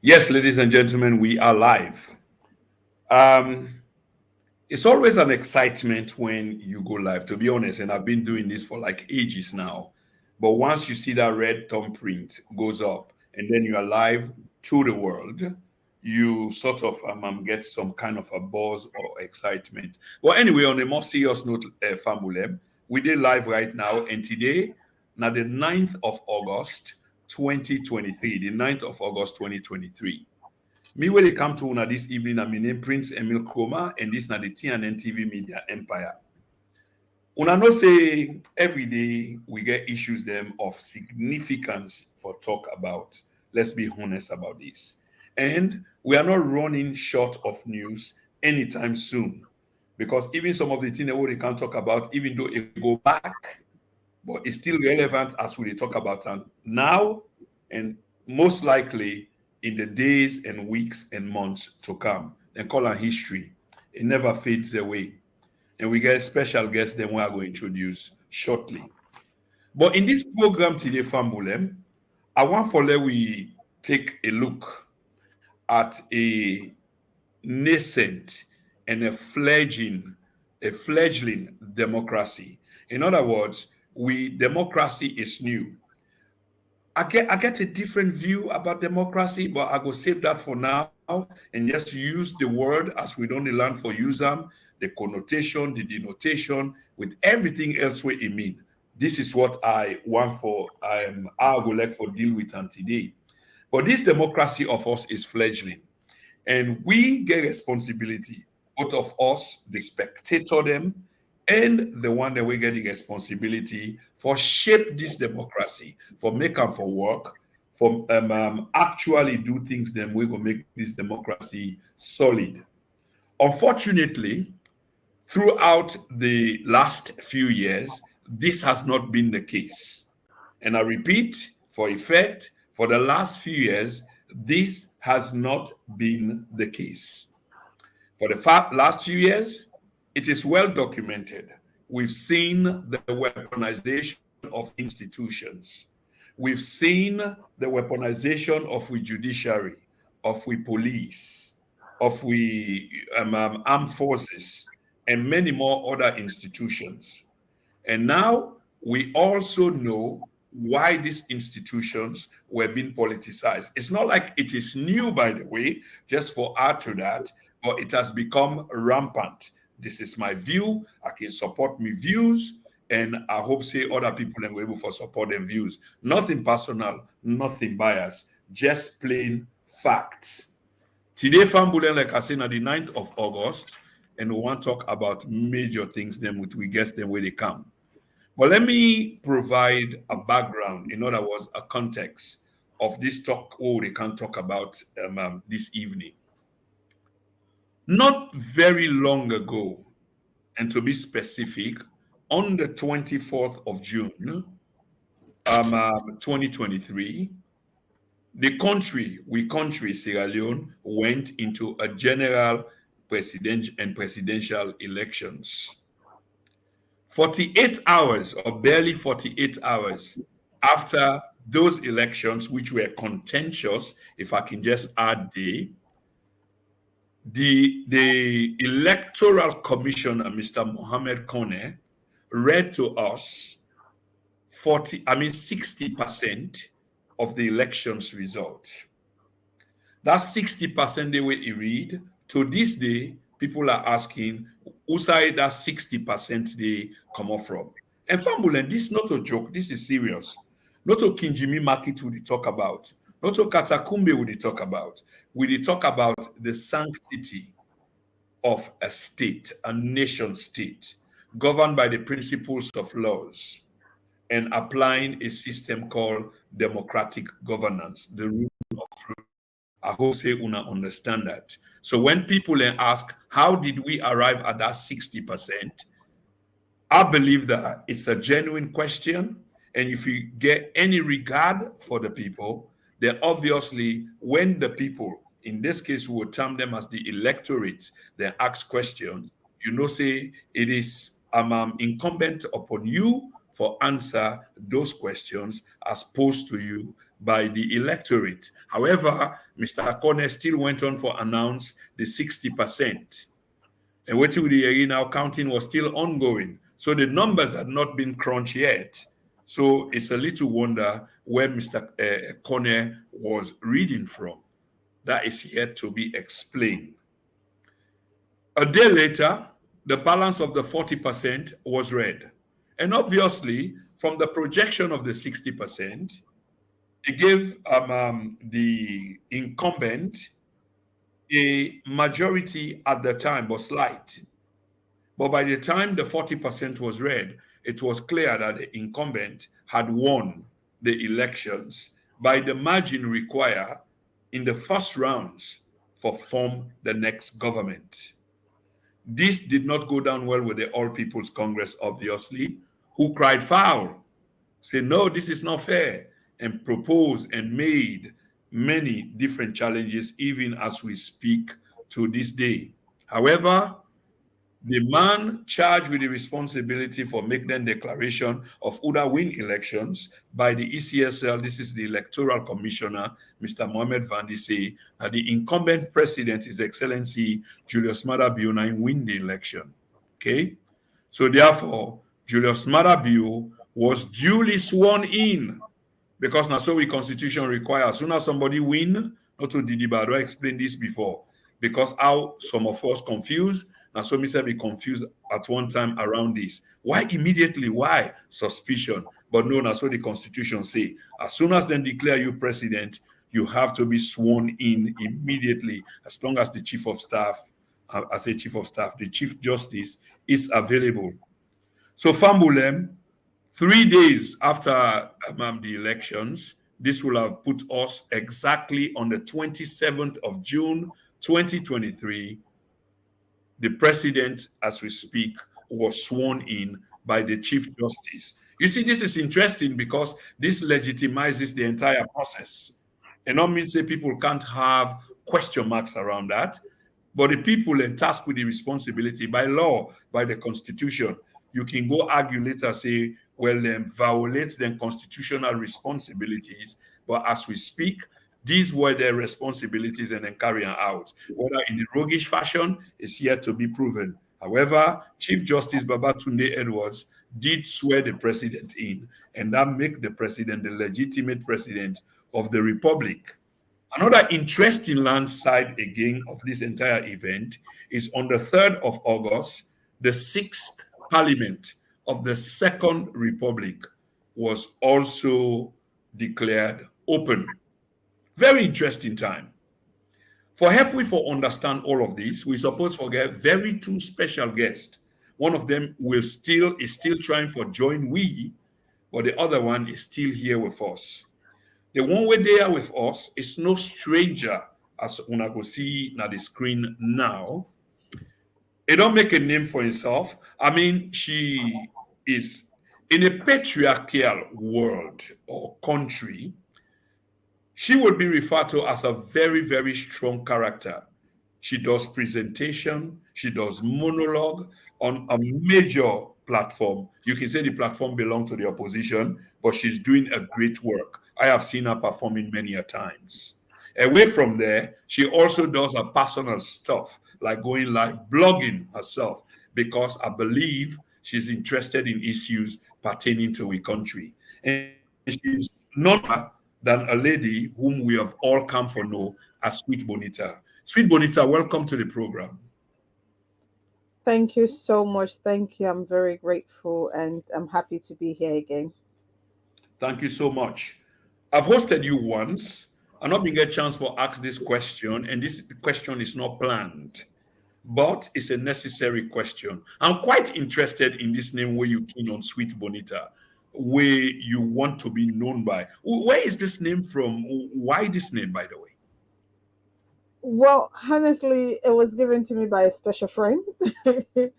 Yes, ladies and gentlemen, we are live. Um, it's always an excitement when you go live, to be honest, and I've been doing this for like ages now. But once you see that red thumbprint goes up and then you are live to the world, you sort of get some kind of a buzz or excitement. Well, anyway, on a more serious note, Famulem, we did live right now, and today, now the 9th of August, 2023, the 9th of August, 2023. Me wey dey come to una this evening, na my name Prince Emil Kroma, and this na the TNN TV Media Empire. Una know say every day we get issues them of significance for talk about. Let's be honest about this. And we are not running short of news anytime soon. Because even some of the things that we can talk about, even though it go back, but it's still relevant as we dey talk about am now and most likely in the days and weeks and months to come. Dem call am history. It never fades away. And we get special guests dem wey I go introduce shortly. But in this program today, Fambulem, I want for let we take a look at a nascent and a fledgling democracy. In other words, we democracy is new. I get a different view about democracy, but I go save that for now and just use the word as we don't learn for use them, the connotation, the denotation, with everything else where it mean. This is what I want for I would like for deal with and today. But this democracy of us is fledgling. And we get responsibility, both of us, the spectator them, and the one that we get the responsibility for shape this democracy, for make them for work, for actually do things then we will make this democracy solid. Unfortunately, throughout the last few years, this has not been the case. And I repeat, for effect, for the last few years, this has not been the case. For the last few years, it is well documented. We've seen the weaponization of institutions. We've seen the weaponization of we judiciary, of we police, of we armed forces, and many more other institutions. And now we also know why these institutions were being politicized. It's not like it is new, by the way, just for add to that, but it has become rampant. This is my view. I can support my views, and I hope say other people and we able for support them views. Nothing personal, nothing biased, just plain facts. Today, Fambulen, like I said, on the 9th of August, and we want to talk about major things then with we guess them where they come. But let me provide a background, in other words, a context of this talk, what we can talk about this evening. Not very long ago, and to be specific, on the 24th of June, 2023, we country, Sierra Leone, went into a general presidential elections. 48 hours or barely 48 hours after those elections, which were contentious, if I can just add the electoral commissioner, Mr. Mohammed Kone, read to us 60% of the elections result. That 60% they will read. To this day, people are asking who side that 60% they come up from. And Fambulen, this is not a joke, this is serious. Not to Kinjimi Market we talk about, not to Katakumbe we talk about. We talk about the sanctity of a state, a nation state, governed by the principles of laws and applying a system called democratic governance, the rule of law. I hope say una understand that. So when people then ask, how did we arrive at that 60%? I believe that it's a genuine question. And if you get any regard for the people, then obviously when the people, in this case, we will term them as the electorate, they ask questions, say it is incumbent upon you for answer those questions as posed to you by the electorate. However, Mr. Kone still went on for announce the 60%. And waiting with the area now, counting was still ongoing. So the numbers had not been crunched yet. So it's a little wonder where Mr. Kone was reading from. That is yet to be explained. A day later, the balance of the 40% was read. And obviously, from the projection of the 60%, it gave the incumbent a majority at the time, but slight. But by the time the 40% was read, it was clear that the incumbent had won the elections by the margin required in the first rounds for form the next government. This did not go down well with the All People's Congress, obviously, who cried foul, said, no, this is not fair, and proposed and made many different challenges, even as we speak to this day. However, the man charged with the responsibility for making the declaration of Uda win elections by the ECSL, this is the Electoral Commissioner, Mr. Mohamed Vandi, say that the incumbent president, His Excellency Julius Maada Bio, win the election. Okay? So therefore, Julius Maada Bio was duly sworn in because now so the constitution requires, as soon as somebody win, not to Didiba, I explained this before, because how some of us confused, and so Mr. be confused at one time around this. Why immediately? Why? Suspicion. But no, that's what the Constitution say. As soon as they declare you president, you have to be sworn in immediately, as long as the chief of staff, I say chief of staff, the chief justice is available. So Fambulem, 3 days after the elections, this will have put us exactly on the 27th of June, 2023. The president, as we speak, was sworn in by the Chief Justice. You see, this is interesting because this legitimizes the entire process. And not mean say people can't have question marks around that, but the people tasked with the responsibility by law, by the Constitution, you can go argue later, say, well, violates their constitutional responsibilities. But as we speak, these were their responsibilities and then carrying out. Whether in a roguish fashion is yet to be proven. However, Chief Justice Babatunde Edwards did swear the president in, and that make the president the legitimate president of the republic. Another interesting landslide again of this entire event is on the 3rd of August, the 6th Parliament of the Second Republic was also declared open. Very interesting time. For help we for understand all of this, we suppose forget very two special guests. One of them is still trying for join we, but the other one is still here with us. The one way there with us is no stranger, as una go see na the screen now. He don't make a name for himself. I mean, she is in a patriarchal world or country. She would be referred to as a very, very strong character. She does presentation, she does monologue on a major platform. You can say the platform belongs to the opposition, but she's doing a great work. I have seen her performing many a times. Away from there, she also does her personal stuff, like going live, blogging herself, because I believe she's interested in issues pertaining to a country. And she's not than a lady whom we have all come for know as Sweet Bonita. Sweet Bonita, welcome to the program. Thank you so much. Thank you. I'm very grateful and I'm happy to be here again. Thank you so much. I've hosted you once. I've not been get a chance for ask this question, and this question is not planned, but it's a necessary question. I'm quite interested in this name where you keen on Sweet Bonita, where you want to be known by. Where is this name from? Why this name, by the way? Well, honestly, it was given to me by a special friend. Okay.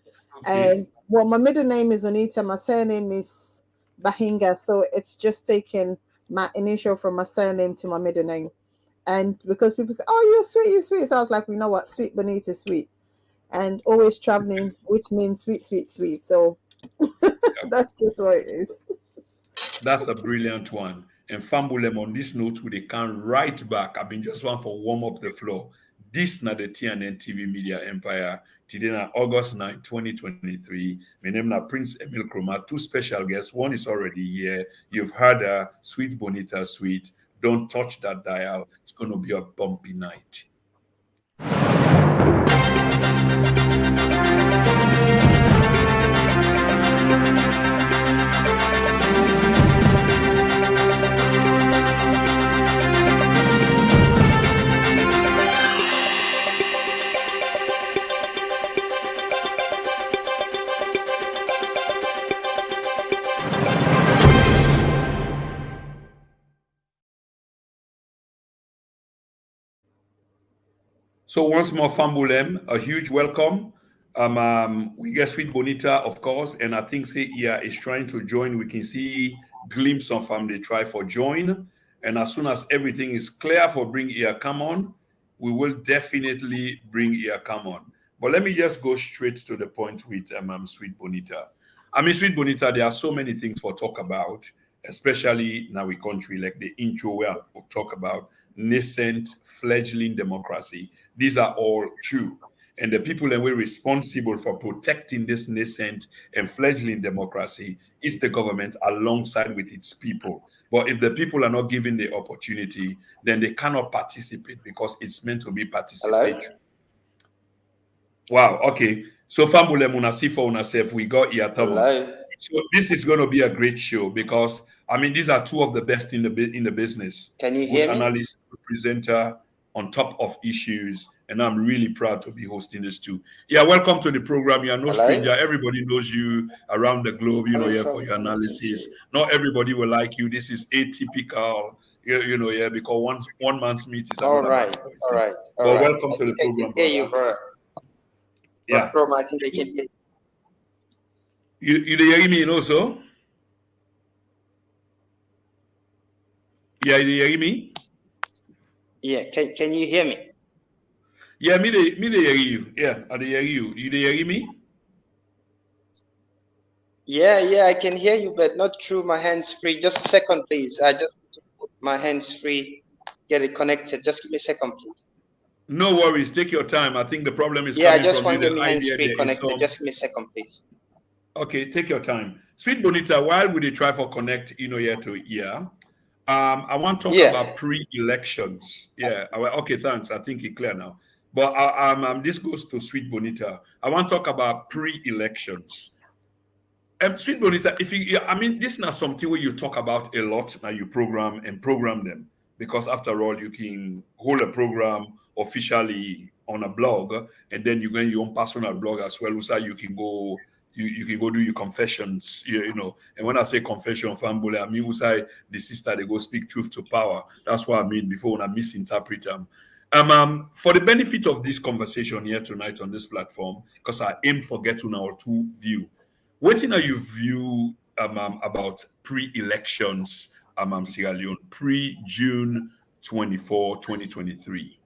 And well, my middle name is Onita, my surname is Bahinga. So it's just taken my initial from my surname to my middle name. And because people say, oh, you're sweet, you're sweet. So I was like, you know what? Sweet Bonita, sweet. And always traveling, which means sweet, sweet, sweet. So Yeah. that's just what it is. That's a brilliant one. and fumble them on this note with a can right back. I've been just one for warm up the floor. This na the TNN TV Media Empire. Today na August 9, 2023. My name na Prince Emil Kroma. Two special guests. One is already here. You've heard her, Sweet Bonita Sweet. Don't touch that dial. It's going to be a bumpy night. So once more, Fambulem, a huge welcome. We get Sweet Bonita, of course, and I think say Ia is trying to join. We can see glimpse of they try for join, and as soon as everything is clear for bring Ia come on, we will definitely bring Ia come on. But let me just go straight to the point with Sweet Bonita. I mean, Sweet Bonita, there are so many things for talk about, especially now we country like the intro where we'll talk about nascent fledgling democracy. These are all true. And the people that were responsible for protecting this nascent and fledgling democracy is the government alongside with its people. But if the people are not given the opportunity, then they cannot participate because it's meant to be participatory. Hello? Wow, okay. So Fambule Munasi for Unasef, we got here Thomas. Hello? So this is going to be a great show because I mean these are two of the best in the business. Can you hear me? Analyst, presenter, on top of issues, and I'm really proud to be hosting this too. Yeah, welcome to the program. You're no Hello? stranger. Everybody knows you around the globe, you know, Coming yeah, from for your analysis. GT. Not everybody will like you. This is atypical, you know, yeah, because one man's meat is All another right, man's poison. all right, all But right. welcome I to the think I program, can hear you, brother. bro. Yeah. Bro, I think I can hear you. You hear me also? Yeah, you hear me? Yeah, can you hear me? Yeah, me they hear you. Yeah, I dey hear you. You dey hear me? Yeah, I can hear you, but not through my hands free. Just a second, please. I just need to put my hands free, get it connected. Just give me a second, please. No worries. Take your time. I think the problem is Yeah, I coming just from you. want to get The my hands idea free there is connected. some. Just give me a second, please. Okay, take your time. Sweet Bonita, while we dey try for connect, you know, here to here. I want to talk Yeah. about pre-elections. Yeah. Okay, thanks. I think it's clear now. But this goes to Sweet Bonita. I want to talk about pre-elections. Sweet Bonita, I mean, this is not something where you talk about a lot. Now you program them because after all, you can hold a program officially on a blog, and then you go your own personal blog as well. So you can go. You can go do your confessions, you know. And when I say confession, Fambule, I mean, say the sister they go speak truth to power. That's what I mean before when I misinterpret them. For the benefit of this conversation here tonight on this platform, because I aim for getting our two view. What are you view about pre-elections, Sierra Leone, pre-June 24, 2023?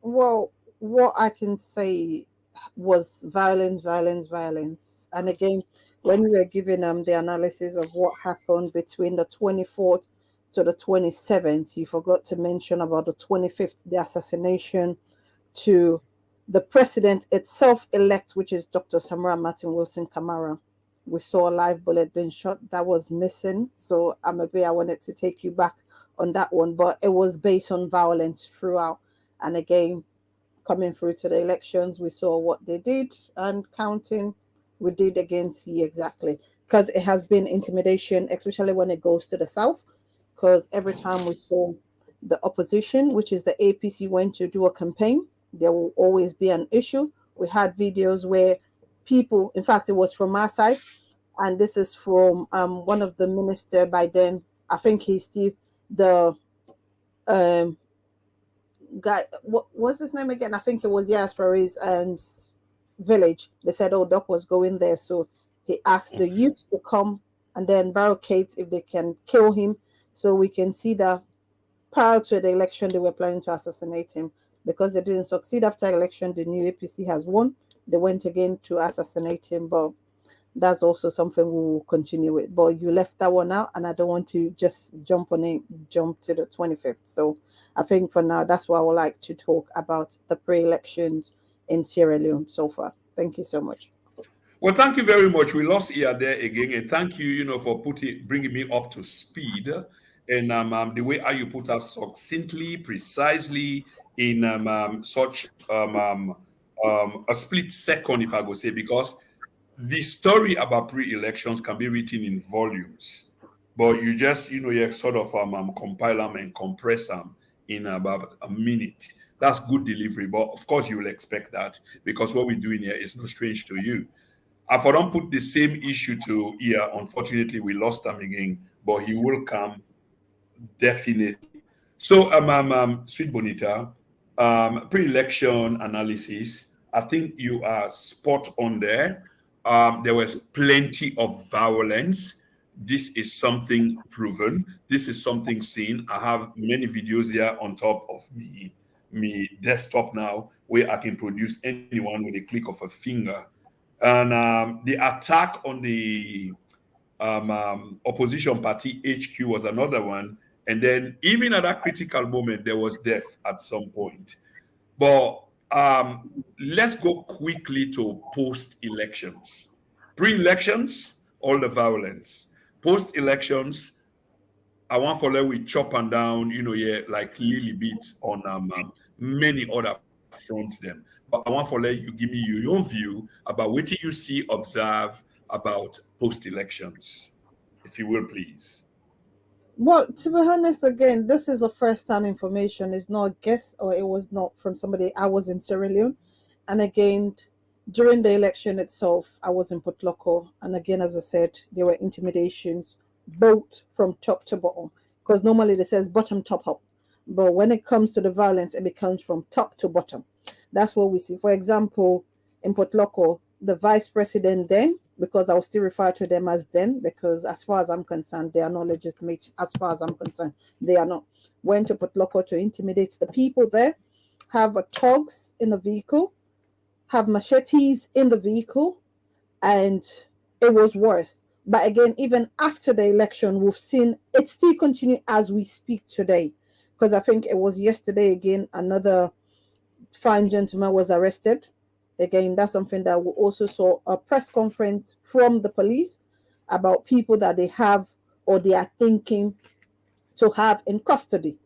Well, what I can say was violence, violence, violence. And again, when we were giving the analysis of what happened between the 24th to the 27th, you forgot to mention about the 25th, the assassination to the president itself elect, which is Dr. Samara Martin Wilson Kamara. We saw a live bullet being shot that was missing. So I wanted to take you back on that one, but it was based on violence throughout. And again, coming through to the elections, we saw what they did, and counting, we did again see exactly, because it has been intimidation, especially when it goes to the south. Because every time we saw the opposition, which is the APC, went to do a campaign, there will always be an issue. We had videos where people, in fact, it was from our side, and this is from one of the minister by then. I think he's still the guy. What was his name again? I think it was Yasparis village. They said, oh, Doc was going there, so he asked the youths to come and then barricade if they can kill him. So we can see that prior to the election, they were planning to assassinate him. Because they didn't succeed after election, the new APC has won. They went again to assassinate him. But That's also something we will continue with. But you left that one out, and I don't want to just jump on it, jump to the 25th. So I think for now, that's what I would like to talk about the pre-elections in Sierra Leone so far. Thank you so much. Well, thank you very much. We lost here there again, and thank you, for bringing me up to speed, and the way how you put us succinctly, precisely in such a split second, if I go say, because the story about pre-elections can be written in volumes, but you just you sort of compile them and compress them in about a minute. That's good delivery, but of course you will expect that because what we're doing here is no strange to you. If I don't put the same issue to here, unfortunately, we lost him again, but he will come definitely. So, Sweet Bonita, pre-election analysis, I think you are spot on there. There was plenty of violence. This is something proven. This is something seen. I have many videos here on top of me desktop now where I can produce anyone with a click of a finger. And the attack on the opposition party HQ was another one. And then even at that critical moment, there was death at some point. But let's go quickly to post-elections. Pre-elections, all the violence. Post-elections, I want for let we chop and down, yeah, like Lily beats on many other fronts them. But I want for let you give me your own view about what you see, observe about post-elections, if you will, please. Well, to be honest, again, this is a first-hand information. It's not a guess, or it was not from somebody. I was in Sierra Leone, and again, during the election itself, I was in Potloko, and again, as I said, there were intimidations, both from top to bottom. Because normally it says bottom top up, but when it comes to the violence, it becomes from top to bottom. That's what we see. For example, in Potloko, the vice president then, because I'll still refer to them as then, because as far as I'm concerned, they are not legitimate. As far as I'm concerned, they are not. Went to Potloko to intimidate the people there, have a thugs in the vehicle, have machetes in the vehicle, and it was worse. But again, even after the election, we've seen it still continue as we speak today. Because I think it was yesterday again, another fine gentleman was arrested. Again, that's something that we also saw a press conference from the police about people that they have or they are thinking to have in custody.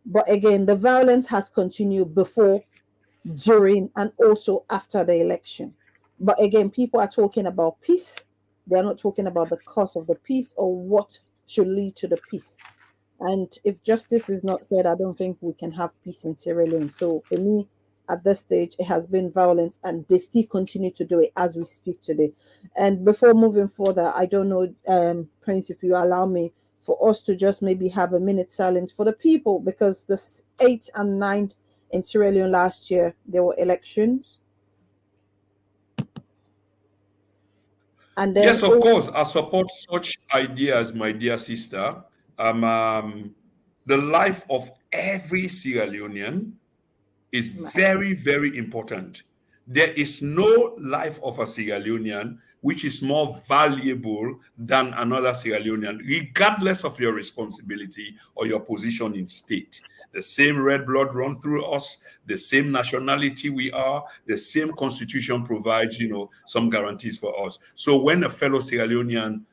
But again, the violence has continued before, during, and also after the election. But again, people are talking about peace. They're not talking about the cause of the peace or what should lead to the peace. And if justice is not said, I don't think we can have peace in Sierra Leone. So for me, at this stage, it has been violent and they still continue to do it as we speak today. And before moving further, I don't know, Prince, if you allow me, for us to just maybe have a minute silence for the people, because the 8th and 9th in Sierra Leone last year, there were elections. And then, Yes, of course. I support such ideas, my dear sister. The life of every Sierra Leonean is very, very important. There is no life of a Sierra Leonean which is more valuable than another Sierra Leonean, regardless of your responsibility or your position in state. The same red blood run through us, the same nationality we are, the same constitution provides, some guarantees for us. So when a fellow Sierra Leonean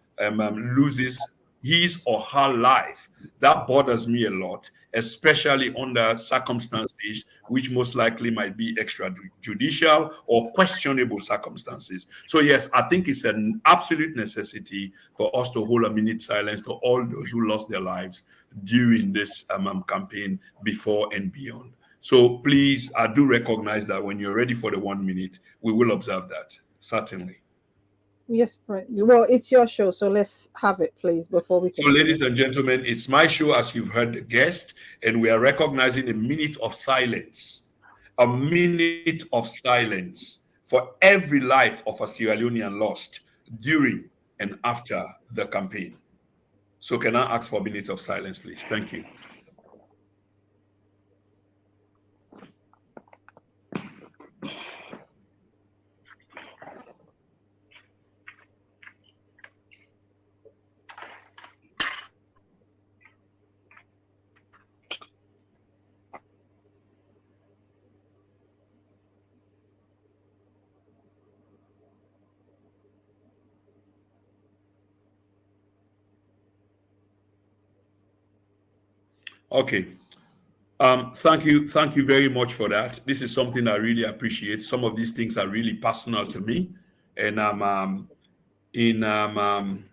loses his or her life, that bothers me a lot, especially under circumstances which most likely might be extrajudicial or questionable circumstances. So yes, I think it's an absolute necessity for us to hold a minute silence to all those who lost their lives during this campaign, before and beyond. So please, I do recognize that when you're ready for the 1 minute, we will observe that, certainly. yes, well, it's your show, so let's have it, please, before we So, continue. ladies and gentlemen, it's my show, as you've heard the guest, and we are recognizing a minute of silence. A minute of silence for every life of a Sierra Leonean lost during and after the campaign. So, can I ask for a minute of silence, please? Thank you. Okay. Thank you very much for that. This is something I really appreciate. Some of these things are really personal to me, and in um, um,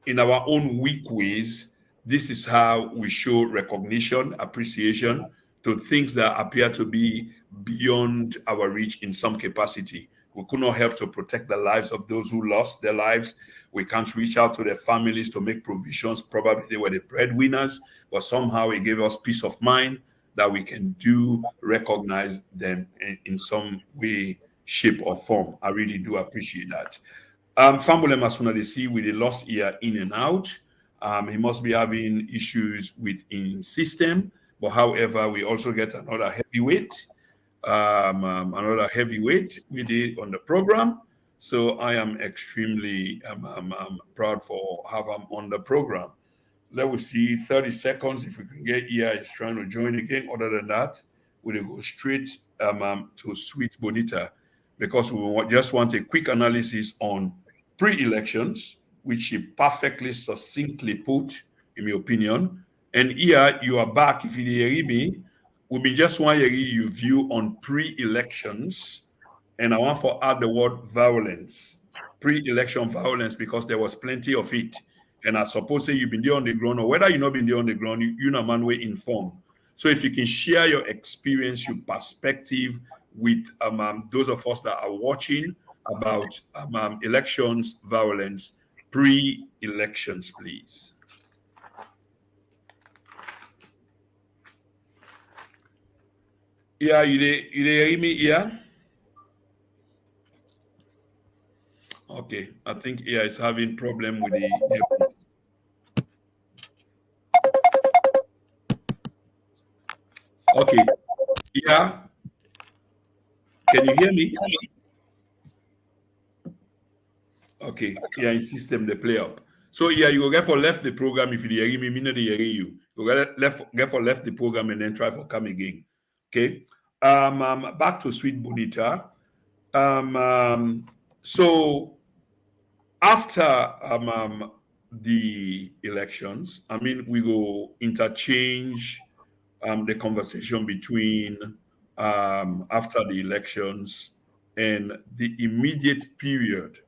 in our own weak ways, this is how we show recognition, appreciation to things that appear to be beyond our reach in some capacity. We could not help to protect the lives of those who lost their lives. We can't reach out to their families to make provisions. Probably they were the breadwinners, but somehow it gave us peace of mind that we can do recognize them in some way, shape, or form. I really do appreciate that. Fambule Masuna, they see with a lost ear in and out. He must be having issues with in system, but however, we also get another heavyweight with it on the program. So I am extremely proud for have him on the program. Let us see 30 seconds if we can get here. Is trying to join again. Other than that, we'll go straight to Sweet Bonita because just want a quick analysis on pre-elections, which she perfectly succinctly put, in my opinion. And here you are back. If you hear me, we've been just want to hear your view on pre-elections, and I want to add the word violence, pre-election violence, because there was plenty of it. And I suppose say you've been there on the ground, or whether you've not been there on the ground, you know man way informed. So if you can share your experience, your perspective with those of us that are watching about elections violence, pre-elections, please. Yeah, you hear me? Yeah. Okay, I think yeah, is having problem with the earpiece. Okay, yeah. Can you hear me? Okay, yeah, in system they play up. So yeah, you go get for left the program if you hear me, they hear you. You go get for left the program and then try for come again. Okay. Back to Sweet Bonita. So after the elections, I mean, we go interchange the conversation between after the elections and the immediate period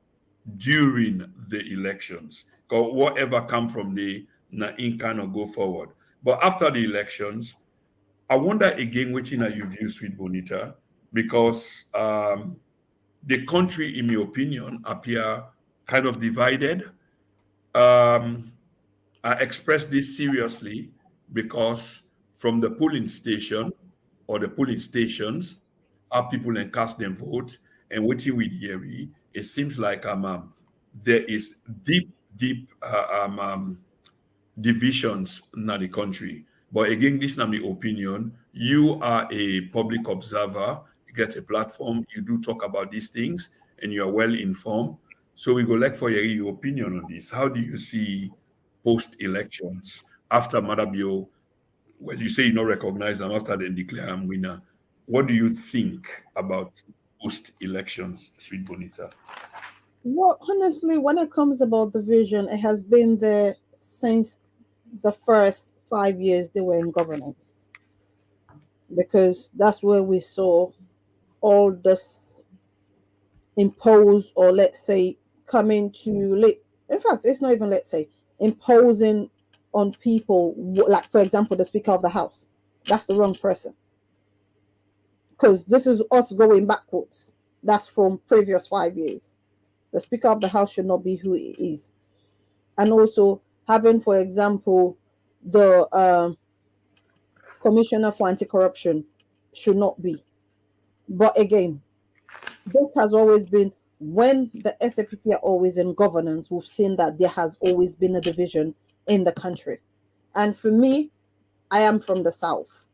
during the elections. Because whatever come from the na in kind of go forward. But after the elections, I wonder again which in are you view, Sweet Bonita, because the country, in my opinion, appear kind of divided. Um, I express this seriously because from the polling station or the polling stations, how people can cast their vote and waiting with here, it seems like there is deep divisions in the country. But again, this is not my opinion. You are a public observer, you get a platform, you do talk about these things, and you are well informed. So we go like for your opinion on this. How do you see post-elections after Madabio? Well, you say you not recognize them after they declare them winner. What do you think about post-elections, Sweet Bonita? Well, honestly, when it comes about the vision, it has been there since the first 5 years they were in government, because that's where we saw all this imposed, or let's say coming to late. In fact, it's not even let's say imposing on people, like for example, the Speaker of the House. That's the wrong person, because this is us going backwards. That's from previous 5 years. The Speaker of the House should not be who he is. And also having, for example, the Commissioner for Anti-Corruption should not be. But again, this has always been, when the SAPP are always in governance, we've seen that there has always been a division in the country. And for me, I am from the South.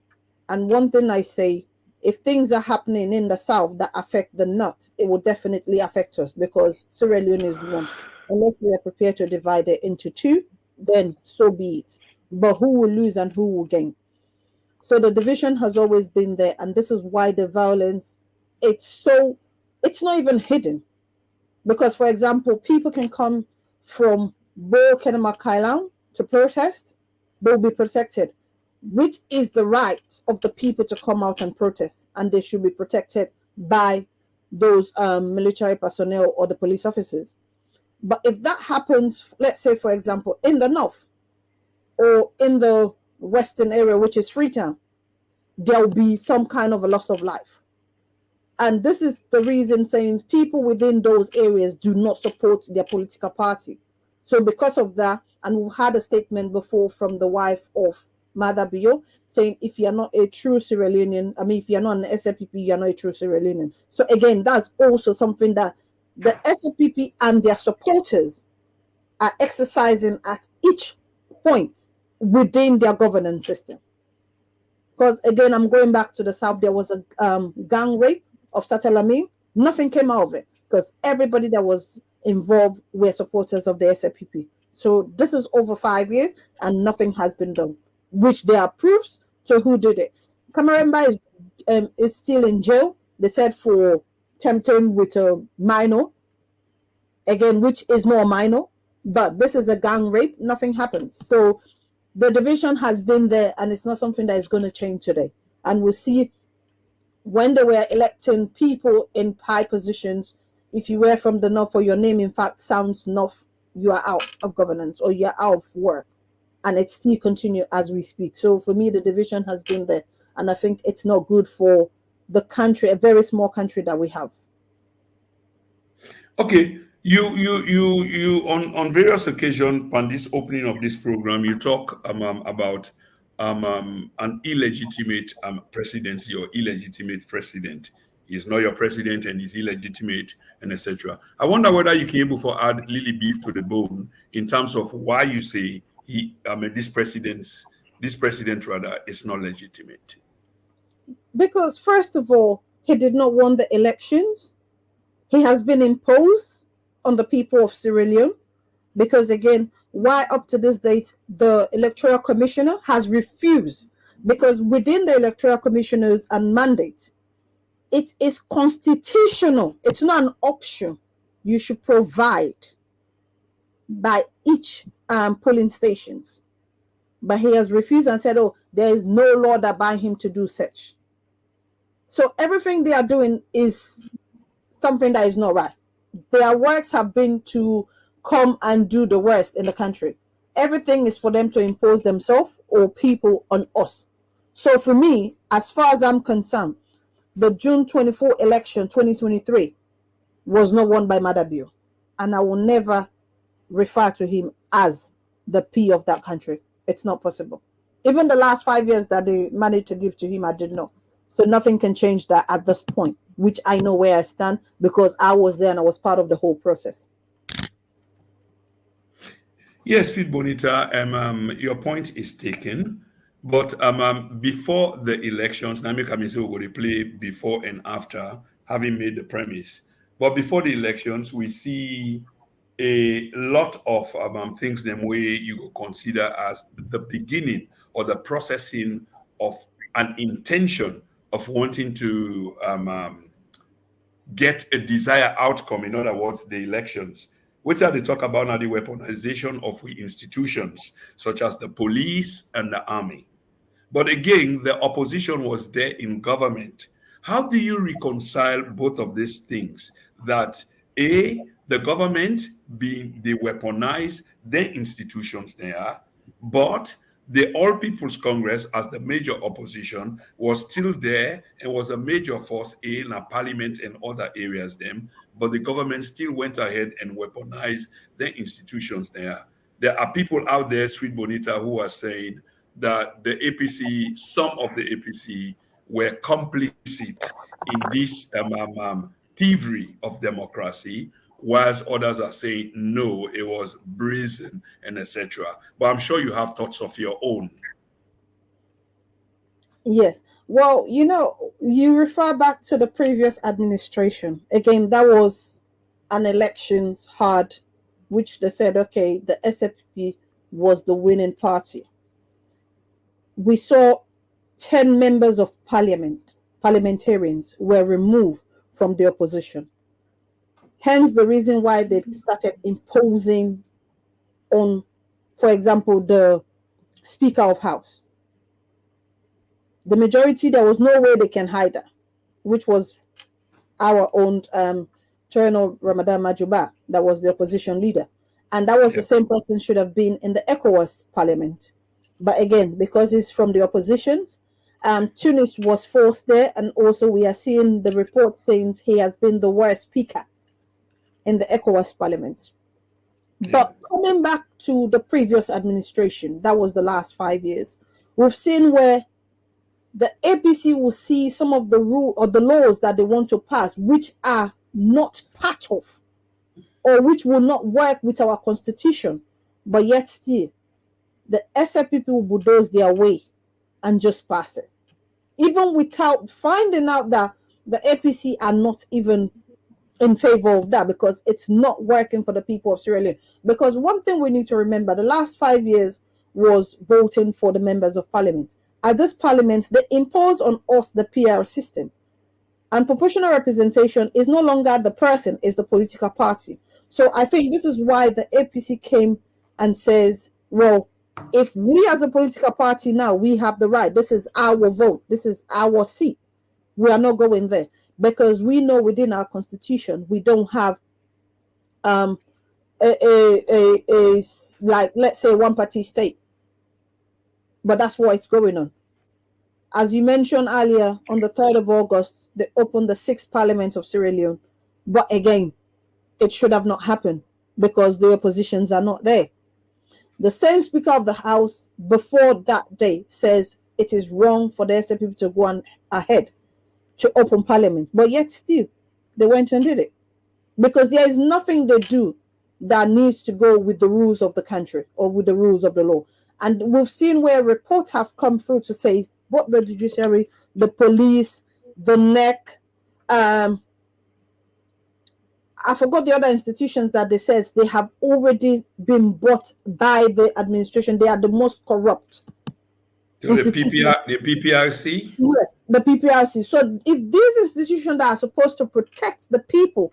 And one thing I say, if things are happening in the South that affect the North, it will definitely affect us, because Sierra Leone is one. Unless we are prepared to divide it into two, then so be it. But who will lose and who will gain? So the division has always been there, and this is why the violence, it's not even hidden. Because, for example, people can come from Bo Kenema Kailang to protest, they'll be protected. which is the right of the people to come out and protest, and they should be protected by those military personnel or the police officers. But if that happens, let's say, for example, in the north or in the western area, which is Freetown, there'll be some kind of a loss of life. And this is the reason saying people within those areas do not support their political party. So because of that, and we've had a statement before from the wife of Mada Bio saying, if you're not a true Sierra Leonean, I mean, if you're not an SLPP, you're not a true Sierra Leonean. So again, that's also something that the SLPP and their supporters are exercising at each point within their governance system. Because again, I'm going back to the south, there was a gang rape of Satalamim. Nothing came out of it because everybody that was involved were supporters of the SLPP. So this is over 5 years and nothing has been done, which there are proofs to who did it. Kamaremba is still in jail. They said for tempting with a minor, again, which is not a minor, but this is a gang rape. Nothing happens. So the division has been there, and it's not something that is going to change today. And we'll see when they were electing people in high positions. If you were from the north or your name, in fact, sounds north, you are out of governance or you're out of work. And it still continues as we speak. So for me, the division has been there. And I think it's not good for the country, a very small country that we have. Okay. You on various occasions on this opening of this program, you talk about an illegitimate presidency or illegitimate president. He's not your president and he's illegitimate and etc. I wonder whether you can able to add Lily beef to the bone in terms of why you say this president rather is not legitimate. Because first of all, he did not win the elections. He has been imposed on the people of Sierra Leone because, again, why up to this date, the Electoral Commissioner has refused, because within the Electoral Commissioners and mandate, it is constitutional. It's not an option. You should provide by each polling stations. But he has refused and said, oh, there is no law that binds him to do such. So everything they are doing is something that is not right. Their works have been to come and do the worst in the country. Everything is for them to impose themselves or people on us. So for me, as far as I'm concerned, the June 24 election 2023 was not won by Madabio. And I will never refer to him as the P of that country. It's not possible. Even the last 5 years that they managed to give to him, I did not. So nothing can change that at this point, which I know where I stand because I was there and I was part of the whole process. Yes, Sweet Bonita, your point is taken. But before the elections, Nami Kamiso will play before and after, having made the premise. But before the elections, we see a lot of things them way you consider as the beginning or the processing of an intention of wanting to get a desired outcome, in other words, the elections. Which are they talk about now the weaponization of institutions such as the police and the army. But again, the opposition was there in government. How do you reconcile both of these things? That the government being they weaponize their institutions there, but the All People's Congress, as the major opposition, was still there and was a major force in a parliament and other areas then, but the government still went ahead and weaponized their institutions there. There are people out there, Sweet Bonita, who are saying that the APC, some of the APC, were complicit in this thievery of democracy, whilst others are saying no, it was brazen and etc. But I'm sure you have thoughts of your own. Yes. Well, you refer back to the previous administration. Again, that was an elections hard, which they said, okay, the SFP was the winning party. We saw 10 members of parliament, parliamentarians, were removed from the opposition. Hence the reason why they started imposing on, for example, the Speaker of House. The majority, there was no way they can hide that, which was our own Colonel Ramadan Majuba, that was the opposition leader. And that was the same person should have been in the ECOWAS parliament. But again, because he's from the opposition, Tunis was forced there. And also we are seeing the report saying he has been the worst speaker in the ECOWAS parliament. But coming back to the previous administration, that was the last 5 years, we've seen where the APC will see some of the rule or the laws that they want to pass, which are not part of or which will not work with our constitution, but yet still the SLPP will bulldoze their way and just pass it, even without finding out that the APC are not even in favor of that, because it's not working for the people of Sierra Leone. Because one thing we need to remember, the last 5 years was voting for the members of parliament. At this parliament, they impose on us the PR system. And proportional representation is no longer the person, is the political party. So I think this is why the APC came and says, well, if we as a political party now, we have the right, this is our vote, this is our seat, we are not going there. Because we know within our constitution, we don't have like, let's say, one party state. But that's what it's going on. As you mentioned earlier, on the 3rd of August, they opened the 6th Parliament of Sierra Leone. But again, it should have not happened because the oppositions are not there. The same Speaker of the House before that day says it is wrong for the SLPP to go on ahead to open Parliament. But yet still, they went and did it. Because there is nothing they do that needs to go with the rules of the country or with the rules of the law. And we've seen where reports have come through to say what the judiciary, the police, the NEC, I forgot the other institutions that they says they have already been bought by the administration. They are the most corrupt. So the PPRC? Yes, the PPRC. So if these institutions that are supposed to protect the people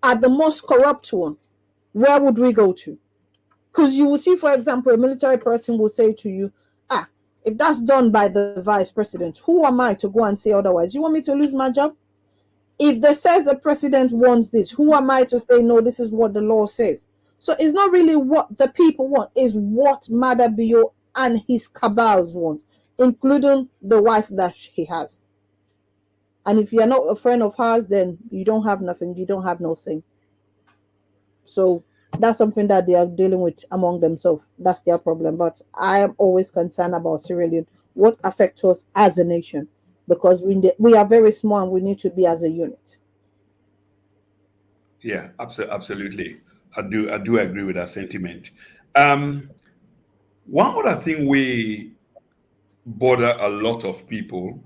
are the most corrupt one, where would we go to? Because you will see, for example, a military person will say to you, if that's done by the vice president, who am I to go and say otherwise? You want me to lose my job? If they says the president wants this, who am I to say, no, this is what the law says? So it's not really what the people want, it's what Madabio and his cabals want, including the wife that he has. And if you're not a friend of hers, then you don't have nothing, you don't have no say. So that's something that they are dealing with among themselves. That's their problem. But I am always concerned about Sierra Leone, what affects us as a nation, because we are very small and we need to be as a unit. Yeah, absolutely. I do agree with that sentiment. One other thing we bother a lot of people,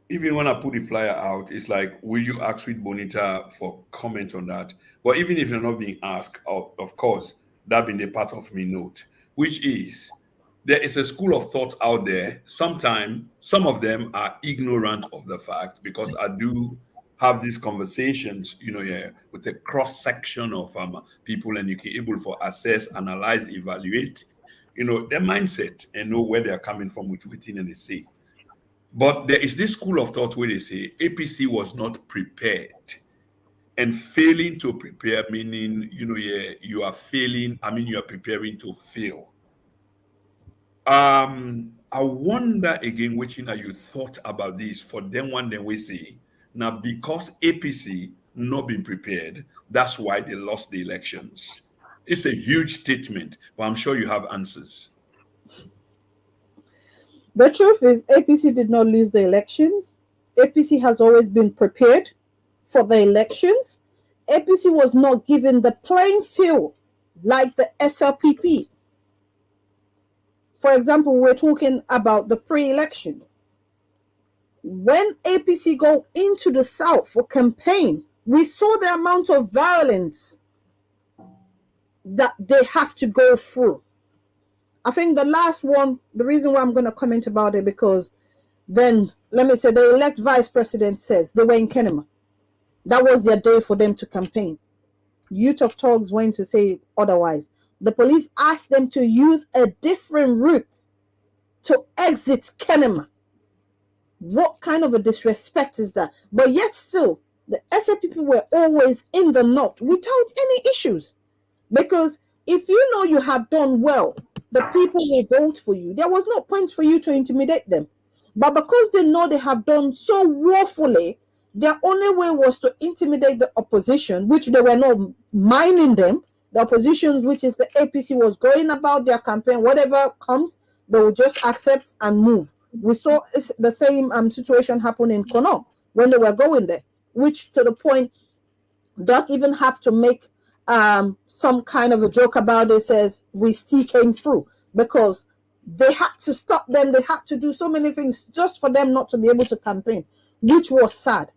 even when I put the flyer out, it's like, will you ask Sweet Bonita for comment on that? But even if you're not being asked, of course, that being the part of me note, which is there is a school of thought out there. Sometimes some of them are ignorant of the fact, because I do have these conversations, with a cross section of people, and you can able to assess, analyze, evaluate, their mindset and know where they are coming from with within and they say. But there is this school of thought where they say APC was not prepared, and failing to prepare, meaning, you are failing. I mean, you are preparing to fail. I wonder again, which you thought about this for them one day we say, now because APC not been prepared, that's why they lost the elections. It's a huge statement, but I'm sure you have answers. The truth is, APC did not lose the elections. APC has always been prepared for the elections. APC was not given the playing field like the SLPP. For example, we're talking about the pre-election. When APC go into the South for campaign, we saw the amount of violence that they have to go through. I think the last one, the reason why I'm going to comment about it, because then, let me say, the elect vice president says they were in Kenema. That was their day for them to campaign. Youth of Talks went to say otherwise. The police asked them to use a different route to exit Kenema. What kind of a disrespect is that? But yet still, the SAPP were always in the north without any issues. Because if you know you have done well, the people will vote for you. There was no point for you to intimidate them. But because they know they have done so woefully, their only way was to intimidate the opposition, which they were not minding them. The opposition, which is the APC, was going about their campaign. Whatever comes, they will just accept and move. We saw the same situation happen in Kono when they were going there, which to the point, Doc even have to make some kind of a joke about it, says we still came through, because they had to stop them. They had to do so many things just for them not to be able to campaign, which was sad.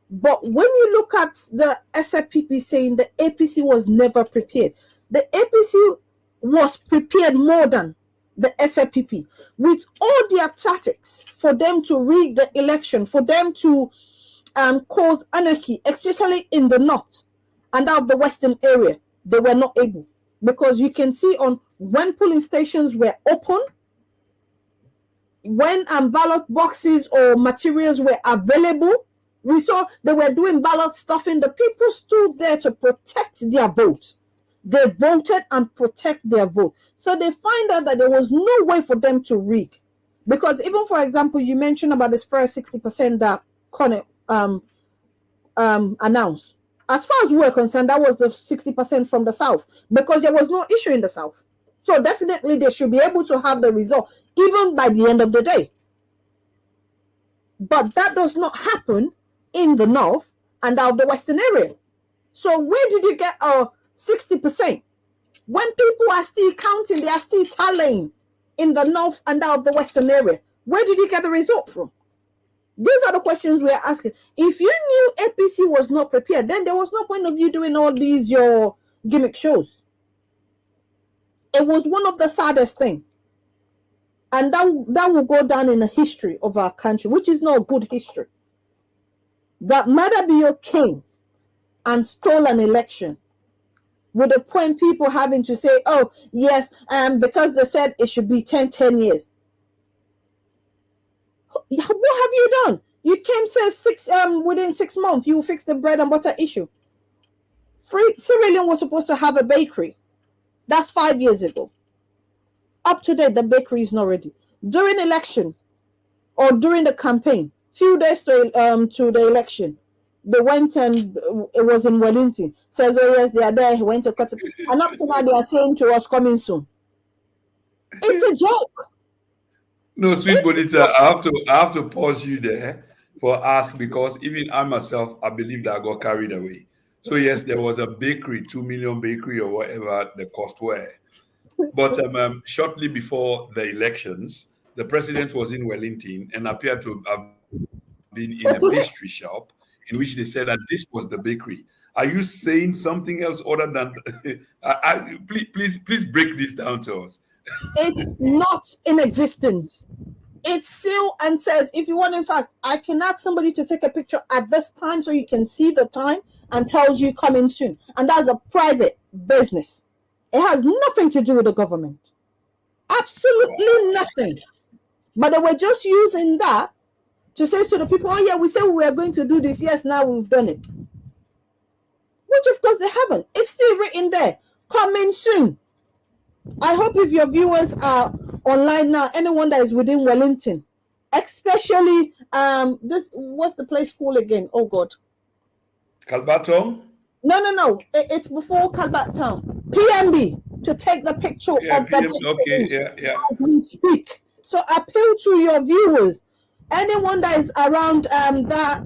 But when you look at the SFPP saying the APC was never prepared, the APC was prepared more than the SFPP with all their tactics for them to rig the election, for them to cause anarchy, especially in the north and out of the western area. They were not able, because you can see on when polling stations were open, when ballot boxes or materials were available, we saw they were doing ballot stuffing. The people stood there to protect their vote. They voted and protect their vote. So they find out that there was no way for them to rig. Because even, for example, you mentioned about this first 60% that Connect announced. As far as we're concerned, that was the 60% from the South, because there was no issue in the South. So definitely they should be able to have the result even by the end of the day. But that does not happen in the North and out of the Western area. So where did you get 60%? When people are still counting, they are still tallying in the North and out of the Western area. Where did you get the result from? These are the questions we are asking. If you knew APC was not prepared, then there was no point of you doing all these your gimmick shows. It was one of the saddest things. And that will go down in the history of our country, which is not a good history. That Madabio came and stole an election, with the point people having to say, oh, yes, because they said it should be 10 years. What have you done? You came, says within 6 months, you will fix the bread and butter issue. Sierra Leone was supposed to have a bakery. That's 5 years ago. Up to date, the bakery is not ready. During election or during the campaign, few days to the election, they went and it was in Wellington. Says, oh yes, they are there. He went to cut it. And up to now, they are saying to us, coming soon. It's a joke. No, sweet Bonita, I have to pause you there for ask, because even I myself, I believe that I got carried away. So yes, there was a bakery, 2 million bakery or whatever the cost were. But shortly before the elections, the president was in Wellington and appeared to have been in a pastry shop in which they said that this was the bakery. Are you saying something else other than? Please break this down to us. It's not in existence. It's sealed and says, if you want, in fact, I can ask somebody to take a picture at this time so you can see the time, and tells you coming soon. And that's a private business. It has nothing to do with the government. Absolutely nothing. But they were just using that to say to the people, oh yeah, we said we were going to do this. Yes, now we've done it. Which of course they haven't. It's still written there. Coming soon. I hope if your viewers are online now, anyone that is within Wellington, especially what's the place called again? Oh God. Calbato? No. It's before Calbat Town. PMB, to take the picture of the as we speak. So appeal to your viewers, anyone that is around that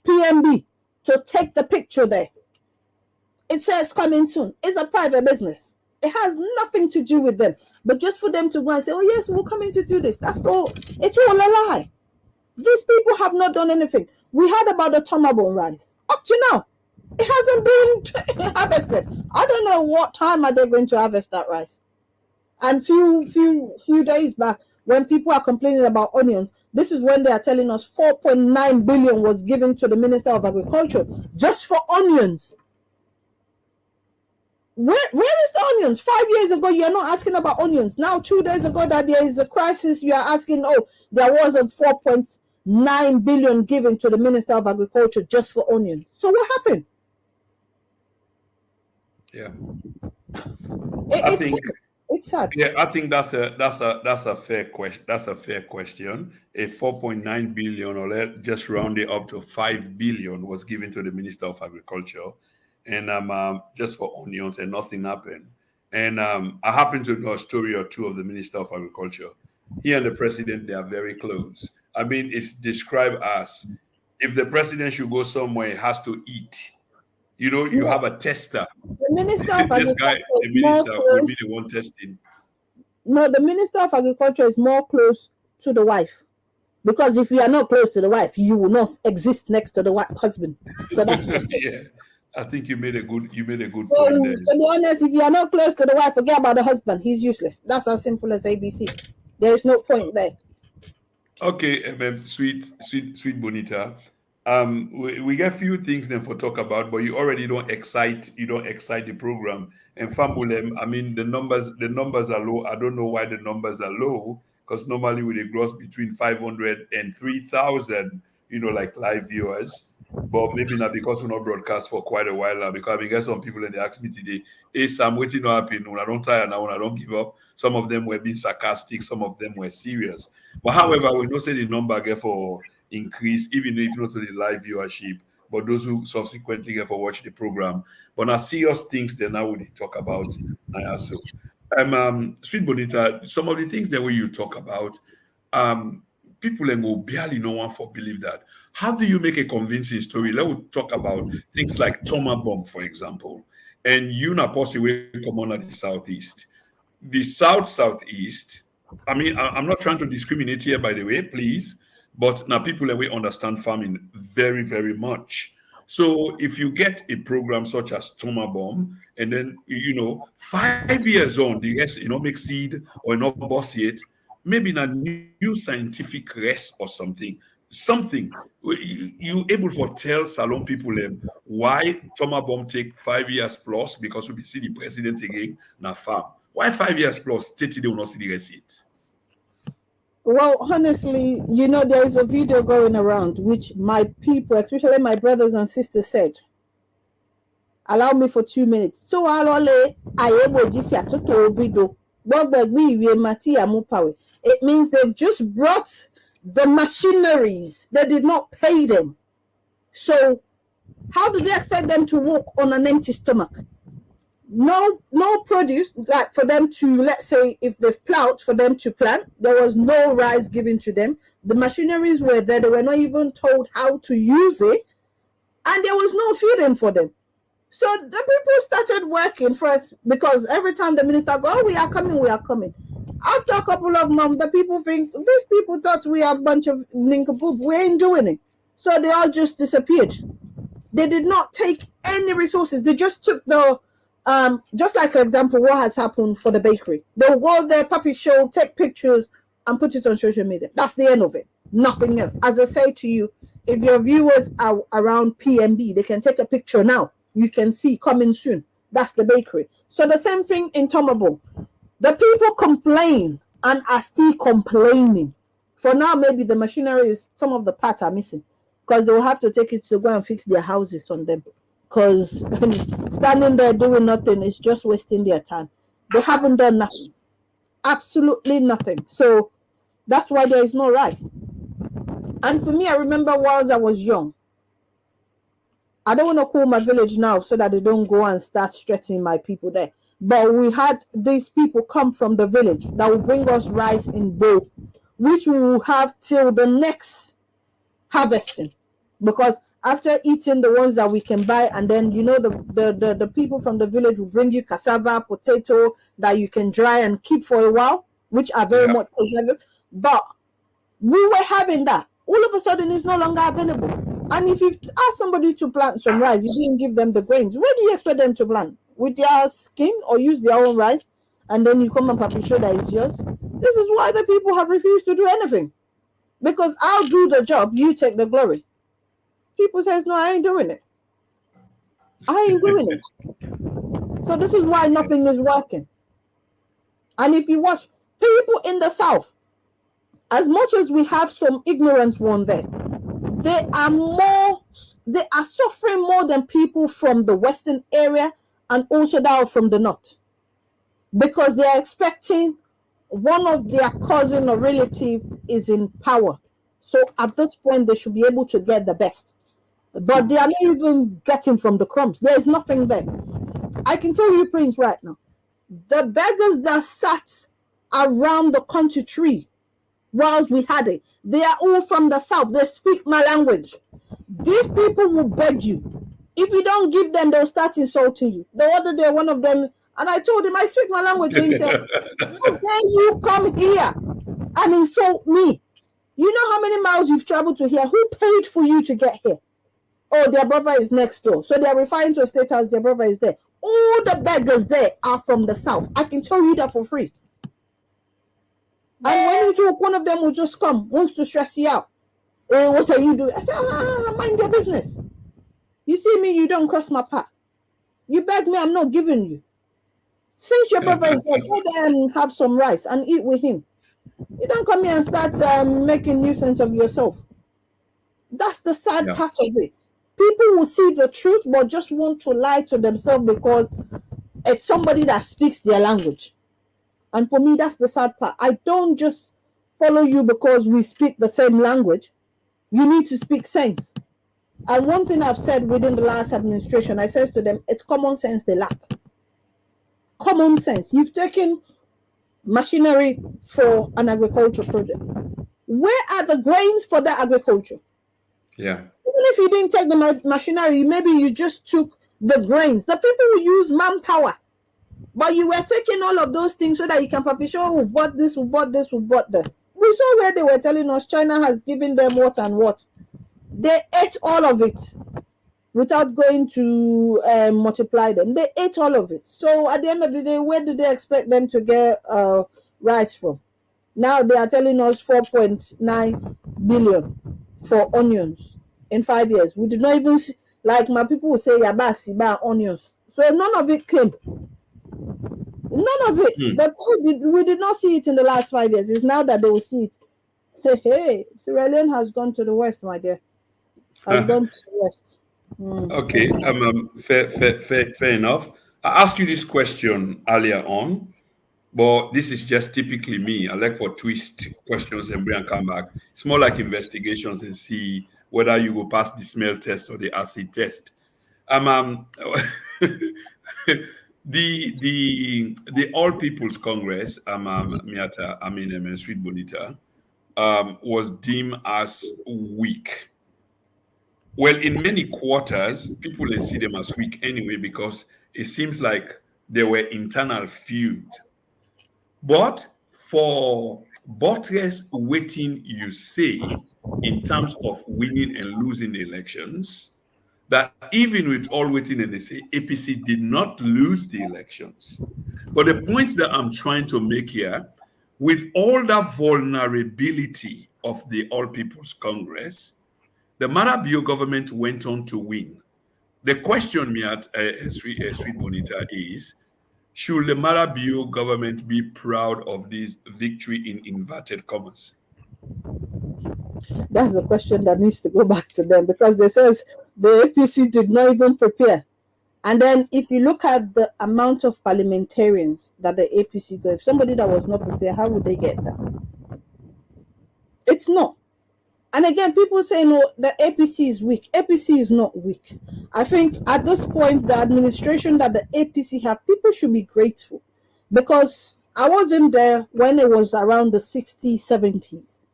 PMB, to take the picture there. It says coming soon. It's a private business. It has nothing to do with them. But just for them to go and say, oh yes, we're coming to do this. That's all. It's all a lie. These people have not done anything. We heard about the Tomabon rice. Up to now, it hasn't been harvested. I don't know what time are they going to harvest that rice. And few days back, when people are complaining about onions, this is when they are telling us 4.9 billion was given to the Minister of Agriculture just for onions. Where is the onions? 5 years ago, you're not asking about onions. Now, 2 days ago, that there is a crisis, you are asking, oh, there was a 4.9 billion given to the Minister of Agriculture just for onions. So what happened? Yeah. It's sad. Yeah, I think that's a fair question. That's a fair question. A 4.9 billion, or just round it up to 5 billion, was given to the Minister of Agriculture, and just for onions, and nothing happened. And I happen to know a story or two of the Minister of Agriculture. He and the president, they are very close. I mean, it's described as if the president should go somewhere, he has to eat. You know, you have a tester. The Minister of This guy, Agriculture the minister, will be the one testing. No, the Minister of Agriculture is more close to the wife. Because if you are not close to the wife, you will not exist next to the husband. So that's just it. Yeah. I think you made a good point there. To be honest, if you are not close to the wife, forget about the husband. He's useless. That's as simple as ABC. There is no point there. Okay, sweet Bonita. We get few things then for talk about, but you already don't excite the program. And Fambulem, I mean the numbers are low. I don't know why the numbers are low, because normally we gross between 500 and 3,000, like live viewers. But maybe not, because we're not broadcast for quite a while now. Because I get some people and they ask me today, hey Sam, waiting to happen when I don't tire now, when I don't give up. Some of them were being sarcastic, some of them were serious. But however, we don't say the number get for increase, even if not to the live viewership, but those who subsequently get for watch the program. But now serious things then now we talk about now. So Sweet Bonita, some of the things that you talk about, people will barely know one for believe that. How do you make a convincing story? Let's talk about things like Toma Bomb, for example. And you na possibly come on at the southeast. The southeast, I mean, I'm not trying to discriminate here, by the way, please, but now people will understand farming very, very much. So if you get a program such as Toma Bomb, and then 5 years on, the rest make seed or not boss yet, maybe in a new scientific rest or something you able to tell Salon people why Toma Bomb take 5 years plus, because we see the president again na farm. Why 5 years plus? 30 they will not see the receipt. Well, honestly, there is a video going around which my people, especially my brothers and sisters, said, allow me for 2 minutes. So it means they've just brought the machineries. They did not pay them. So how do they expect them to walk on an empty stomach? No produce, like for them to, let's say, if they've plowed, for them to plant, there was no rice given to them. The machineries were there. They were not even told how to use it. And there was no feeding for them. So the people started working first, because every time the minister goes, oh, we are coming. After a couple of months, the people think, these people thought we are a bunch of nincompoop. We ain't doing it. So they all just disappeared. They did not take any resources. They just took the, just like, for example, what has happened for the bakery. They'll go there, puppy show, take pictures, and put it on social media. That's the end of it. Nothing else. As I say to you, if your viewers are around PMB, they can take a picture now. You can see coming soon. That's the bakery. So the same thing in Tomabo. The people complain and are still complaining. For now, maybe the machinery is, some of the parts are missing, because they will have to take it to go and fix their houses on them. Because standing there doing nothing is just wasting their time. They haven't done nothing. Absolutely nothing. So that's why there is no rice. And for me, I remember whilst I was young, I don't want to call my village now so that they don't go and start stressing my people there. But we had these people come from the village that will bring us rice in bowl, which we will have till the next harvesting. Because after eating the ones that we can buy, and then the people from the village will bring you cassava, potato that you can dry and keep for a while, which are very much preserved. But we were having that. All of a sudden, it's no longer available. And if you ask somebody to plant some rice, you didn't give them the grains. Where do you expect them to plant? With their skin, or use their own rice? And then you come and publish show that it's yours? This is why the people have refused to do anything. Because I'll do the job, you take the glory. People says, no, I ain't doing it. I ain't doing it. So this is why nothing is working. And if you watch people in the South, as much as we have some ignorant one there, they are suffering more than people from the Western area and also down from the North, because they are expecting one of their cousin or relative is in power. So at this point, they should be able to get the best. But they are not even getting from the crumbs. There is nothing there. I can tell you, Prince, right now, the beggars that sat around the country tree whilst we had it, they are all from the South. They speak my language. These people will beg you. If you don't give them, they'll start insulting you. The other day, one of them, and I told him, I speak my language. And he said, how dare you come here and insult me? You know how many miles you've traveled to here? Who paid for you to get here? Oh, their brother is next door. So they're referring to a state house, their brother is there. All the beggars there are from the South. I can tell you that for free. And when you talk, one of them will just come, wants to stress you out. What are you doing? I said, mind your business. You see me, you don't cross my path. You beg me, I'm not giving you. Since your brother is there, go there and have some rice and eat with him. You don't come here and start making nuisance of yourself. That's the sad part of it. People will see the truth, but just want to lie to themselves because it's somebody that speaks their language. And for me, that's the sad part. I don't just follow you because we speak the same language. You need to speak sense. And one thing I've said within the last administration, I said to them, it's common sense they lack. Common sense. You've taken machinery for an agriculture project. Where are the grains for that agriculture? Yeah. Even if you didn't take the machinery, maybe you just took the grains. The people will use manpower. But you were taking all of those things so that you can publish, oh, we've bought this, we've bought this, we've bought this. We saw where they were telling us China has given them what and what. They ate all of it without going to multiply them. They ate all of it. So at the end of the day, where do they expect them to get rice from? Now they are telling us 4.9 billion for onions in 5 years. We did not even see, like my people will say, yabasi, buy onions. So none of it came. None of it. We did not see it in the last 5 years. It's now that they will see it. Hey, Sierra Leone has gone to the west, my dear. Has gone to the west. Okay, fair enough. I asked you this question earlier on, but this is just typically me. I like for twist questions and bring and come back. It's more like investigations and see whether you will pass the smell test or the acid test. The All People's Congress, Sweet Bonita, was deemed as weak. Well, in many quarters, people will see them as weak anyway because it seems like there were internal feud. But for buttress waiting, you say, in terms of winning and losing the elections, that even with all waiting and they say APC did not lose the elections. But the point that I'm trying to make here, with all that vulnerability of the All People's Congress, the Marabio government went on to win. The question me at Sweet Bonita is, should the Marabio government be proud of this victory in inverted commas? That's a question that needs to go back to them because they says the APC did not even prepare. And then if you look at the amount of parliamentarians that the APC got, if somebody that was not prepared, how would they get that? It's not. And again, people say, no, the APC is weak. APC is not weak. I think at this point, the administration that the APC have, people should be grateful because I wasn't there when it was around the 60s, 70s.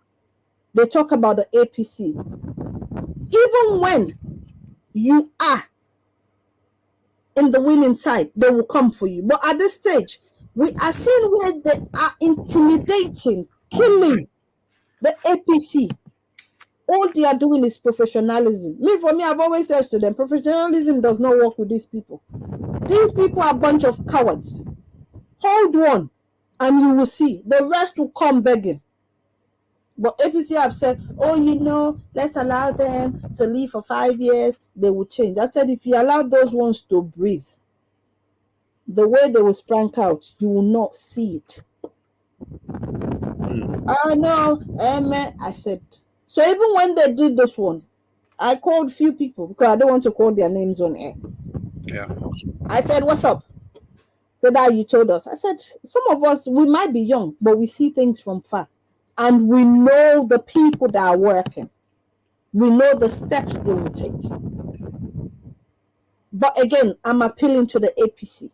They talk about the APC. Even when you are in the winning side, they will come for you. But at this stage, we are seeing where they are intimidating, killing the APC. All they are doing is professionalism. For me, I've always said to them, professionalism does not work with these people. These people are a bunch of cowards. Hold on, and you will see. The rest will come begging. But APC have said, oh, let's allow them to live for 5 years. They will change. I said, if you allow those ones to breathe, the way they will sprank out, you will not see it. Oh no, I said. So even when they did this one, I called few people because I don't want to call their names on air. Yeah. I said, "What's up?" Said that you told us. I said, some of us, we might be young, but we see things from far, and we know the people that are working. We know the steps they will take. But again, I'm appealing to the APC.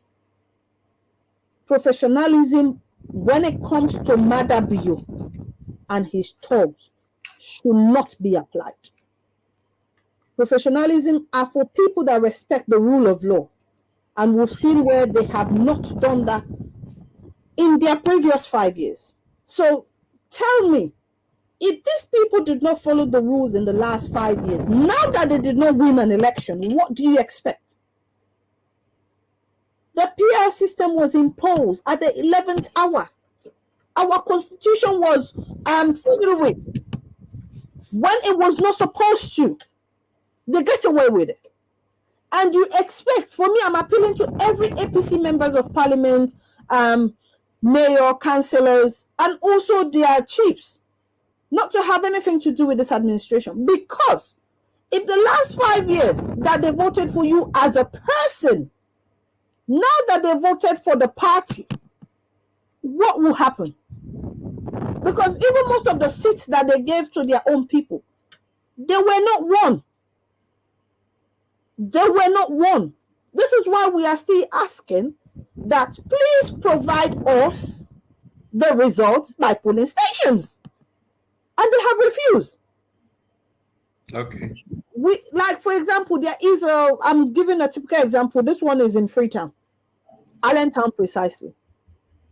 Professionalism, when it comes to Madabio and his thugs, should not be applied. Professionalism are for people that respect the rule of law. And we've seen where they have not done that in their previous 5 years. So tell me, if these people did not follow the rules in the last 5 years, now that they did not win an election, what do you expect? The PR system was imposed at the 11th hour. Our constitution was fiddled with when it was not supposed to. They get away with it. And you expect, for me, I'm appealing to every APC members of parliament, mayor, councillors, and also their chiefs, not to have anything to do with this administration. Because if the last 5 years that they voted for you as a person, now that they voted for the party, what will happen? Because even most of the seats that they gave to their own people, they were not won. They were not won. This is why we are still asking that please provide us the results by polling stations. And they have refused. Okay. Like, for example, there is I'm giving a typical example. This one is in Freetown, Allentown precisely.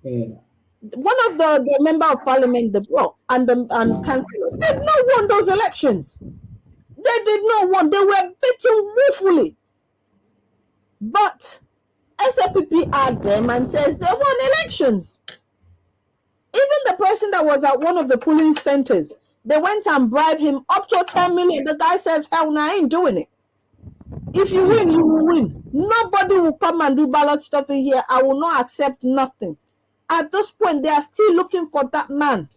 One of the member of parliament, and councillor, did not won those elections. They did not won. They were beaten woefully. But SLPP had them and says they won elections. Even the person that was at one of the polling centers, they went and bribed him up to 10 million. The guy says, hell no, I ain't doing it. If you win, you will win. Nobody will come and do ballot stuff in here. I will not accept nothing. At this point, they are still looking for that man.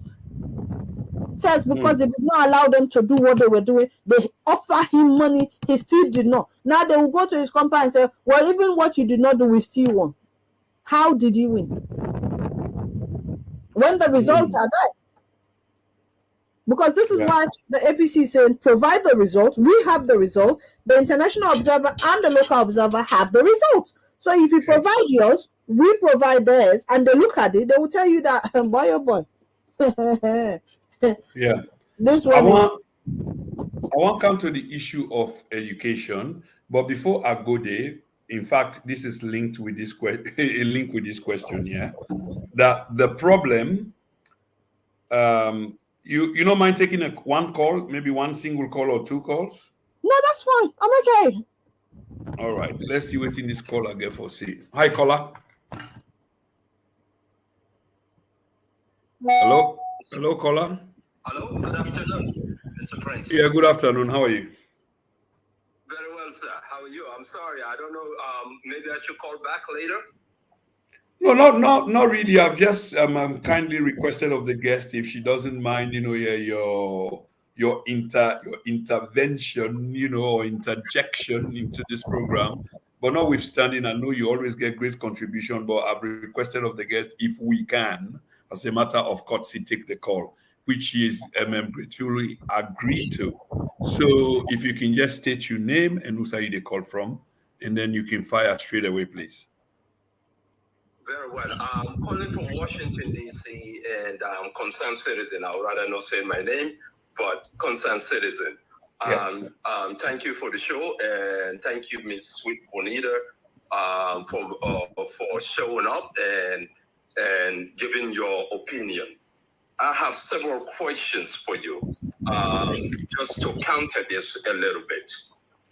Says because they did not allow them to do what they were doing, they offer him money, he still did not. Now they will go to his company and say, well, even what you did not do, we still won. How did you win? When the results are there. Because this is why the APC is saying, provide the result. We have the result. The international observer and the local observer have the result. So if you provide yours, we provide theirs, and they look at it, they will tell you that, boy, oh boy. Yeah. This I one want to come to the issue of education, but before I go there, in fact, this is linked with this a link with this question here. That the problem, you don't mind taking one call, maybe one single call or two calls? No, that's fine. I'm okay. All right. Let's see what's in this caller get for see. Hi, caller. Hello? Hello, caller? Hello, good afternoon, Mr. Prince. Yeah, good afternoon. How are you? Very well, sir. How are you? I'm sorry, I don't know. Maybe I should call back later. No, not really. I've just kindly requested of the guest if she doesn't mind, your intervention, or interjection into this program. But notwithstanding, I know you always get great contribution. But I've requested of the guest if we can, as a matter of courtesy, take the call, which is gratefully agreed to. So if you can just state your name and who say you call from, and then you can fire straight away, please. Very well. I'm calling from Washington, D.C., and I'm concerned citizen. I would rather not say my name, but concerned citizen. Thank you for the show, and thank you, Ms. Sweet Bonita, for showing up and giving your opinion. I have several questions for you, just to counter this a little bit.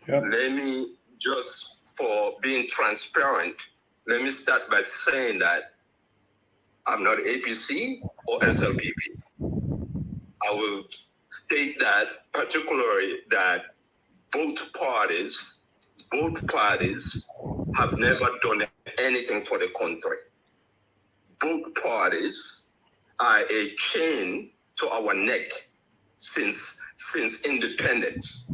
Let me, just for being transparent, let me start by saying that I'm not APC or SLPP. I will state that particularly that both parties have never done anything for the country. Both parties are a chain to our neck since independence.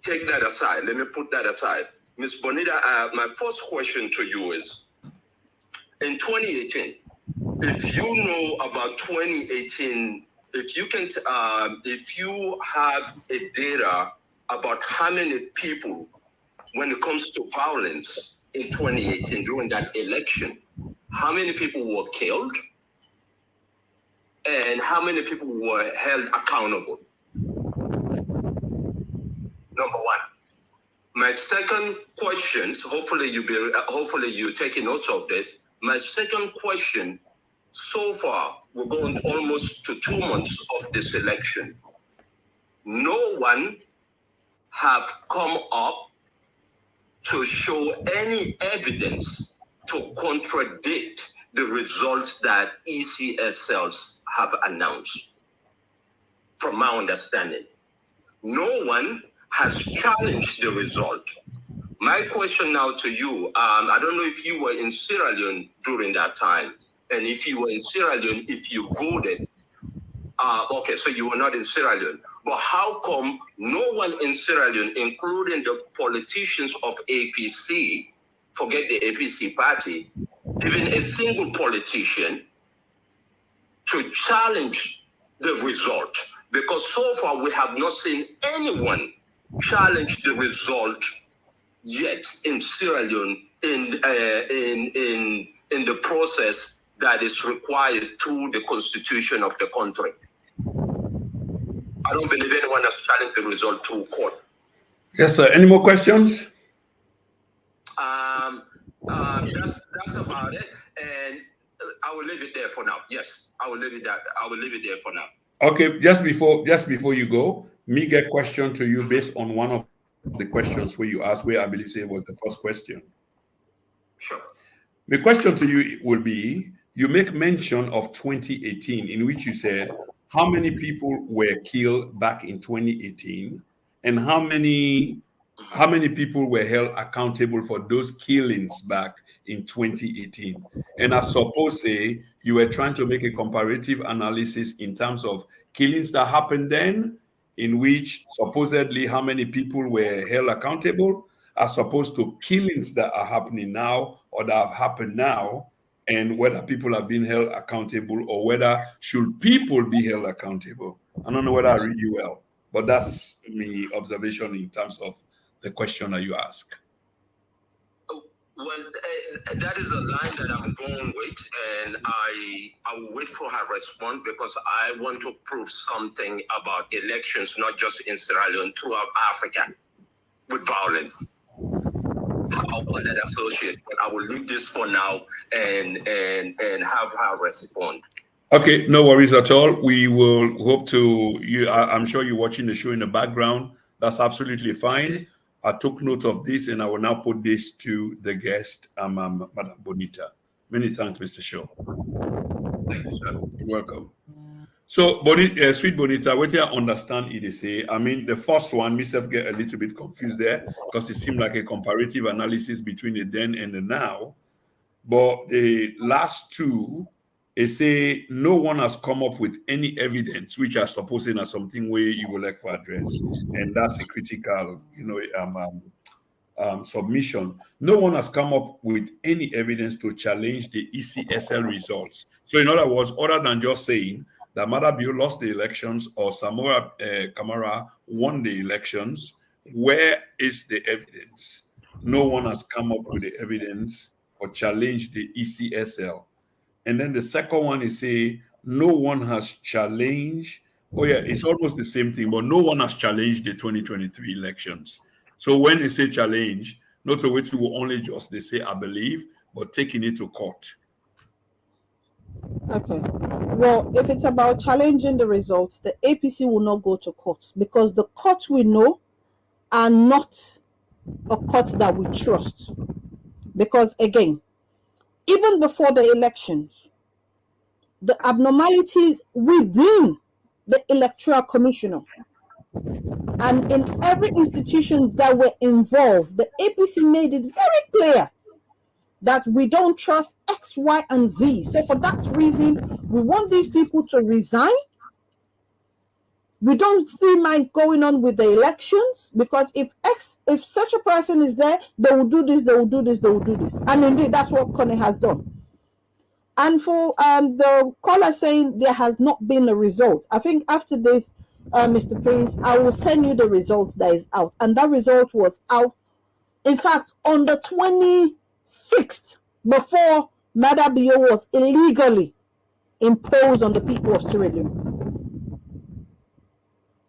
Take that aside. Let me put that aside. Ms. Bonita, my first question to you is, in 2018, if you know about 2018, if you can, if you have a data about how many people, when it comes to violence in 2018 during that election, how many people were killed and how many people were held accountable? Number one. My second question, so hopefully you're taking notes of this. My second question, so far, we're going almost to 2 months of this election. No one have come up to show any evidence to contradict the results that ECSLs have announced, from my understanding. No one has challenged the result. My question now to you, I don't know if you were in Sierra Leone during that time, and if you were in Sierra Leone, if you voted, okay, so you were not in Sierra Leone, but how come no one in Sierra Leone, including the politicians of APC, forget the APC party, even a single politician, to challenge the result? Because so far we have not seen anyone challenge the result yet in Sierra Leone in the process that is required to the constitution of the country. I don't believe anyone has challenged the result to court. Yes, sir. Any more questions? That's about it, and I will leave it there for now. Yes, I will leave it there for now. Okay, just before you go, me get question to you based on one of the questions where you asked, where I believe it was the first question. Sure. The question to you will be, you make mention of 2018, in which you said how many people were killed back in 2018 and how many people were held accountable for those killings back in 2018. And I suppose say you were trying to make a comparative analysis in terms of killings that happened then, in which supposedly how many people were held accountable, as opposed to killings that are happening now or that have happened now, and whether people are being held accountable or whether should people be held accountable. I don't know whether I read you well, but that's my observation in terms of the question that you ask. Well, that is a line that I'm going with, and I will wait for her response because I want to prove something about elections, not just in Sierra Leone, throughout Africa, with violence. How will that associate? But I will leave this for now and have her respond. Okay, no worries at all. We will hope to you. I'm sure you're watching the show in the background. That's absolutely fine. I took note of this, and I will now put this to the guest, Madam Bonita. Many thanks, Mr. Shaw. Thank you, sir. You're welcome. So, Sweet Bonita, what I understand it is say, I mean, the first one, myself get a little bit confused there because it seemed like a comparative analysis between the then and the now. But the last two, they say no one has come up with any evidence, which are supposing as something where you would like to address, and that's a critical, submission. No one has come up with any evidence to challenge the ECSL results. So, in other words, other than just saying that Madabio lost the elections or Samora Kamara won the elections, where is the evidence? No one has come up with the evidence or challenged the ECSL. And then the second one is say no one has challenged. Oh yeah, it's almost the same thing, but no one has challenged the 2023 elections. So when they say challenge, not a way to only just they say I believe, but taking it to court. Okay. Well, if it's about challenging the results, the APC will not go to court because the court we know are not a court that we trust. Because again, even before the elections, the abnormalities within the electoral commissioner And in every institutions that were involved, the APC made it very clear that we don't trust X, Y, and Z. So for that reason, we want these people to resign. We don't see mind going on with the elections, because if such a person is there, they will do this, they will do this, they will do this. And indeed, that's what Connie has done. And for the caller saying there has not been a result, I think after this, Mr. Prince, I will send you the result that is out. And that result was out, in fact, on the 26th, before Madabio was illegally imposed on the people of Sierra Leone,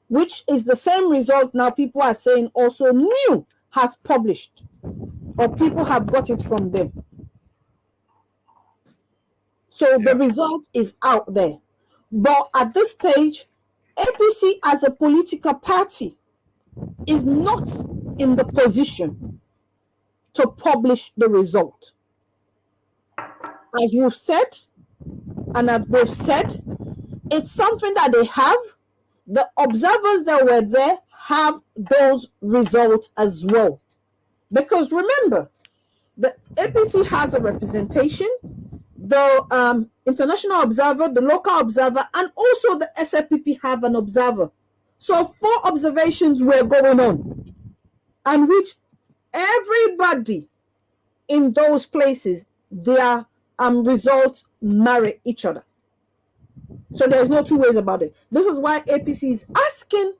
which is the same result now people are saying also new has published, or people have got it from them. So the result is out there. But at this stage, APC as a political party is not in the position to publish the result. As we've said, and as they've said, it's something that they have. The observers that were there have those results as well. Because remember, the APC has a representation, the international observer, the local observer, and also the SFPP have an observer. So 4 observations were going on, and which everybody in those places, their results marry each other. So there's no 2 ways about it. This is why APC is asking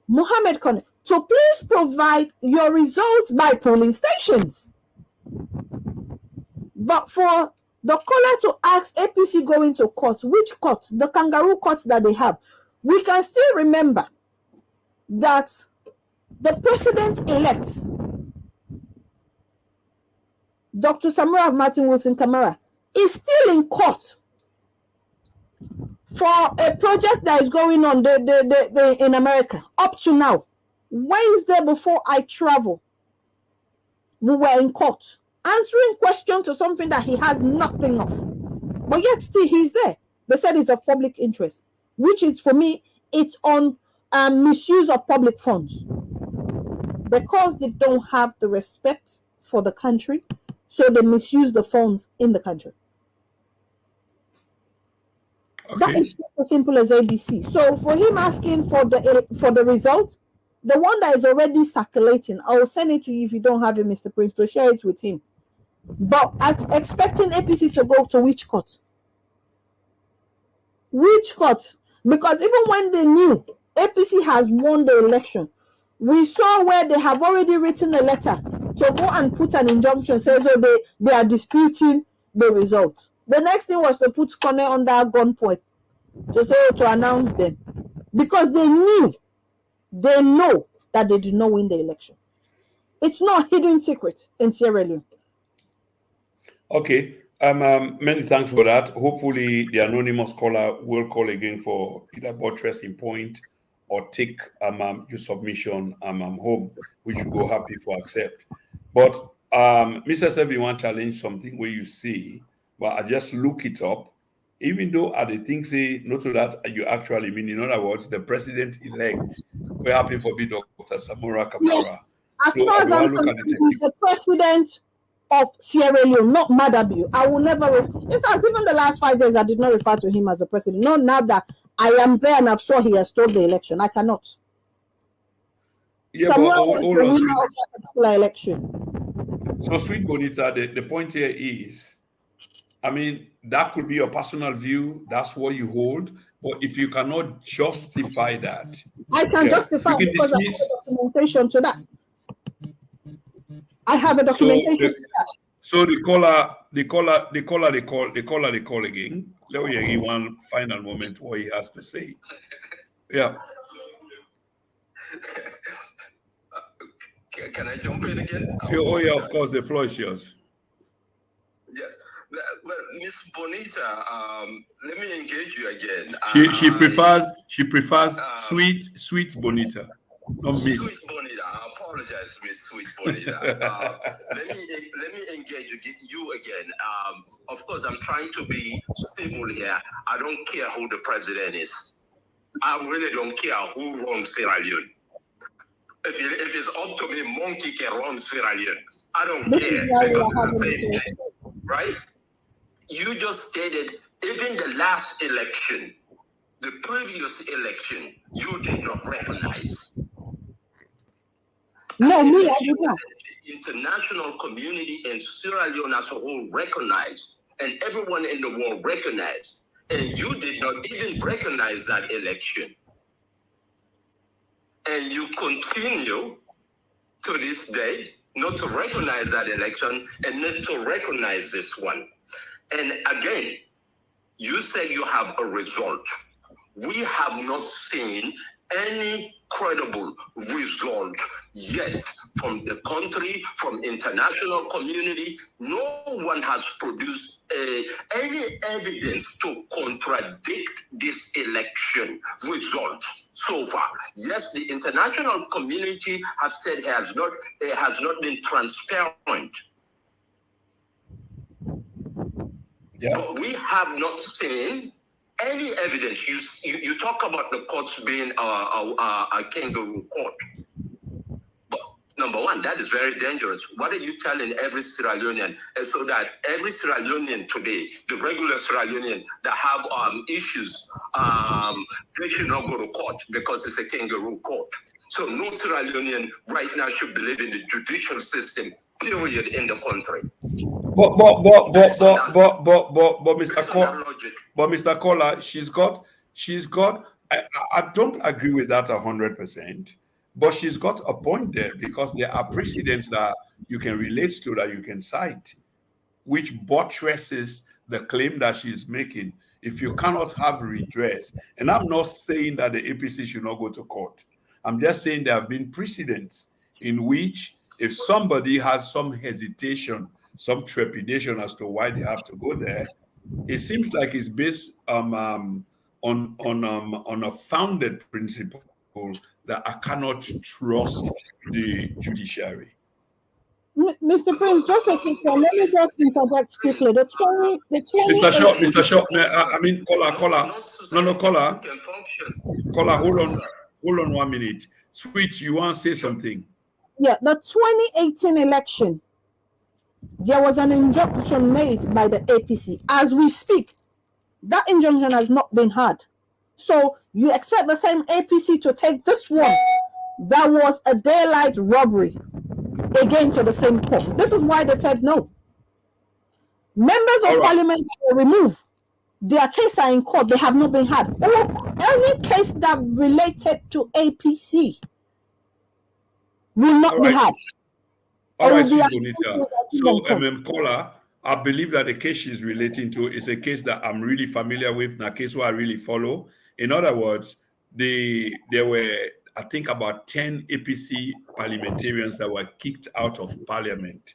Mohammed Kone to please provide your results by polling stations. But for the caller to ask APC going to court, which court? The kangaroo courts that they have. We can still remember that the president-elect, Dr. Samura Martin Wilson Kamara, is still in court for a project that is going on in America up to now. Wednesday before I travel, we were in court answering questions to something that he has nothing of, but yet still he's there. They said it's of public interest, which is, for me, it's on misuse of public funds, because they don't have the respect for the country, so they misuse the funds in the country. Okay. That is just as simple as ABC. So for him asking for the result, the one that is already circulating, I will send it to you if you don't have it, Mr. Prince, to share it with him. But expecting APC to go to which court? Which court? Because even when they knew APC has won the election, we saw where they have already written a letter to go and put an injunction, says they are disputing the result. The next thing was to put Kone under gunpoint to say, to announce them, because they know that they did not win the election. It's not a hidden secret in Sierra Leone. Okay. Many thanks for that. Hopefully the anonymous caller will call again for either buttressing point or take your submission home, which you go happy for accept. But Mr. Sebi want challenge something where you see, but I just look it up, even though I think say not to that you actually mean. In other words, the president-elect, we're happy for Dr. Samura Kamara. Yes. As so far as I'm concerned, he's the president of Sierra Leone, not Madabio. I will never in fact, even the last 5 years, I did not refer to him as a president. Not now that I am there and I've saw he has stole the election. I cannot. Yeah, Samura was the winner of that particular election. So, Sweet Bonita, the point here is, I mean, that could be your personal view. That's what you hold. But if you cannot justify that, I can justify it because I have a documentation to that. I have a documentation to that. So the caller call again. Let me hear one final moment what he has to say. Yeah. Can I jump in again? Oh yeah, of course. The floor is yours. Yes. Well, Miss Bonita, let me engage you again. She prefers sweet Bonita, not Miss. Sweet Bonita. I apologize, Miss Sweet Bonita. Let me engage you again. Of course, I'm trying to be civil here. I don't care who the president is. I really don't care who runs Sierra Leone. If it's up to me, monkey can run Sierra Leone. I don't This care is why we because are it's the having same this. thing, right? You just stated even the last election, the previous election, you did not recognize. No, me, I election did not. the international community and Sierra Leone as a whole recognized, and everyone in the world recognized, and you did not even recognize that election. And you continue to this day not to recognize that election and not to recognize this one. And again, you say you have a result. We have not seen any credible result yet from the country, from international community. No one has produced any evidence to contradict this election result so far. Yes, the international community has said it has not been transparent. Yeah. But we have not seen any evidence. You talk about the courts being a kangaroo court. But number one, that is very dangerous. What are you telling every Sierra Leonean? And so that every Sierra Leonean today, the regular Sierra Leonean that have issues, they should not go to court because it's a kangaroo court. So no Sierra Leonean right now should believe in the judicial system, period, in the country. But Mr. Kola, she's got. I don't agree with that 100%, but she's got a point there because there are precedents that you can relate to, that you can cite, which buttresses the claim that she's making. If you cannot have redress, and I'm not saying that the APC should not go to court. I'm just saying there have been precedents in which if somebody has some hesitation, some trepidation as to why they have to go there, it seems like it's based on a founded principle that I cannot trust the judiciary. Mr. Prince, just a quick one. Let me just interject quickly. The 20. Mr. Shaw, I mean, Kola. No, Kola, hold on 1 minute. Sweet, you want to say something? Yeah, the 2018 election, there was an injunction made by the APC. As we speak, that injunction has not been heard. So you expect the same APC to take this one that was a daylight robbery again to the same court. This is why they said no. Members of Parliament were removed. Their cases are in court. They have not been heard. Or any case that related to APC will not be heard. All right, Bonita. So, Kola, I believe that the case she's relating to is a case that I'm really familiar with, a case where I really follow. In other words, there were, I think, about 10 APC parliamentarians that were kicked out of Parliament.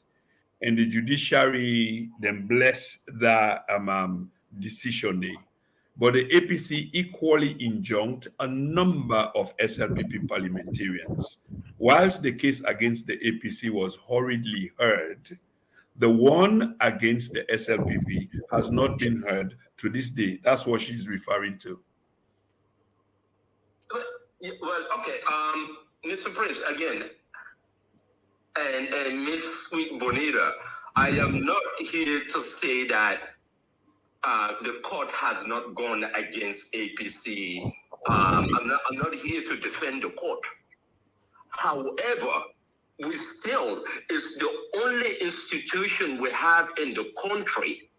And the judiciary then blessed that decision day. But the APC equally injuncted a number of SLPP parliamentarians. Whilst the case against the APC was hurriedly heard, the one against the SLPP has not been heard to this day. That's what she's referring to. Well, okay. Mr. Prince, again, and Miss Sweet Bonita, I am not here to say that the court has not gone against APC. I'm not here to defend the court. However, we still is the only institution we have in the country.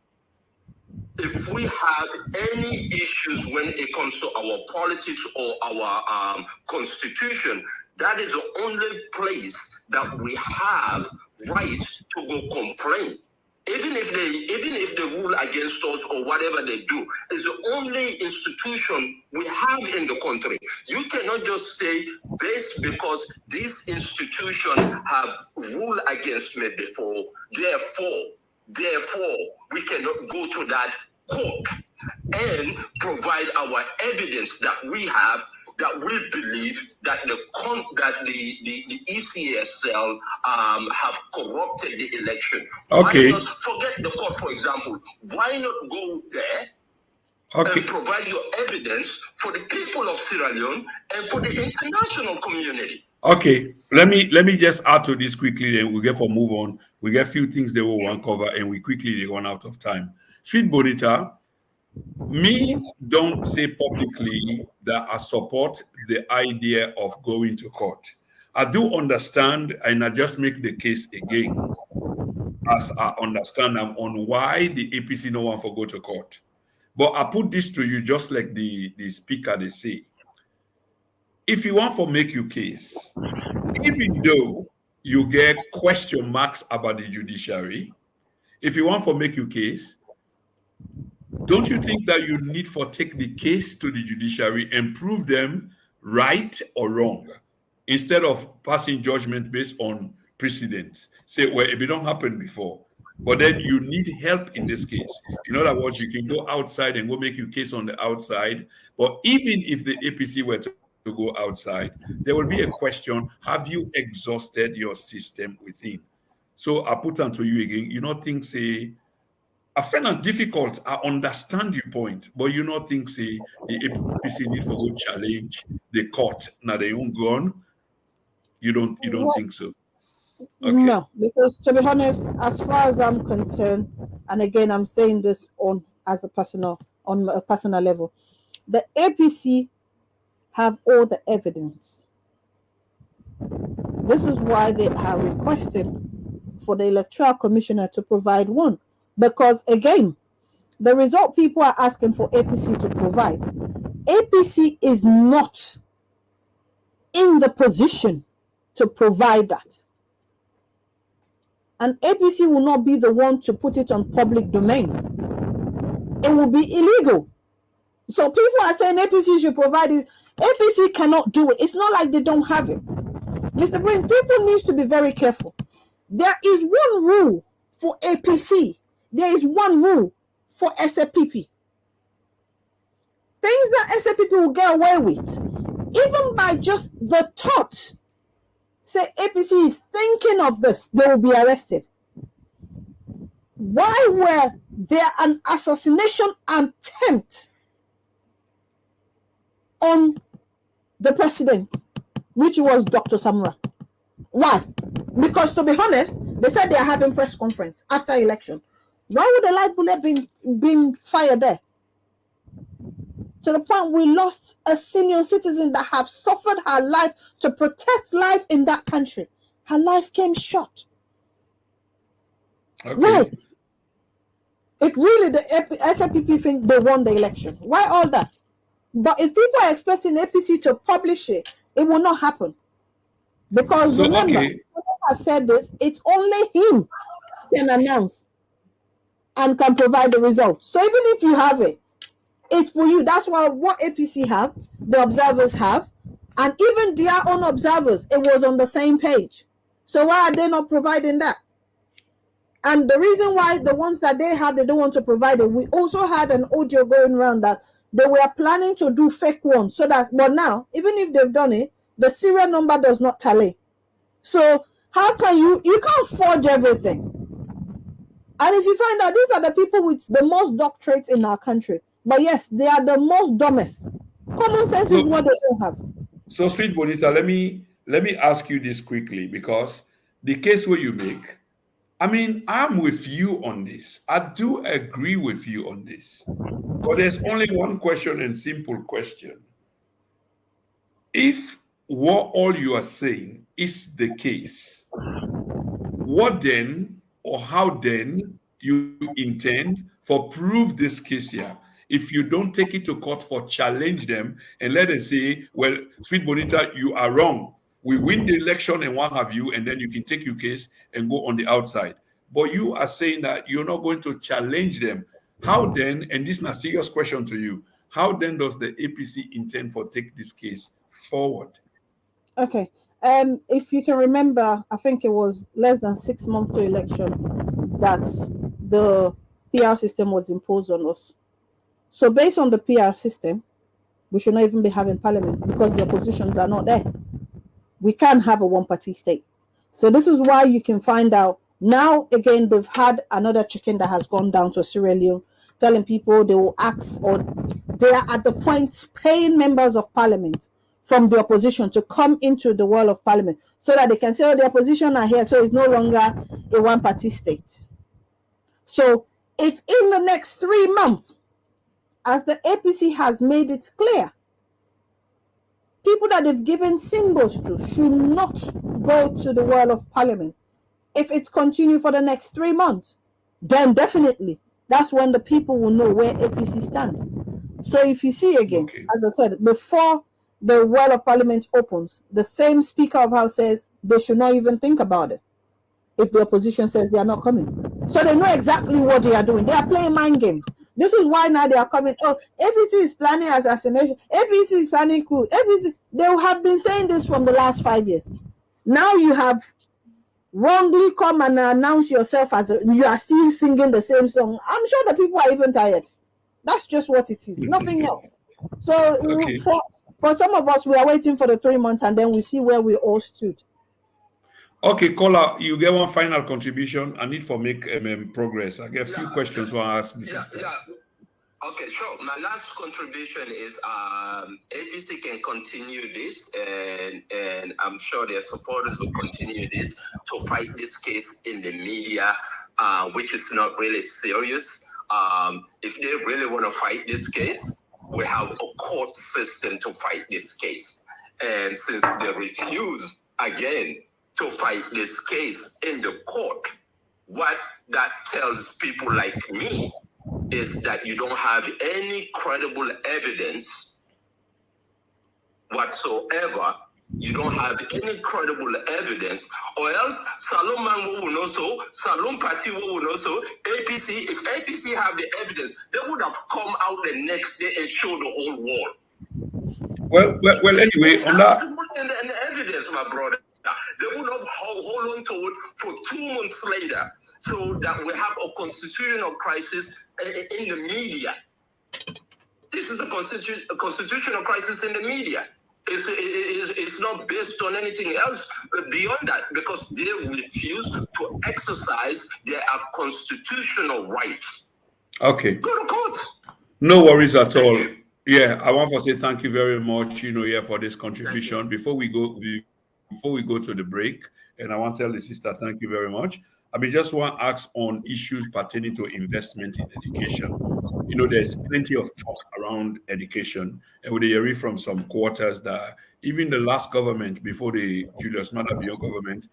If we have any issues when it comes to our politics or our constitution, that is the only place that we have right to go complain. Even if they rule against us or whatever they do, it's the only institution we have in the country. You cannot just say, based because this institution have ruled against me before, therefore, we cannot go to that court and provide our evidence that we have, that we believe that the ECSL have corrupted the election. Okay. Why not forget the court, for example? Why not go there and provide your evidence for the people of Sierra Leone and for the international community? Okay, let me just add to this quickly, then we get for move on. We get few things they will want cover, and we quickly they run out of time. Sweet Bonita, me don't say publicly that I support the idea of going to court. I do understand, and I just make the case again, as I understand them, on why the APC no want for go to court. But I put this to you just like the speaker they say. If you want for make your case, even though you get question marks about the judiciary, if you want for make your case, don't you think that you need for take the case to the judiciary and prove them right or wrong, instead of passing judgment based on precedents? Say, well, if it don't happen before, but then you need help in this case. In other words, you can go outside and go make your case on the outside. But even if the APC were to go outside, there will be a question: have you exhausted your system within? So I put on to you again. You not think say I find it difficult. I understand your point, but you not think say the APC need for go challenge the court now their own gun. You don't think so? Okay. No, because to be honest, as far as I'm concerned, and again I'm saying this on a personal level, the APC have all the evidence. This is why they are requesting for the Electoral Commissioner to provide one. Because again, the result people are asking for APC to provide, APC is not in the position to provide that. And APC will not be the one to put it on public domain. It will be illegal. So people are saying APC should provide it. APC cannot do it. It's not like they don't have it. Mr. Prince, people need to be very careful. There is one rule for APC. There is one rule for SFPP. Things that SFPP will get away with, even by just the thought, say APC is thinking of this, they will be arrested. Why were there an assassination attempt on the president, which was Dr. Samura? Why? Because to be honest, they said they are having press conference after election. Why would a live bullet been fired there? To the point we lost a senior citizen that have suffered her life to protect life in that country. Her life came short. Okay. Why? If really the SLPP think they won the election, why all that? But if people are expecting APC to publish it, it will not happen. Because remember, whoever said this, it's only him can announce and can provide the results. So even if you have it, it's for you. That's why what APC have, the observers have, and even their own observers, it was on the same page. So why are they not providing that? And the reason why the ones that they have, they don't want to provide it, we also had an audio going around that they were planning to do fake ones, so that, but now, even if they've done it, the serial number does not tally. So how can you can't forge everything. And if you find out these are the people with the most doctorates in our country, but yes, they are the most dumbest. Common sense is what they don't have. So, Sweet Bonita, let me ask you this quickly, because the case where you make, I mean, I'm with you on this. I do agree with you on this. But there's only one question, and simple question. If what all you are saying is the case, what then, or how then, you intend for prove this case here? If you don't take it to court for challenge them and let them say, well, Sweet Bonita, you are wrong. We win the election and what have you, and then you can take your case and go on the outside. But you are saying that you're not going to challenge them. How then, and this is a serious question to you, how then does the APC intend for take this case forward? Okay. If you can remember, I think it was less than 6 months to election that the PR system was imposed on us. So based on the PR system, we should not even be having parliament because the oppositions are not there. We can't have a one-party state. So this is why you can find out now, again, they've had another chicken that has gone down to Sierra Leone, telling people they will ask, or they are at the point paying members of parliament from the opposition to come into the world of parliament so that they can say, oh, the opposition are here, so it's no longer a one-party state. So if in the next 3 months, as the APC has made it clear, people that they've given symbols to should not go to the world of parliament. If it continues for the next 3 months, then definitely that's when the people will know where APC stand. So if you see again, as I said, before the world of parliament opens, the same Speaker of House says they should not even think about it if the opposition says they are not coming. So they know exactly what they are doing. They are playing mind games. This is why now they are coming. Oh, APC is planning assassination. APC is planning coup. APC, they have been saying this from the last 5 years. Now you have wrongly come and announce yourself as you are still singing the same song. I'm sure the people are even tired. That's just what it is, nothing else. So for some of us, we are waiting for the 3 months and then we see where we all stood. Okay, caller, you get one final contribution. I need for make progress. I get a few questions to ask the sister. Okay, sure. My last contribution is APC can continue this, and I'm sure their supporters will continue this to fight this case in the media, which is not really serious. If they really want to fight this case, we have a court system to fight this case. And since they refuse, again, to fight this case in the court, what that tells people like me is that you don't have any credible evidence whatsoever. You don't have any credible evidence, or else Salon Man will know so, Salon Party will know so, APC, if APC have the evidence, they would have come out the next day and show the whole world. Well, anyway, on that. And the evidence, my brother. They would not hold on to it for 2 months later, so that we have a constitutional crisis in the media. This is a constitutional crisis in the media. It's not based on anything else beyond that, because they refuse to exercise their constitutional rights. Okay. Go to court. No worries at all. Yeah, I want to say thank you very much, for this contribution. Before we go to the break, and I want to tell the sister thank you very much. I just want to ask on issues pertaining to investment in education. There's plenty of talk around education, and we hear from some quarters that even the last government, before the Julius Maada Bio government,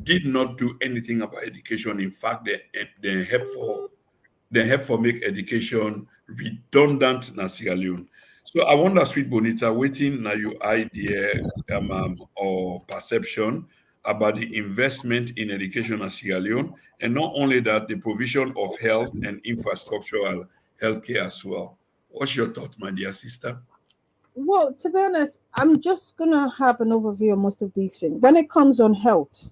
did not do anything about education. In fact, they help for make education redundant in Sierra Leone. So I wonder, Sweet Bonita, waiting now your idea or perception about the investment in education in Sierra Leone, and not only that, the provision of health and infrastructural healthcare as well. What's your thought, my dear sister? Well, to be honest, I'm just gonna have an overview of most of these things. When it comes on health,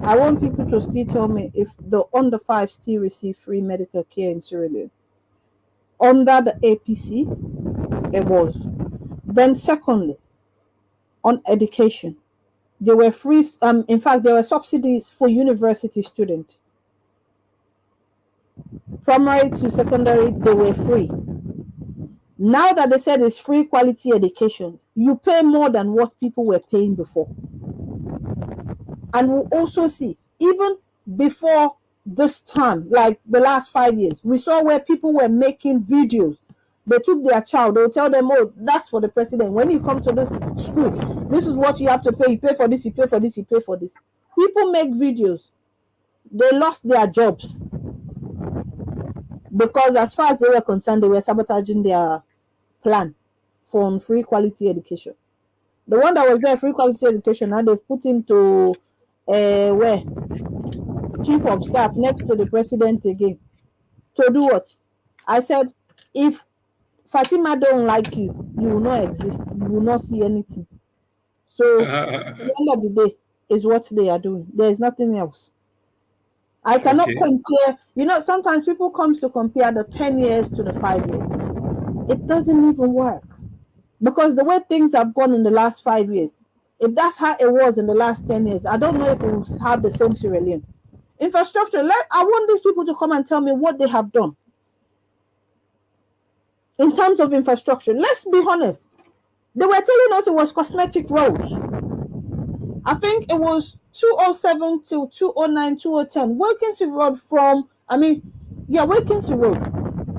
I want people to still tell me if the under 5 still receive free medical care in Sierra Leone. Under the APC, it was. Then secondly, on education, there were free, in fact, there were subsidies for university students. Primary to secondary, they were free. Now that they said it's free quality education, you pay more than what people were paying before. And we'll also see, even before this time, like the last 5 years, we saw where people were making videos. They took their child, they'll tell them, oh, that's for the president. When you come to this school, this is what you have to pay. You pay for this, you pay for this, you pay for this. People make videos. They lost their jobs. Because as far as they were concerned, they were sabotaging their plan for free quality education. The one that was there, free quality education, now they've put him to where? Chief of staff next to the president again. To do what? I said, if Fatima don't like you, you will not exist. You will not see anything. So at the end of the day is what they are doing. There is nothing else. I cannot compare. Sometimes people come to compare the 10 years to the 5 years. It doesn't even work. Because the way things have gone in the last 5 years, if that's how it was in the last 10 years, I don't know if we will have the same Sierra Leone. Infrastructure, I want these people to come and tell me what they have done. In terms of infrastructure, let's be honest. They were telling us it was cosmetic roads. I think it was 207 till 209, 210. Wilkinson Road Wilkinson Road.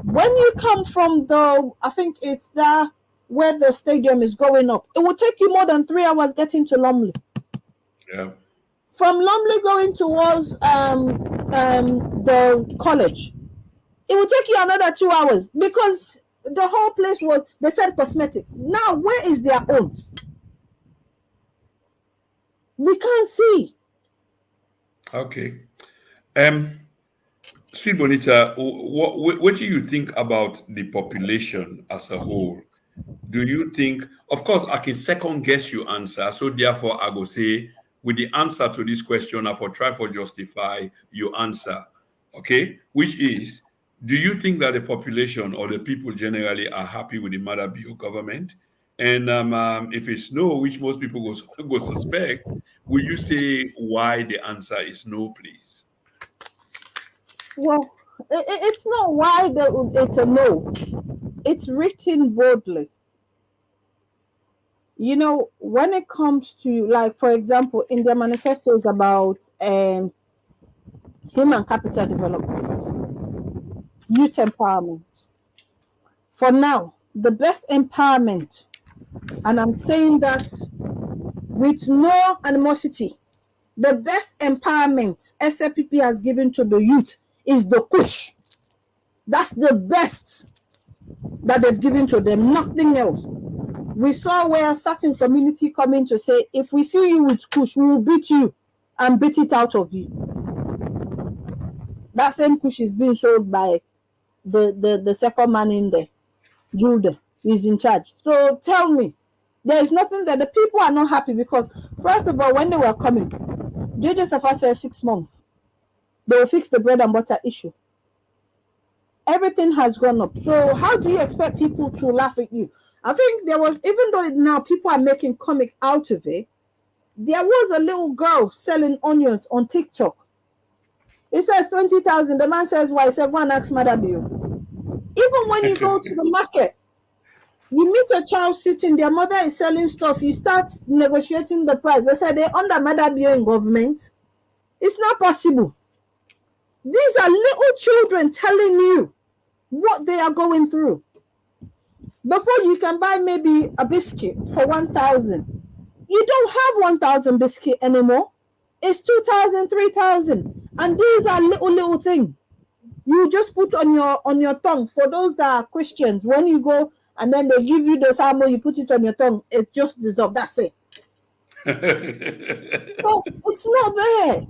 When you come from I think it's there where the stadium is going up, it will take you more than 3 hours getting to Lumley. Yeah. From Lumley going towards the college, it will take you another 2 hours because the whole place they said cosmetic. Now, where is their own? We can't see. Okay. Sweet Bonita, what do you think about the population as a whole? Do you think, of course, I can second guess your answer. So therefore, I go say, with the answer to this question, I for try for justify your answer. Okay? Which is, do you think that the population or the people generally are happy with the Mother Bio government? And if it's no, which most people go suspect, will you say why the answer is no, please? Well, it's not why it's a no. It's written boldly. You know, when it comes to, like, for example, in their manifesto is about human capital development, youth empowerment. For now, the best empowerment, and I'm saying that with no animosity, the best empowerment SLPP has given to the youth is the Kush. That's the best that they've given to them, nothing else. We saw where a certain community coming to say, if we see you with Kush, we will beat you and beat it out of you. That same Kush is being sold by the second man in there, Jude, is in charge. So tell me, there is nothing that the people are not happy because, first of all, when they were coming, JJ Safa said 6 months, they will fix the bread and butter issue. Everything has gone up. So how do you expect people to laugh at you? I think there was, even though now people are making comic out of it, there was a little girl selling onions on TikTok. It says 20,000. The man says, why? He said, go and ask Mother Bill. Even when you go to the market, you meet a child sitting, their mother is selling stuff, you start negotiating the price. They say they're under Mother Bill in government. It's not possible. These are little children telling you what they are going through. Before you can buy maybe a biscuit for 1,000, you don't have 1,000 biscuit anymore. It's 2,000, 3,000, and these are little things. You just put on your tongue. For those that are Christians, when you go and then they give you the salmo, you put it on your tongue. It just dissolves. That's it. So it's not there.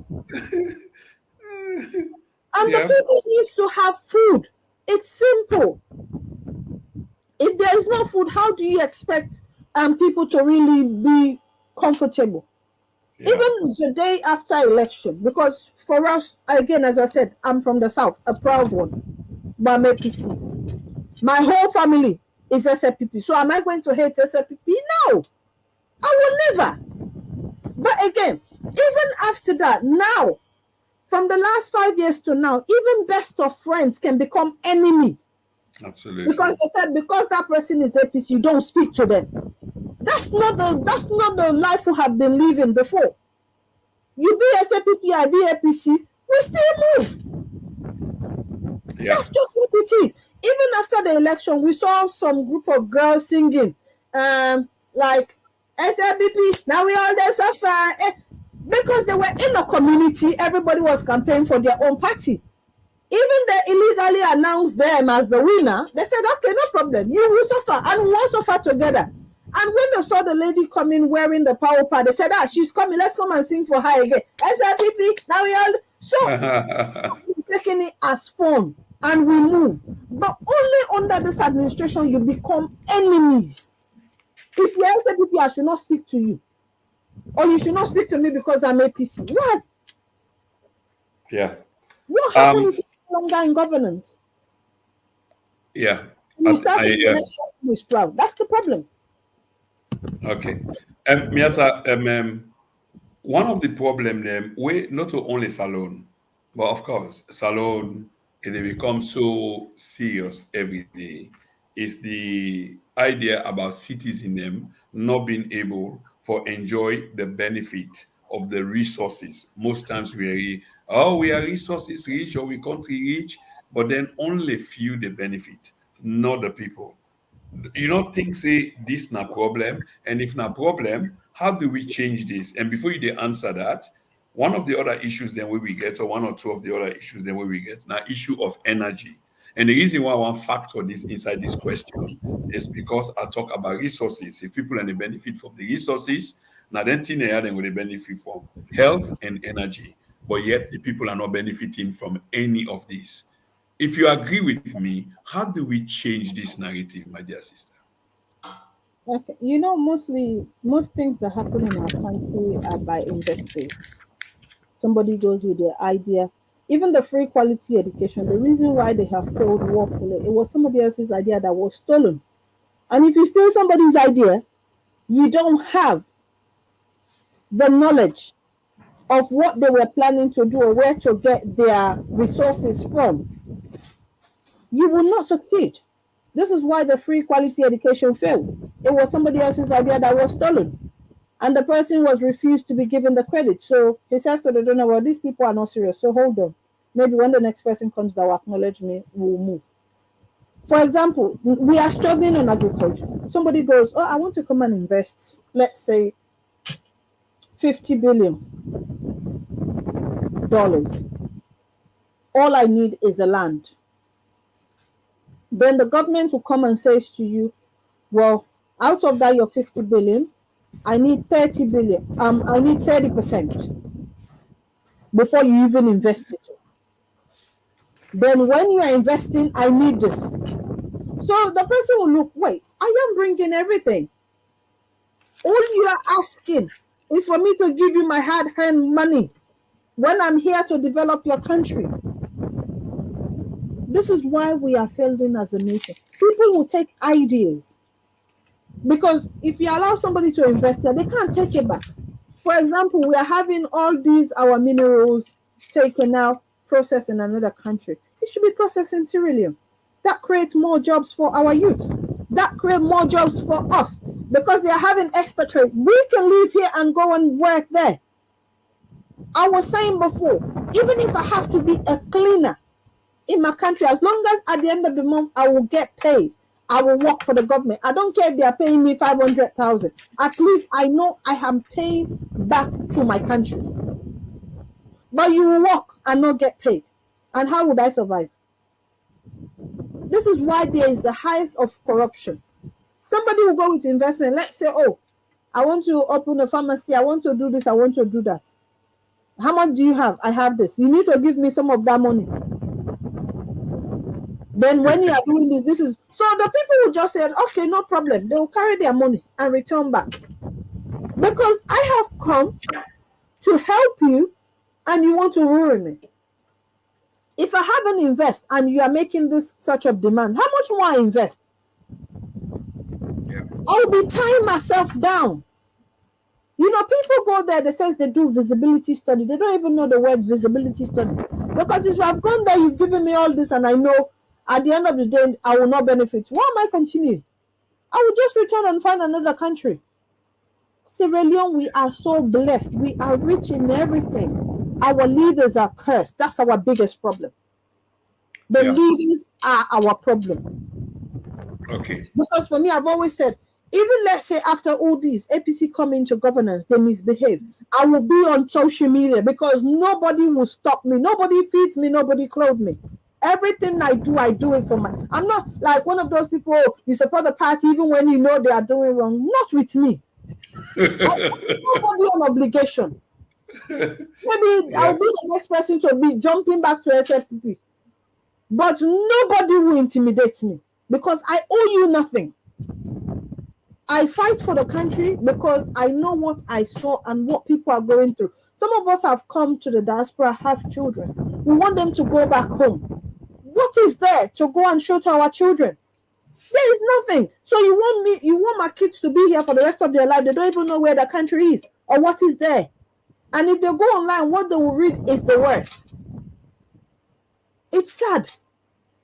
And the people needs to have food. It's simple. If there is no food, how do you expect people to really be comfortable? Yeah. Even the day after election, because for us, again, as I said, I'm from the South, a proud one, but I'm APC. My whole family is SLPP. So am I going to hate SLPP? No, I will never. But again, even after that, now, from the last 5 years to now, even best of friends can become enemy. Absolutely. Because they said, because that person is APC, you don't speak to them. That's not the life we have been living before. You be SLPP, I be APC, we still move. Yeah. That's just what it is. Even after the election, we saw some group of girls singing, like SLPP, now we all there suffer. Because they were in a community, everybody was campaigning for their own party. Even they illegally announced them as the winner, they said, okay, no problem, you will suffer, and we will suffer together. And when they saw the lady coming wearing the power pad, they said, she's coming, let's come and sing for her again. SLPP, now we all, so taking it as fun, and we move. But only under this administration, you become enemies. If you're SLPP, I should not speak to you. Or you should not speak to me because I'm APC. What? Yeah. What happens if you're no longer in governance? Yeah. You start saying the is proud. That's the problem. Okay. Miata, one of the problem we not only Salone, but of course, Salone, it becomes so serious every day. is the idea about citizen not being able to enjoy the benefit of the resources. Most times we are resources rich or we country rich, but then only few the benefit, not the people. You don't think say this na problem, and if na problem, how do we change this? And before you dey answer that, one of the other issues then where we get, or one or two of the other issues then where we get, now issue of energy. And the reason why I want factor this inside this question is because I talk about resources. If people and they benefit from the resources, now then thing they then will benefit from health and energy, but yet the people are not benefiting from any of these. If you agree with me, how do we change this narrative, my dear sister? Okay. You know, most things that happen in our country are by investors. Somebody goes with their idea. Even the free quality education, the reason why they have failed woefully, it was somebody else's idea that was stolen. And if you steal somebody's idea, you don't have the knowledge of what they were planning to do or where to get their resources from, you will not succeed. This is why the free quality education failed. It was somebody else's idea that was stolen. And the person was refused to be given the credit. So he says to the donor, well, these people are not serious. So hold on. Maybe when the next person comes that will acknowledge me, we'll move. For example, we are struggling in agriculture. Somebody goes, oh, I want to come and invest, let's say, $50 billion. All I need is a land. Then the government will come and says to you, well, out of that, your 50 billion, I need 30 billion. I need 30% before you even invest it. Then when you are investing, I need this. So the person will look, wait, I am bringing everything. All you are asking is for me to give you my hard-earned money when I'm here to develop your country. This is why we are failing as a nation. People will take ideas. Because if you allow somebody to invest there, they can't take it back. For example, we are having all these our minerals taken out, processed in another country. It should be processed in Sierra Leone. That creates more jobs for our youth. That creates more jobs for us because they are having expatriate. We can live here and go and work there. I was saying before, even if I have to be a cleaner in my country, as long as at the end of the month I will get paid, I will work for the government. I don't care if they are paying me 500,000. At least I know I am paying back to my country. But you will work and not get paid. And how would I survive? This is why there is the highest of corruption. Somebody will go with investment. Let's say, oh, I want to open a pharmacy. I want to do this. I want to do that. How much do you have? I have this. You need to give me some of that money. Then when you are doing this is... So the people will just say, okay, no problem. They will carry their money and return back. Because I have come to help you and you want to ruin me. If I haven't invest and you are making this such a demand, how much more I invest? Yeah. I'll be tying myself down. You know, people go there, they say they do visibility study. They don't even know the word visibility study. Because if I've gone there, you've given me all this and I know at the end of the day, I will not benefit. Why am I continuing? I will just return and find another country. Sierra Leone, we are so blessed. We are rich in everything. Our leaders are cursed. That's our biggest problem. The leaders are our problem. Okay. Because for me, I've always said, even let's say after all these APC come into governance, they misbehave. I will be on social media because nobody will stop me. Nobody feeds me. Nobody clothes me. Everything I do it for my... I'm not like one of those people, you support the party even when you know they are doing wrong. Not with me. Nobody an obligation. Maybe I'll be the next person to be jumping back to SFP. But nobody will intimidate me because I owe you nothing. I fight for the country because I know what I saw and what people are going through. Some of us have come to the diaspora, have children. We want them to go back home. What is there to go and show to our children? There is nothing. So you want my kids to be here for the rest of their life. They don't even know where the country is or what is there. And if they go online, what they will read is the worst. It's sad.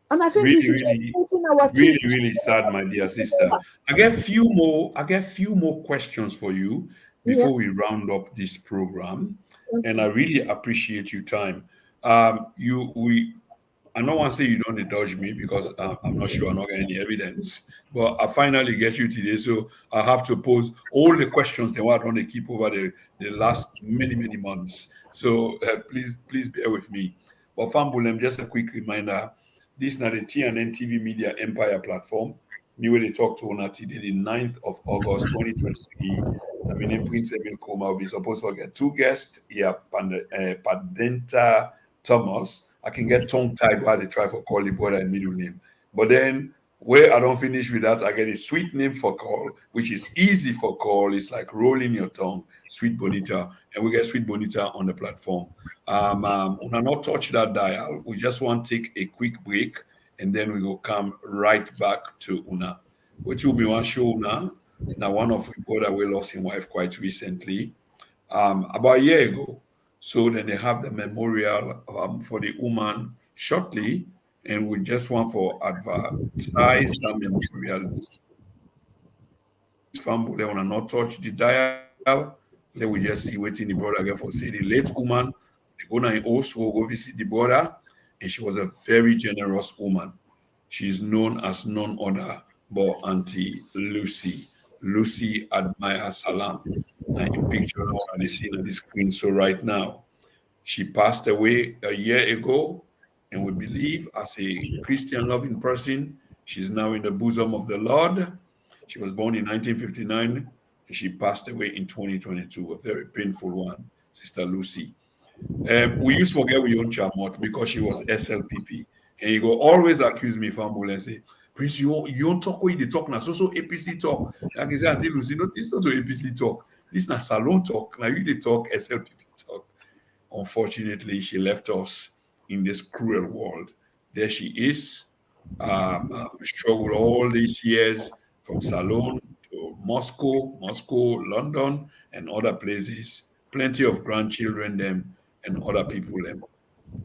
And I think we Really, should start really, putting our really, kids. really sad, my dear sister. I get few more questions for you Yeah. before we round up this program. And I Okay. really appreciate your time. I don't want to say you don't indulge me because I'm not sure, I'm not getting any evidence. But I finally get you today, so I have to pose all the questions that I want to keep over the last many months. So please bear with me. But Fambulem, just a quick reminder: this is not the TNN TV Media Empire platform. Me when they talk to on today, the 9th of August 2023. I mean, in Prince Emil Koma, we supposed to get two guests here, Padenta Thomas. I can get tongue tied while they try for call the brother and middle name. But then where I don't finish with that, I get a sweet name for call, which is easy for call. It's like rolling your tongue, Sweet Bonita. And we get Sweet Bonita on the platform. Una not touch that dial. We just want to take a quick break and then we will come right back to Una. Which will be one show Una. Now one of we brother we lost his wife quite recently. About a year ago. So then they have the memorial for the woman shortly, and we just want for advertise that memorial. Family they wanna not touch the dial. Let we just see waiting the brother get for say the late woman. They go now in also go visit the brother, and she was a very generous woman. She's known as none other but Auntie Lucy. Lucy Admire Salam. Now in picture now on the scene on the screen. So right now, she passed away a year ago, and we believe as a Christian loving person, she's now in the bosom of the Lord. She was born in 1959 and she passed away in 2022, a very painful one, Sister Lucy. We used to forget we own Chamot because she was SLPP. And you go always accuse me, Fambul, and say, Prince, you don't talk where you talk now. So APC talk. Like I say, Auntie Lucy, no, this is not APC talk. This is not Salon talk. Now you they talk SLPP talk. Unfortunately, she left us in this cruel world. There she is, struggled all these years from Salon to Moscow, London, and other places. Plenty of grandchildren, them, and other people, them.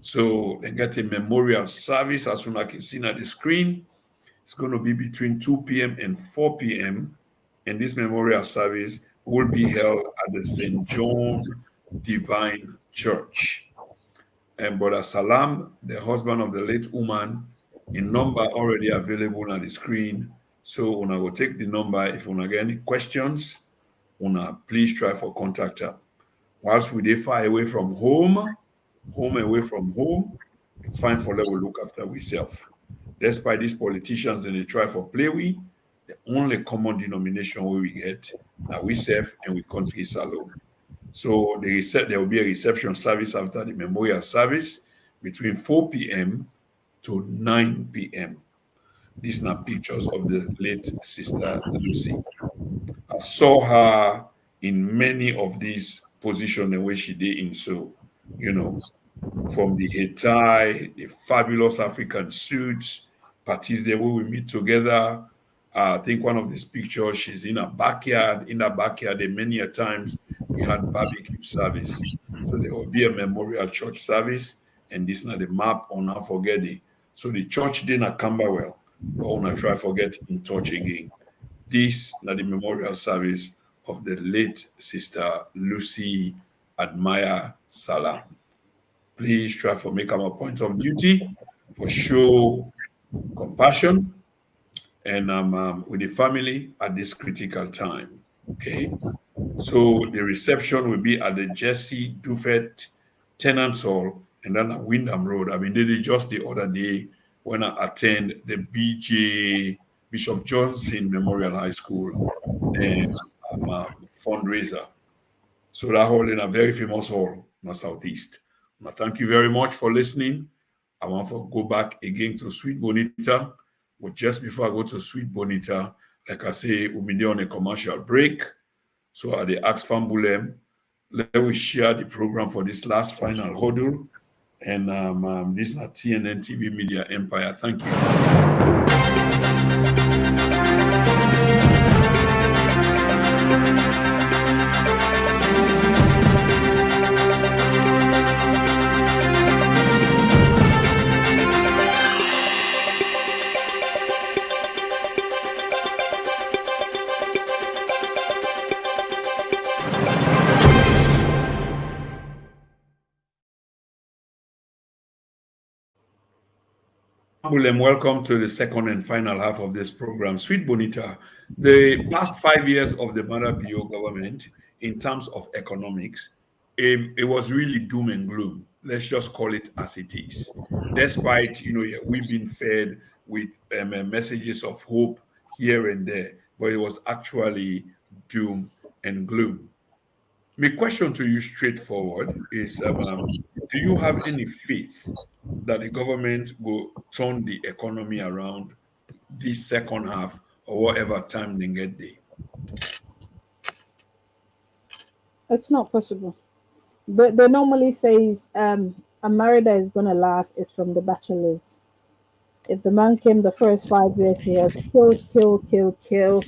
So they get a memorial service as soon as I can see at the screen. It's going to be between 2 p.m. and 4 p.m. And this memorial service will be held at the St. John Divine Church. And Brother Salam, the husband of the late woman, in number already available on the screen. So una will take the number. If una get any questions, una please try for contact her. Whilst we dey far away from home away from home, it's fine for them we look after ourselves. Despite these politicians and they try for play we, the only common denomination we get that we serve and we country alone. So there will be a reception service after the memorial service between 4 p.m. to 9 p.m. These are pictures of the late Sister Lucy. I saw her in many of these positions the way she did in so, from the hair tie, the fabulous African suits, parties there where we meet together. I think one of these pictures, she's in a backyard. In that backyard, there many a times we had barbecue service. So there will be a memorial church service, and this is not the map on not forget it. So the church didn't Camberwell, but on I try forget in touch again. This is not the memorial service of the late Sister Lucy Admire Salam. Please try for make a point of duty for show compassion and with the family at this critical time. Okay. So the reception will be at the Jesse Duffet Tenants Hall and then at Windham Road. I mean, they did just the other day when I attend the BJ Bishop Johnson Memorial High School and fundraiser. So that hall in a very famous hall in the Southeast. Thank you very much for listening. I want to go back again to Sweet Bonita. But just before I go to Sweet Bonita, like I say, we'll be there on a commercial break. So at the Ask Fambulem, let me share the program for this last final huddle. And this is not TNN TV Media Empire. Thank you. Bulem, welcome to the second and final half of this program. Sweet Bonita, the past 5 years of the Mada Bio government in terms of economics, it was really doom and gloom. Let's just call it as it is. Despite, we've been fed with messages of hope here and there, but it was actually doom and gloom. My question to you straightforward is, do you have any faith that the government will turn the economy around this second half or whatever time they get there? It's not possible. They normally says a marriage that is going to last is from the bachelors. If the man came the first 5 years, he has kill,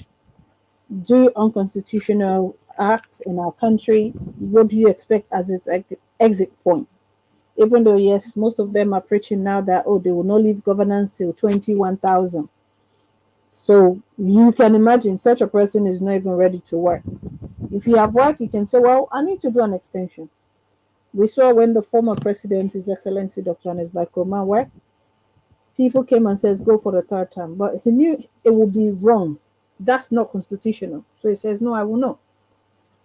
do unconstitutional act in our country. What do you expect as its exit point? Even though, yes, most of them are preaching now that, they will not leave governance till 21,000. So you can imagine such a person is not even ready to work. If you have work, you can say, well, I need to do an extension. We saw when the former president, His Excellency Dr. Anes Bakroma, worked, people came and says, go for the third term. But he knew it would be wrong. That's not constitutional. So he says, no, I will not.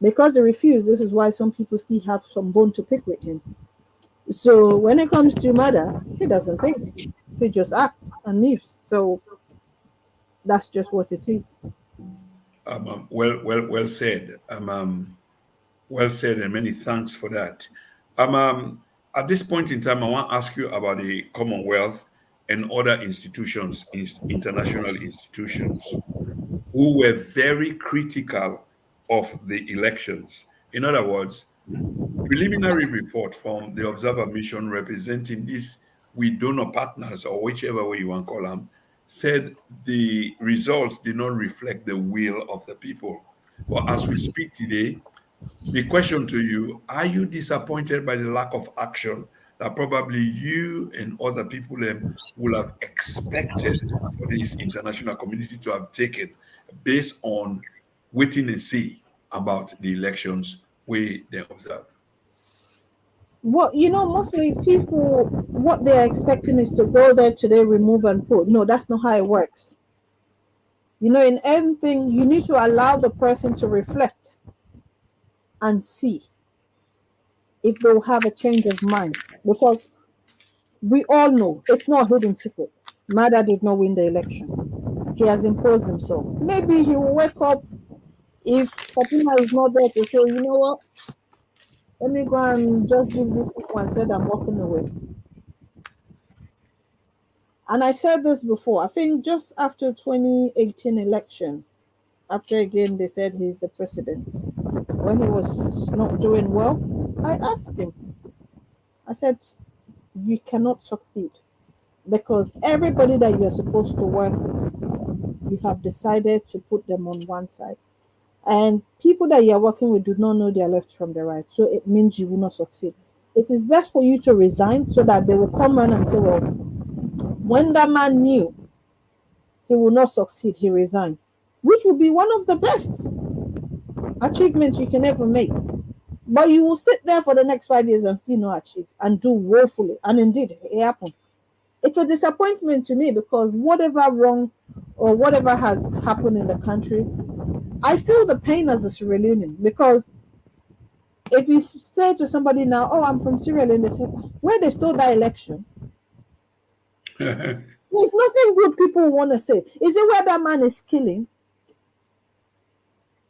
Because he refused, this is why some people still have some bone to pick with him. So when it comes to murder, he doesn't think. He just acts and moves. So that's just what it is. Well said. Well said, and many thanks for that. At this point in time, I want to ask you about the Commonwealth and other institutions, international institutions, who were very critical of the elections. In other words, preliminary report from the Observer Mission representing these donor partners, or whichever way you want to call them, said the results did not reflect the will of the people. Well, as we speak today, the question to you, are you disappointed by the lack of action that probably you and other people will have expected for this international community to have taken based on waiting and see about the elections we they observe? Well, mostly people, what they're expecting is to go there today, remove and put. No, that's not how it works. In anything, you need to allow the person to reflect and see if they'll have a change of mind. Because we all know it's not a hidden secret. Mada did not win the election. He has imposed himself. Maybe he will wake up if Fatima is not there to say, you know what? Let me go and just give this people and said I'm walking away. And I said this before. I think just after 2018 election, after again they said he's the president, when he was not doing well, I asked him. I said, you cannot succeed because everybody that you're supposed to work with, you have decided to put them on one side. And people that you're working with do not know their left from the right. So it means you will not succeed. It is best for you to resign so that they will come around and say, well, when that man knew he will not succeed, he resigned, which would be one of the best achievements you can ever make. But you will sit there for the next 5 years and still not achieve and do woefully. And indeed, it happened. It's a disappointment to me because whatever wrong or whatever has happened in the country, I feel the pain as a Sierra Leonean, because if you say to somebody now, oh, I'm from Sierra Leone, they say, where they stole that election? There's nothing good people want to say. Is it where that man is killing?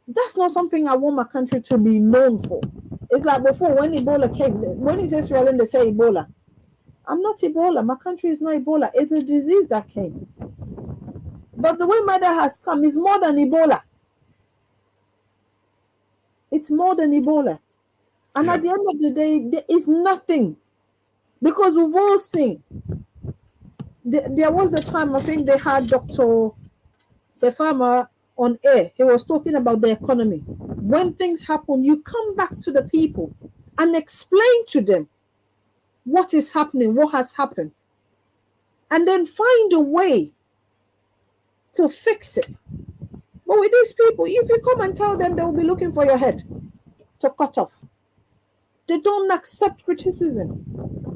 That's not something I want my country to be known for. It's like before when Ebola came, when he says Sierra Leone, they say Ebola. I'm not Ebola. My country is not Ebola. It's a disease that came. But the way murder has come is more than Ebola. It's more than Ebola. And at the end of the day, there is nothing. Because we've all seen. There was a time, I think they had Dr. The farmer on air. He was talking about the economy. When things happen, you come back to the people and explain to them what is happening, what has happened. And then find a way to fix it. But with these people, if you come and tell them, they will be looking for your head to cut off. They don't accept criticism.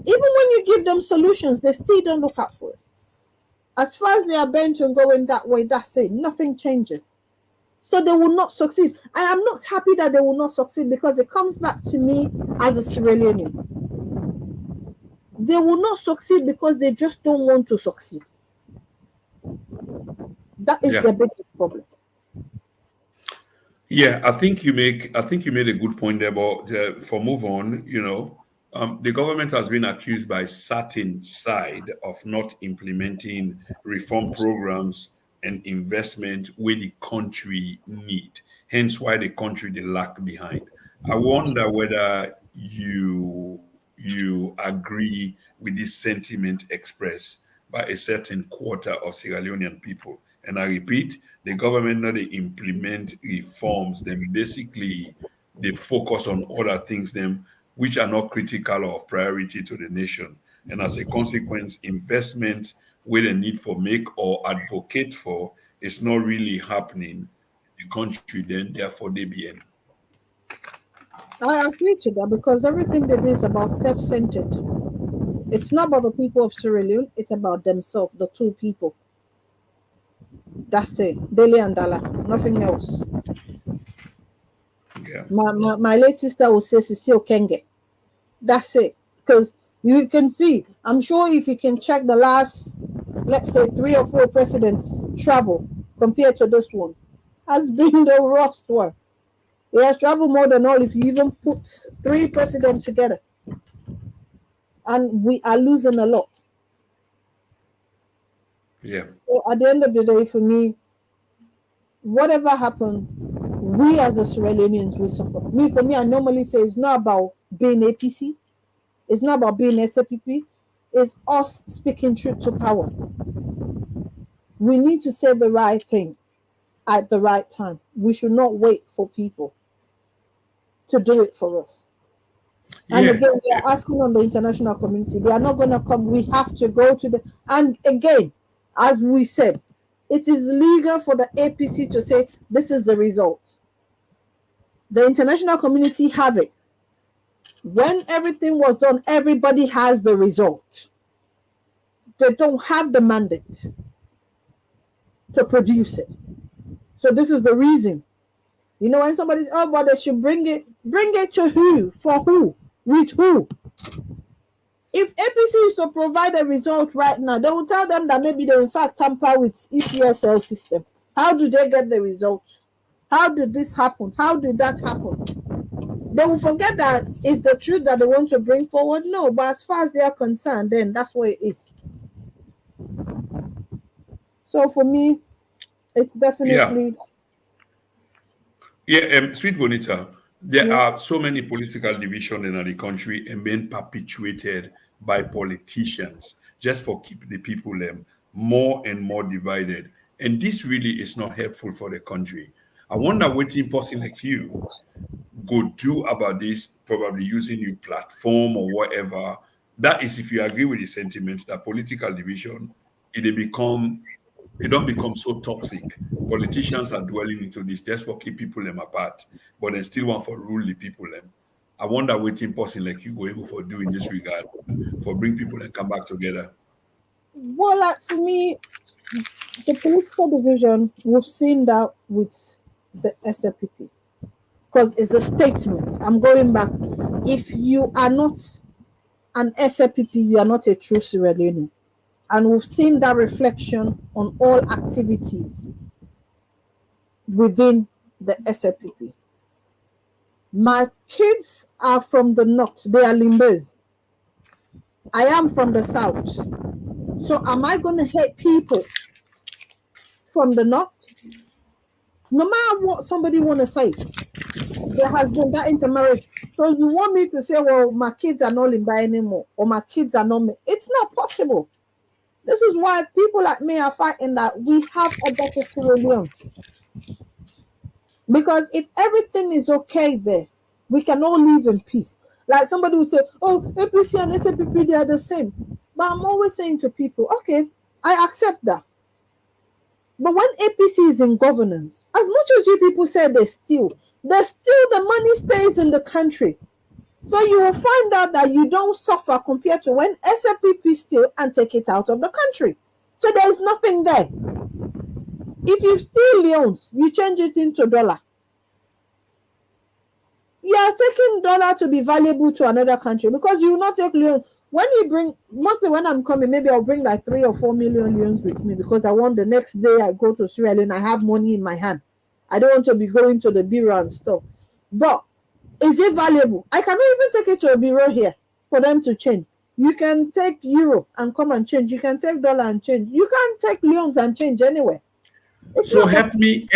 Even when you give them solutions, they still don't look out for it. As far as they are bent on going that way, that's it. Nothing changes. So they will not succeed. I am not happy that they will not succeed because it comes back to me as a Sierra Leonean. They will not succeed because they just don't want to succeed. That is the biggest problem. Yeah, I think you made a good point there. But for move on, the government has been accused by certain side of not implementing reform programs and investment where the country need. Hence, why the country they lag behind. I wonder whether you agree with this sentiment expressed by a certain quarter of Sierra Leonean people. And I repeat, the government not they implement reforms, then basically they focus on other things them which are not critical or of priority to the nation. And as a consequence, investment where the need for make or advocate for is not really happening in the country, then therefore they be in. I agree to that because everything they do is about self-centered. It's not about the people of Sierra Leone, it's about themselves, the two people. That's it. Dele and Dala, nothing else. Yeah. My late sister would say Sisi Okenge. That's it. Because you can see, I'm sure if you can check the last, let's say 3 or 4 presidents' travel compared to this one, has been the worst one. He has traveled more than all if you even put 3 presidents together. And we are losing a lot. Yeah. So at the end of the day, for me, whatever happened, we as the Sierra Leoneans will suffer. For me, I normally say it's not about being APC, it's not about being SAPP, it's us speaking truth to power. We need to say the right thing at the right time. We should not wait for people to do it for us. And again, we are asking on the international community. They are not going to come. We have to go to the... And again, as we said, it is legal for the APC to say, this is the result. The international community have it. When everything was done, everybody has the result. They don't have the mandate to produce it. So this is the reason. When somebody's, but they should bring it to who? For who? With who? If APC is to provide a result right now, they will tell them that maybe they in fact tamper with ECSL system. How do they get the results? How did this happen? How did that happen? They will forget that it's the truth that they want to bring forward. No, but as far as they are concerned, then that's what it is. So for me, it's definitely... Sweet Bonita, there are so many political divisions in the country and being perpetuated by politicians just for keep the people more and more divided. And this really is not helpful for the country. I wonder what a person like you go do about this, probably using your platform or whatever. That is if you agree with the sentiment that political division, it don't become so toxic. Politicians are dwelling into this just for keep people apart, but they still want for rule the people. I wonder what a person like you go able for do in this regard, for bring people and come back together. Well, like for me, the political division, we've seen that with the SLPP. Because it's a statement. I'm going back. If you are not an SLPP, you are not a true Sierra Leonean. And we've seen that reflection on all activities within the SLPP. My kids are from the north. They are Limbers. I am from the south. So am I going to hate people from the north? No matter what somebody want to say, there has been that intermarriage. So you want me to say, well, my kids are not Limba anymore, or my kids are not me. It's not possible. This is why people like me are fighting that we have a better Sierra Leone. Because if everything is okay there, we can all live in peace. Like somebody will say, oh, APC and SAPP, they are the same. But I'm always saying to people, okay, I accept that. But when APC is in governance, as much as you people say they steal, the money stays in the country. So you will find out that you don't suffer compared to when SLPP steal and take it out of the country. So there's nothing there. If you steal loans, you change it into dollar. You are taking dollar to be valuable to another country because you will not take loan. When you bring, mostly when I'm coming, maybe I'll bring like 3 or 4 million loans with me because I want the next day I go to Sierra Leone, I have money in my hand. I don't want to be going to the bureau and stuff. But is it valuable? I cannot even take it to a bureau here for them to change. You can take euro and come and change. You can take dollar and change. You can't take loans and change anywhere. So help me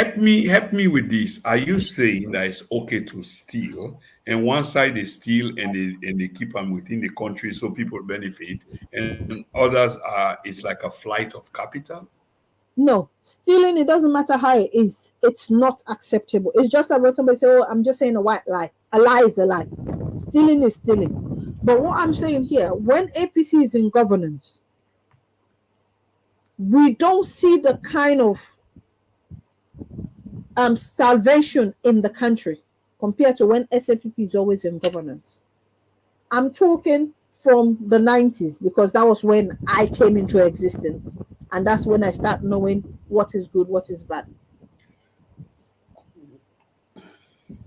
with this. Are you saying that it's okay to steal, and one side they steal and they keep them within the country so people benefit, and others are it's like a flight of capital? No, stealing, it doesn't matter how it is. It's not acceptable. It's just like when somebody says, oh, I'm just saying a white lie. A lie is a lie. Stealing is stealing. But what I'm saying here, when APC is in governance, we don't see the kind of salvation in the country compared to when SAPP is always in governance. I'm talking from the 90s because that was when I came into existence. And that's when I start knowing what is good, what is bad.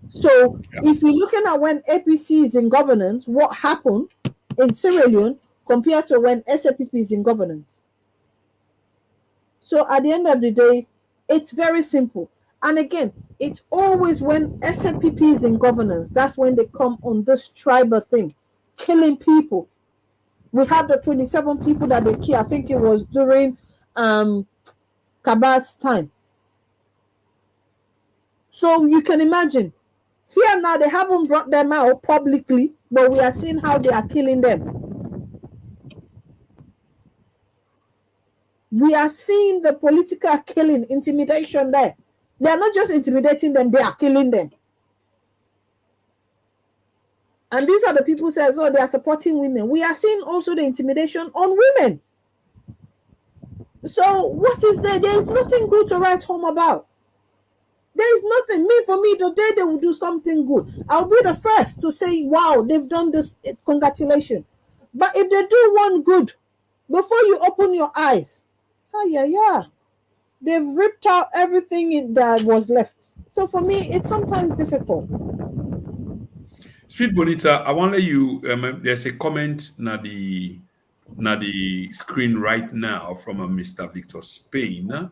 So if you're looking at when APC is in governance, what happened in Sierra Leone compared to when SAPP is in governance. So at the end of the day, it's very simple. And again, it's always when SAPP is in governance, that's when they come on this tribal thing, killing people. We have the 27 people that they kill. I think it was during Kabat's time. So you can imagine, here now they haven't brought them out publicly, but we are seeing how they are killing them. We are seeing the political killing, intimidation there. They are not just intimidating them, they are killing them. And these are the people who say, oh, they are supporting women. We are seeing also the intimidation on women. So what is there? There is nothing good to write home about. There is nothing. For me, the day they will do something good, I'll be the first to say, wow, they've done this, congratulations. But if they do one good, before you open your eyes, they've ripped out everything that was left. So for me, it's sometimes difficult. Sweet Bonita, I want to let you, there's a comment na the screen right now from Mr. Victor Spain.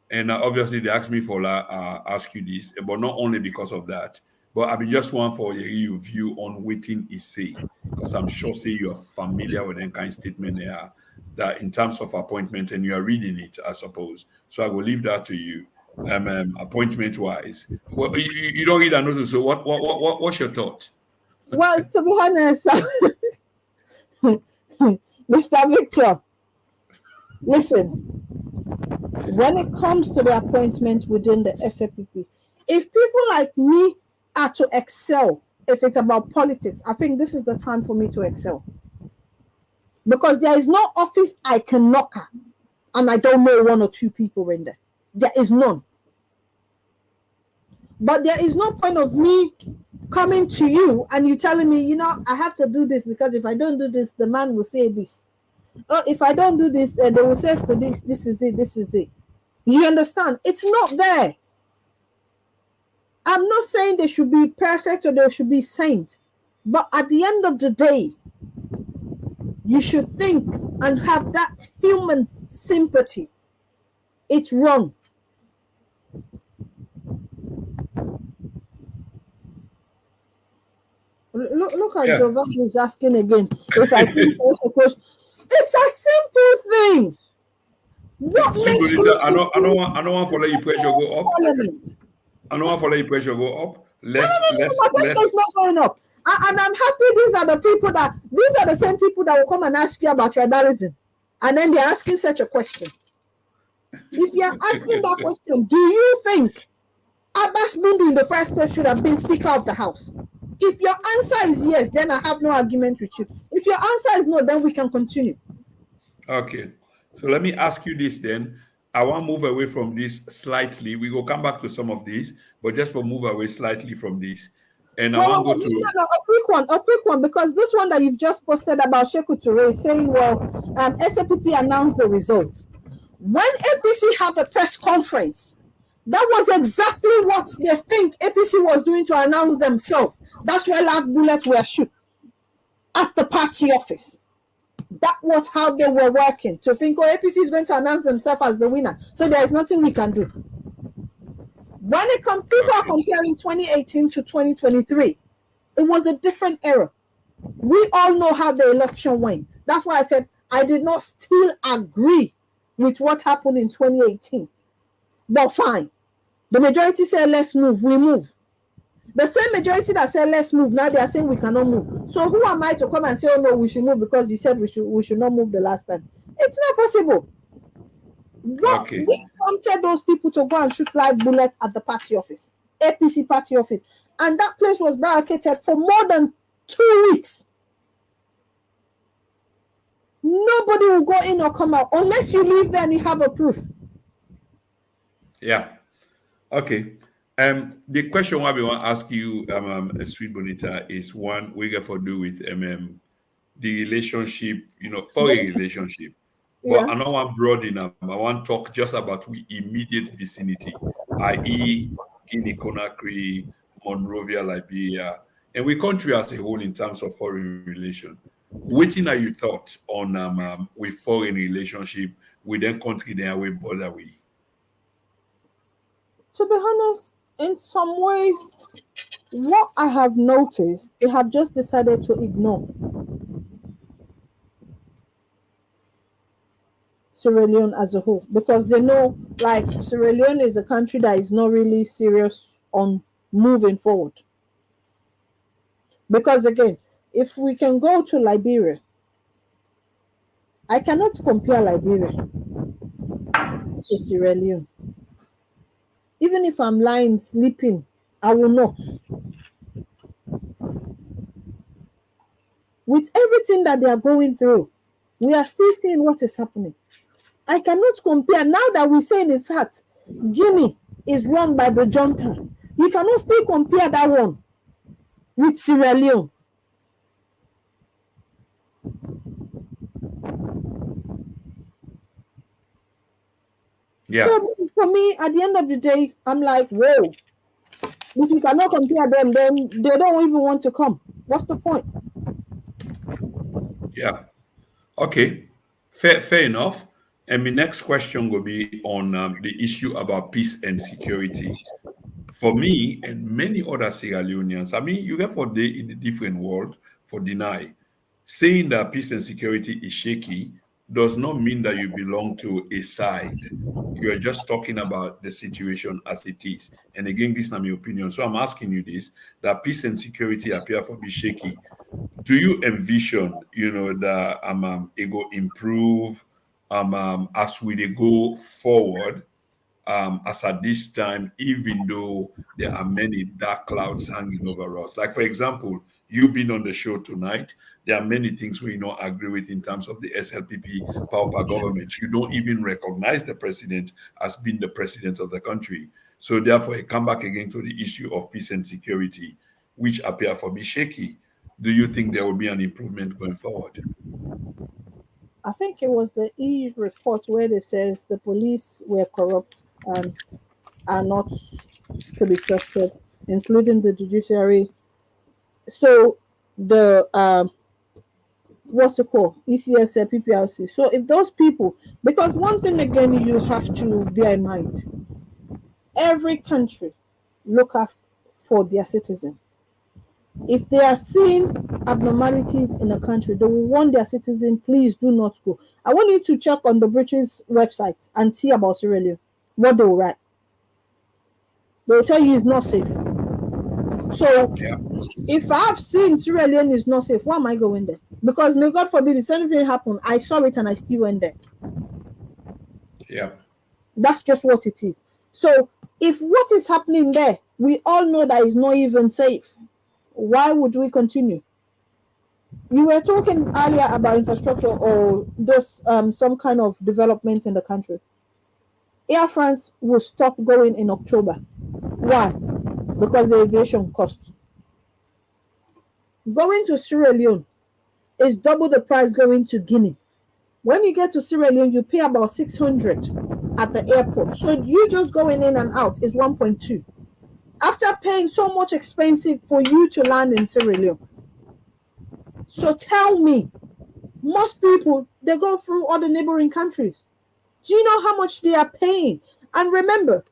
And obviously they asked me for ask you this, but not only because of that, but I mean just one for your view on waiting is say, because I'm sure say you're familiar with that kind of statement there, that in terms of appointment, and you are reading it, I suppose. So I will leave that to you. Appointment wise, well, you don't read that notice. So what's your thought? Well, to be honest, Mr. Victor, listen, when it comes to the appointment within the SAPP, if people like me are to excel, if it's about politics, I think this is the time for me to excel. Because there is no office I can knock at, and I don't know 1 or 2 people in there. There is none. But there is no point of me coming to you and you telling me, I have to do this because if I don't do this, the man will say this. Or if I don't do this, they will say to this is it, this is it. You understand? It's not there. I'm not saying they should be perfect or they should be saint. But at the end of the day, you should think and have that human sympathy. It's wrong. Look at Giovanni is asking again if I think it's a simple thing. What makes you I don't want to let you pressure go up. Parliament? I don't want to let you pressure go up. My pressure is not going up. And I'm happy these are the same people that will come and ask you about tribalism. And then they're asking such a question. If you're asking that question, do you think Abbas Bundu in the first place should have been Speaker of the House? If your answer is yes, then I have no argument with you. If your answer is no, then we can continue. Okay. So let me ask you this then. I want to move away from this slightly. We will come back to some of these, but just for move away slightly from this. And I want to go to a quick one, because this one that you've just posted about Sheku Toure saying, well, SAPP announced the results. When APC had the press conference, that was exactly what they think APC was doing to announce themselves. That's why last bullets were shot at the party office. That was how they were working, to think, oh, APC is going to announce themselves as the winner, so there is nothing we can do. When it comes, people are comparing 2018 to 2023. It was a different era. We all know how the election went. That's why I said I did not still agree with what happened in 2018. But fine. The majority said, let's move, we move. The same majority that said, let's move, now they are saying we cannot move. So who am I to come and say, oh no, we should move because you said we should not move the last time? It's not possible. What we prompted those people to go and shoot live bullets at the party office, APC party office. And that place was barricaded for more than 2 weeks. Nobody will go in or come out unless you leave there and you have a proof. Yeah. Okay. The question I want to ask you, Sweet Bonita, is one we got to do with the relationship, foreign relationship. Yeah. But I don't want broad enough. I want to talk just about the immediate vicinity, i.e., Guinea, Conakry, Monrovia, Liberia, and we country as a whole in terms of foreign relation. What are your thoughts on with foreign relationship with them country then we border with? To be honest, in some ways, what I have noticed, they have just decided to ignore Sierra Leone as a whole, because they know, like, Sierra Leone is a country that is not really serious on moving forward. Because again, if we can go to Liberia, I cannot compare Liberia to Sierra Leone. Even if I'm lying, sleeping, I will not. With everything that they are going through, we are still seeing what is happening. I cannot compare. Now that we're saying, in fact, Guinea is run by the junta, you cannot still compare that one with Sierra Leone. Yeah. So for me, at the end of the day, I'm like, whoa. If you cannot compare them, then they don't even want to come. What's the point? Yeah. Okay. Fair enough. And my next question will be on the issue about peace and security. For me and many other Sierra Leoneans, I mean, you get for day in a different world for deny. Saying that peace and security is shaky does not mean that you belong to a side. You are just talking about the situation as it is. And again, this is not my opinion. So I'm asking you this, that peace and security appear to be shaky. Do you envision, that it will improve as we go forward, as at this time, even though there are many dark clouds hanging over us? Like, for example, you being on the show tonight, there are many things we don't agree with in terms of the SLPP Pauper government. You don't even recognize the president as being the president of the country. So therefore, I come back again to the issue of peace and security, which appear for me shaky. Do you think there will be an improvement going forward? I think it was the EU report where they says the police were corrupt and are not to be trusted, including the judiciary. So the what's it called? ECS, PPLC. So if those people, because one thing again you have to bear in mind, every country look after for their citizen. If they are seeing abnormalities in a country, they will warn their citizen, please do not go. I want you to check on the British website and see about Sierra Leone, what they will write. They will tell you it's not safe. So if I've seen Sierra Leone is not safe, why am I going there? Because may God forbid if anything happened, I saw it and I still went there. Yeah. That's just what it is. So if what is happening there, we all know that it's not even safe, why would we continue? You were talking earlier about infrastructure or those some kind of development in the country. Air France will stop going in October. Why? Because the aviation cost. Going to Sierra Leone is double the price going to Guinea. When you get to Sierra Leone, you pay about 600 at the airport. So you just going in and out is 1.2. After paying so much expensive for you to land in Sierra Leone. So tell me, most people, they go through other neighboring countries. Do you know how much they are paying? And remember,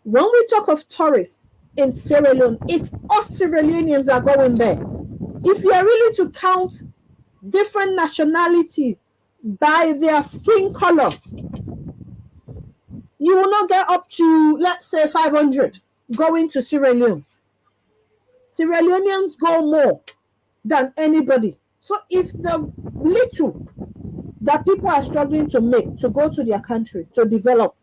when we talk of tourists in Sierra Leone, it's us Sierra Leoneans are going there. If you are really to count different nationalities by their skin color, you will not get up to, let's say, 500 going to Sierra Leone. Sierra Leoneans go more than anybody. So if the little that people are struggling to make to go to their country to develop,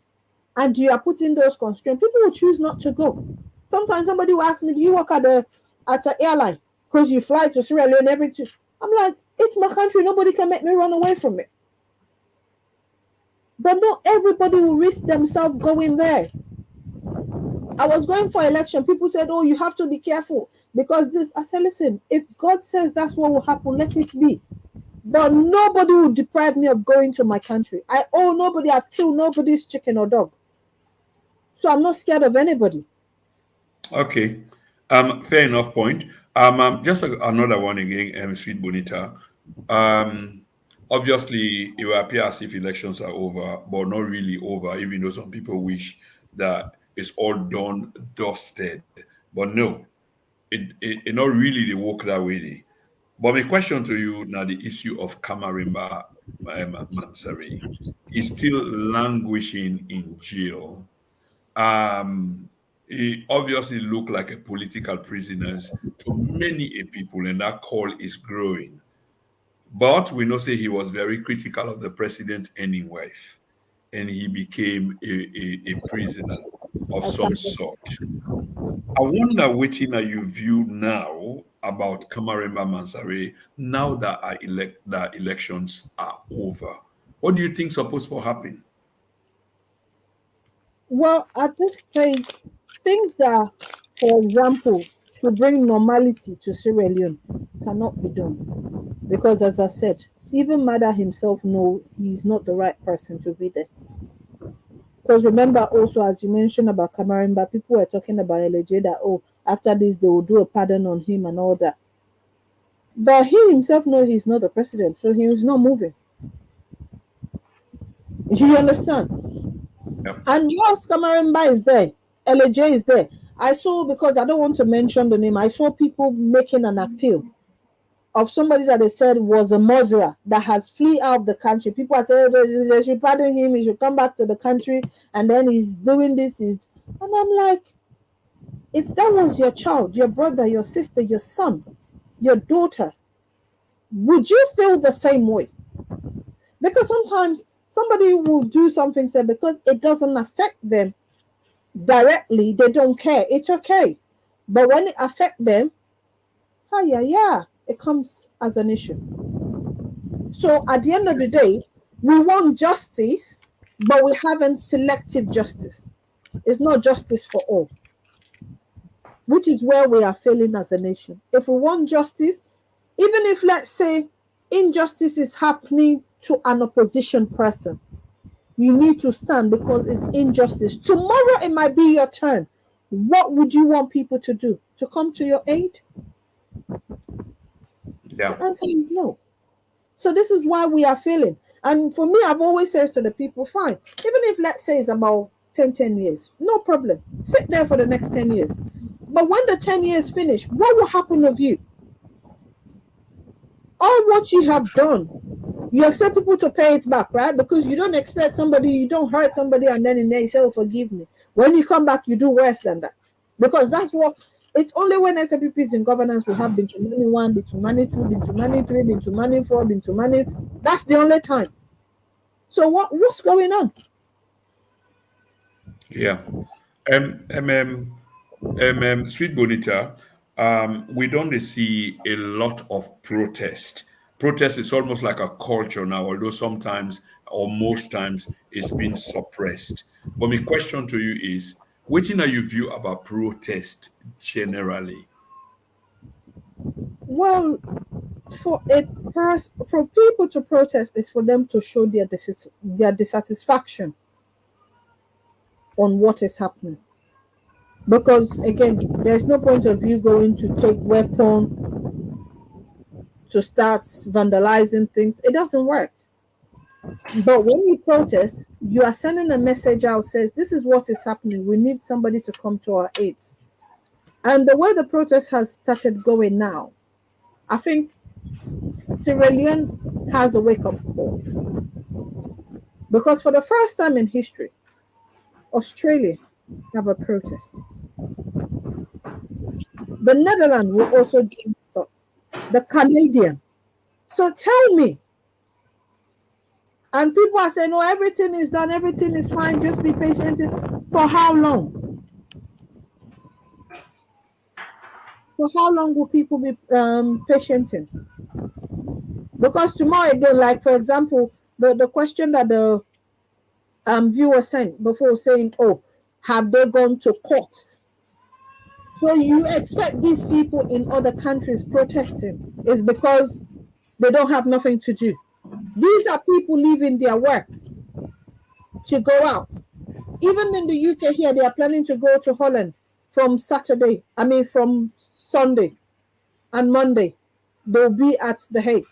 and you are putting those constraints, people will choose not to go. Sometimes somebody will ask me, do you work at an airline? Because you fly to Sierra Leone every two. I'm like, it's my country. Nobody can make me run away from it. But not everybody will risk themselves going there. I was going for election. People said, oh, you have to be careful because this. I said, listen, if God says that's what will happen, let it be. But nobody will deprive me of going to my country. I owe nobody. I've killed nobody's chicken or dog. So I'm not scared of anybody. Okay. Fair enough point. Just another one again, Sweet Bonita. Obviously, it will appear as if elections are over, but not really over, even though some people wish that it's all done, dusted. But no, it not really they work that way. But my question to you now, the issue of Kamarimba Mansari is still languishing in jail. He obviously looked like a political prisoner to many people, and that call is growing. But we know say he was very critical of the president anyway, and he became a prisoner of some sort. I wonder which are you view now about Kamaremba Mansare now that that elections are over. What do you think supposed to happen? Well, at this stage, things that, for example, to bring normality to Sierra Leone cannot be done. Because as I said, even Mada himself knows he's not the right person to be there. Because remember also, as you mentioned about Kamarimba, people were talking about LJ that, oh, after this they will do a pardon on him and all that. But he himself knows he's not the president, so he's not moving. You understand? Yep. And yes, Kamarimba is there, LJ is there. I saw, because I don't want to mention the name, I saw people making an appeal of somebody that they said was a murderer that has flee out of the country. People are saying they should pardon him, he should come back to the country, and then he's doing this. And I'm like, if that was your child, your brother, your sister, your son, your daughter, would you feel the same way? Because sometimes somebody will do something, say, because it doesn't affect them directly, they don't care. It's okay. But when it affects them, it comes as an issue. So at the end of the day, we want justice, but we haven't selective justice. It's not justice for all, which is where we are failing as a nation. If we want justice, even if, let's say, injustice is happening to an opposition person, you need to stand because it's injustice. Tomorrow it might be your turn. What would you want people to do? To come to your aid? Yeah. The answer is no. So this is why we are failing. And for me, I've always said to the people, fine, even if, let's say, it's about 10 years, no problem. Sit there for the next 10 years. But when the 10 years finish, what will happen of you? All what you have done, you expect people to pay it back, right? Because you don't expect somebody, you don't hurt somebody and then in there you say, oh, forgive me. When you come back, you do worse than that. Because that's what, it's only when SAPP is in governance we have Bintumani 1, Bintumani 2, Bintumani 3, Bintumani 4, Bintumani. That's the only time. So what's going on? Yeah. Sweet Bonita, we don't see a lot of protest. Protest is almost like a culture now, although sometimes or most times it's been suppressed. But my question to you is, what are your view about protest generally? Well, for people to protest is for them to show their dissatisfaction on what is happening. Because again, there's no point of you going to take weapon to start vandalizing things. It doesn't work. But when you protest, you are sending a message out, says this is what is happening. We need somebody to come to our aid. And the way the protest has started going now, I think Sierra Leone has a wake-up call. Because for the first time in history, Australia have a protest. The Netherlands will also join so the Canadian. So tell me, and people are saying, "No, everything is done, everything is fine, just be patient." For how long? For how long will people be patient? Because tomorrow again, like for example, the question that the viewer sent before saying, "Oh, have they gone to courts?" So you expect these people in other countries protesting is because they don't have nothing to do. These are people leaving their work to go out. Even in the UK here, they are planning to go to Holland from from Sunday and Monday. They'll be at The Hague.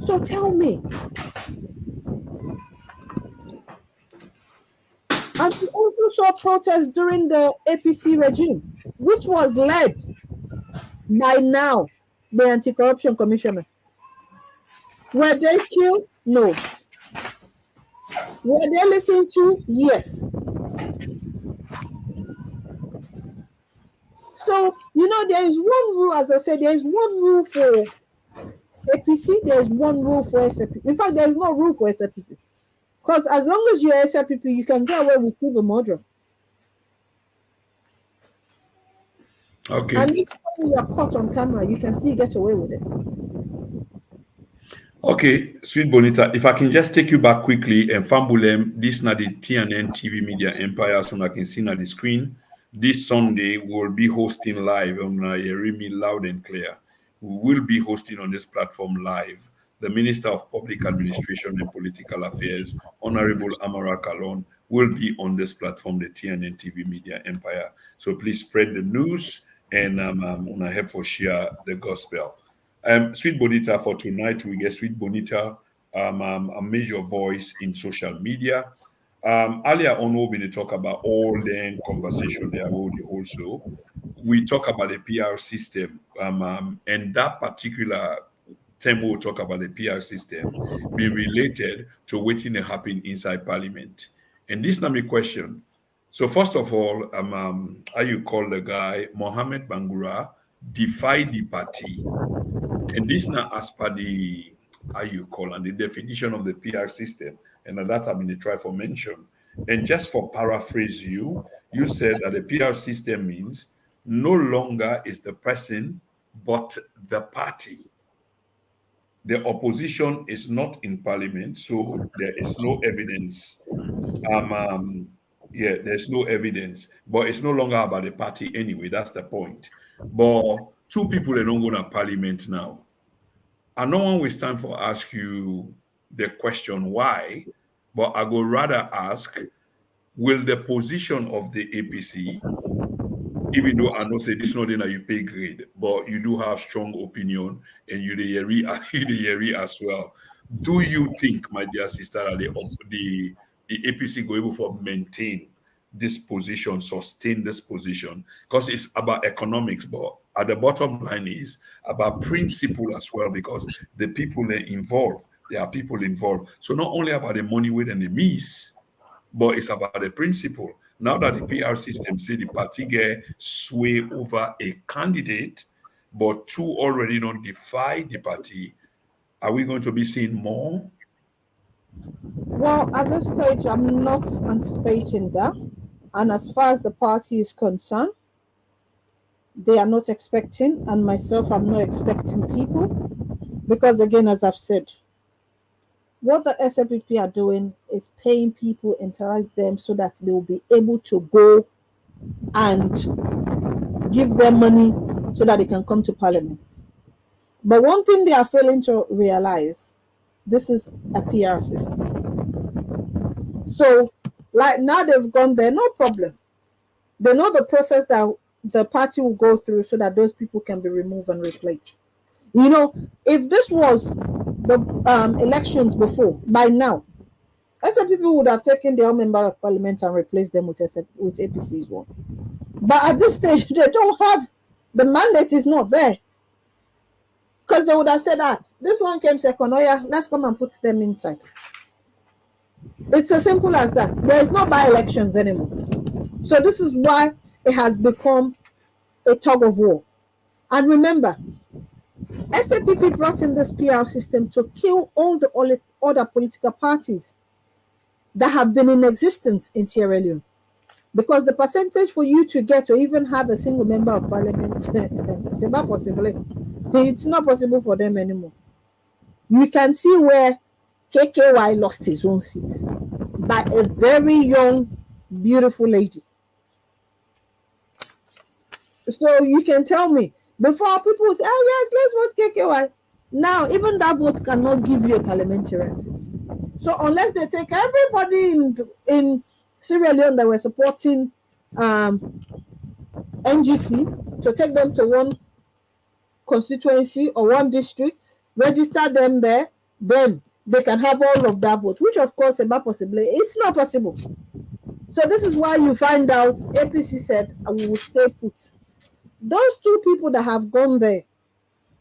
So tell me. And we also saw protests during the APC regime, which was led by now the Anti-Corruption Commissioner. Were they killed? No. Were they listened to? Yes. So, there is one rule, as I said, there is one rule for APC, there is one rule for SLPP. In fact, there is no rule for SLPP. Because as long as you're SLPP, you can get away with the murder. Okay. And if you are caught on camera, you can still get away with it. Okay, Sweet Bonita, if I can just take you back quickly and Fambulem, this na the TNN TV Media Empire, so I can see on the screen. This Sunday, we will be hosting live on Yerimi Loud and Clear. We will be hosting on this platform live the Minister of Public Administration and Political Affairs, Honorable Amara Kalon, will be on this platform, the TNN TV Media Empire. So please spread the news and help us share the gospel. Sweet Bonita, for tonight, we get Sweet Bonita, a major voice in social media. Earlier on, we're going to talk about all the conversation there also. We talk about the PR system, and that particular time we'll talk about the PR system be related to waiting to happen inside Parliament. And this is my question. So first of all, how you call the guy, Mohammed Bangura, defy the party. And this now as per the, how you call, and the definition of the PR system. And that I've been try for mention. And just for paraphrase you said that the PR system means no longer is the person, but the party. The opposition is not in Parliament, so there is no evidence. There's no evidence, but it's no longer about the party anyway. That's the point. But two people are not going to Parliament now. And no one will stand for ask you the question why, but I go rather ask, will the position of the APC, even though I know say this not in a you pay grade, but you do have strong opinion and you the Yeri as well. Do you think, my dear sister, that the APC go able to maintain this position, sustain this position? Because it's about economics, but at the bottom line is about principle as well, because the people are involved, there are people involved. So not only about the money with and the miss, but it's about the principle. Now that the PR system say the party get sway over a candidate, but two already don't defy the party, are we going to be seeing more? Well, at this stage, I'm not anticipating that. And as far as the party is concerned, they are not expecting, and myself, I'm not expecting people. Because again, as I've said, what the SLPP are doing is paying people, entice them so that they will be able to go and give them money so that they can come to Parliament. But one thing they are failing to realize, this is a PR system. So, like now they've gone there, no problem. They know the process that the party will go through so that those people can be removed and replaced. You know, if this was the elections before, by now, some people would have taken their own member of parliament and replaced them with APC's one. But at this stage, they don't have, the mandate is not there. Because they would have said, this one came second, oh yeah, let's come and put them inside. It's as simple as that. There is no by-elections anymore. So this is why it has become a tug of war. And remember, SAPP brought in this PR system to kill all the other political parties that have been in existence in Sierra Leone. Because the percentage for you to get or even have a single member of parliament, it's not possible. It's not possible for them anymore. You can see where KKY lost his own seat by a very young, beautiful lady. So you can tell me, before people say, oh yes, let's vote KKY. Now, even that vote cannot give you a parliamentary seat. So unless they take everybody in Sierra Leone that were supporting NGC to take them to one constituency or one district, register them there, then they can have all of that vote, which of course is not possible. It's not possible. So this is why you find out APC said, we will stay put. Those two people that have gone there,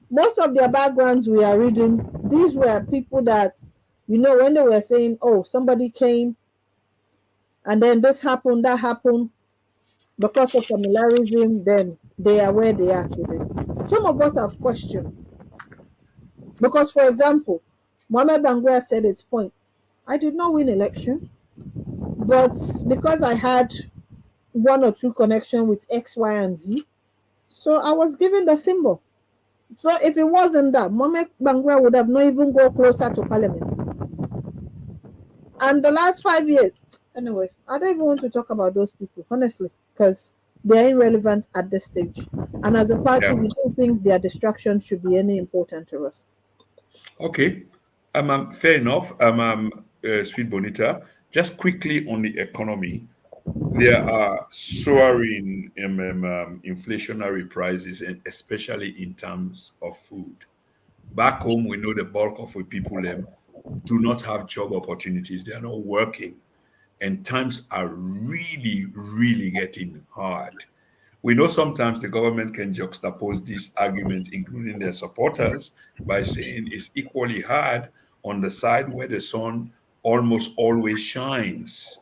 most of their backgrounds we are reading, these were people that, you know, when they were saying, oh, somebody came and then this happened, that happened, because of familiarism, then they are where they are today. Some of us have questioned. Because, for example, Mohamed Bangura said its point. I did not win election, but because I had one or two connection with X, Y, and Z, so I was given the symbol. So if it wasn't that, Mohamed Bangura would have not even go closer to parliament. And the last 5 years, anyway, I don't even want to talk about those people, honestly, because they're irrelevant at this stage. And as a party, we don't think their distraction should be any important to us. Okay. Fair enough. Sweet Bonita, just quickly on the economy, there are soaring inflationary prices, and especially in terms of food. Back home, we know the bulk of the people do not have job opportunities. They are not working. And times are really, really getting hard. We know sometimes the government can juxtapose these arguments, including their supporters, by saying it's equally hard on the side where the sun almost always shines.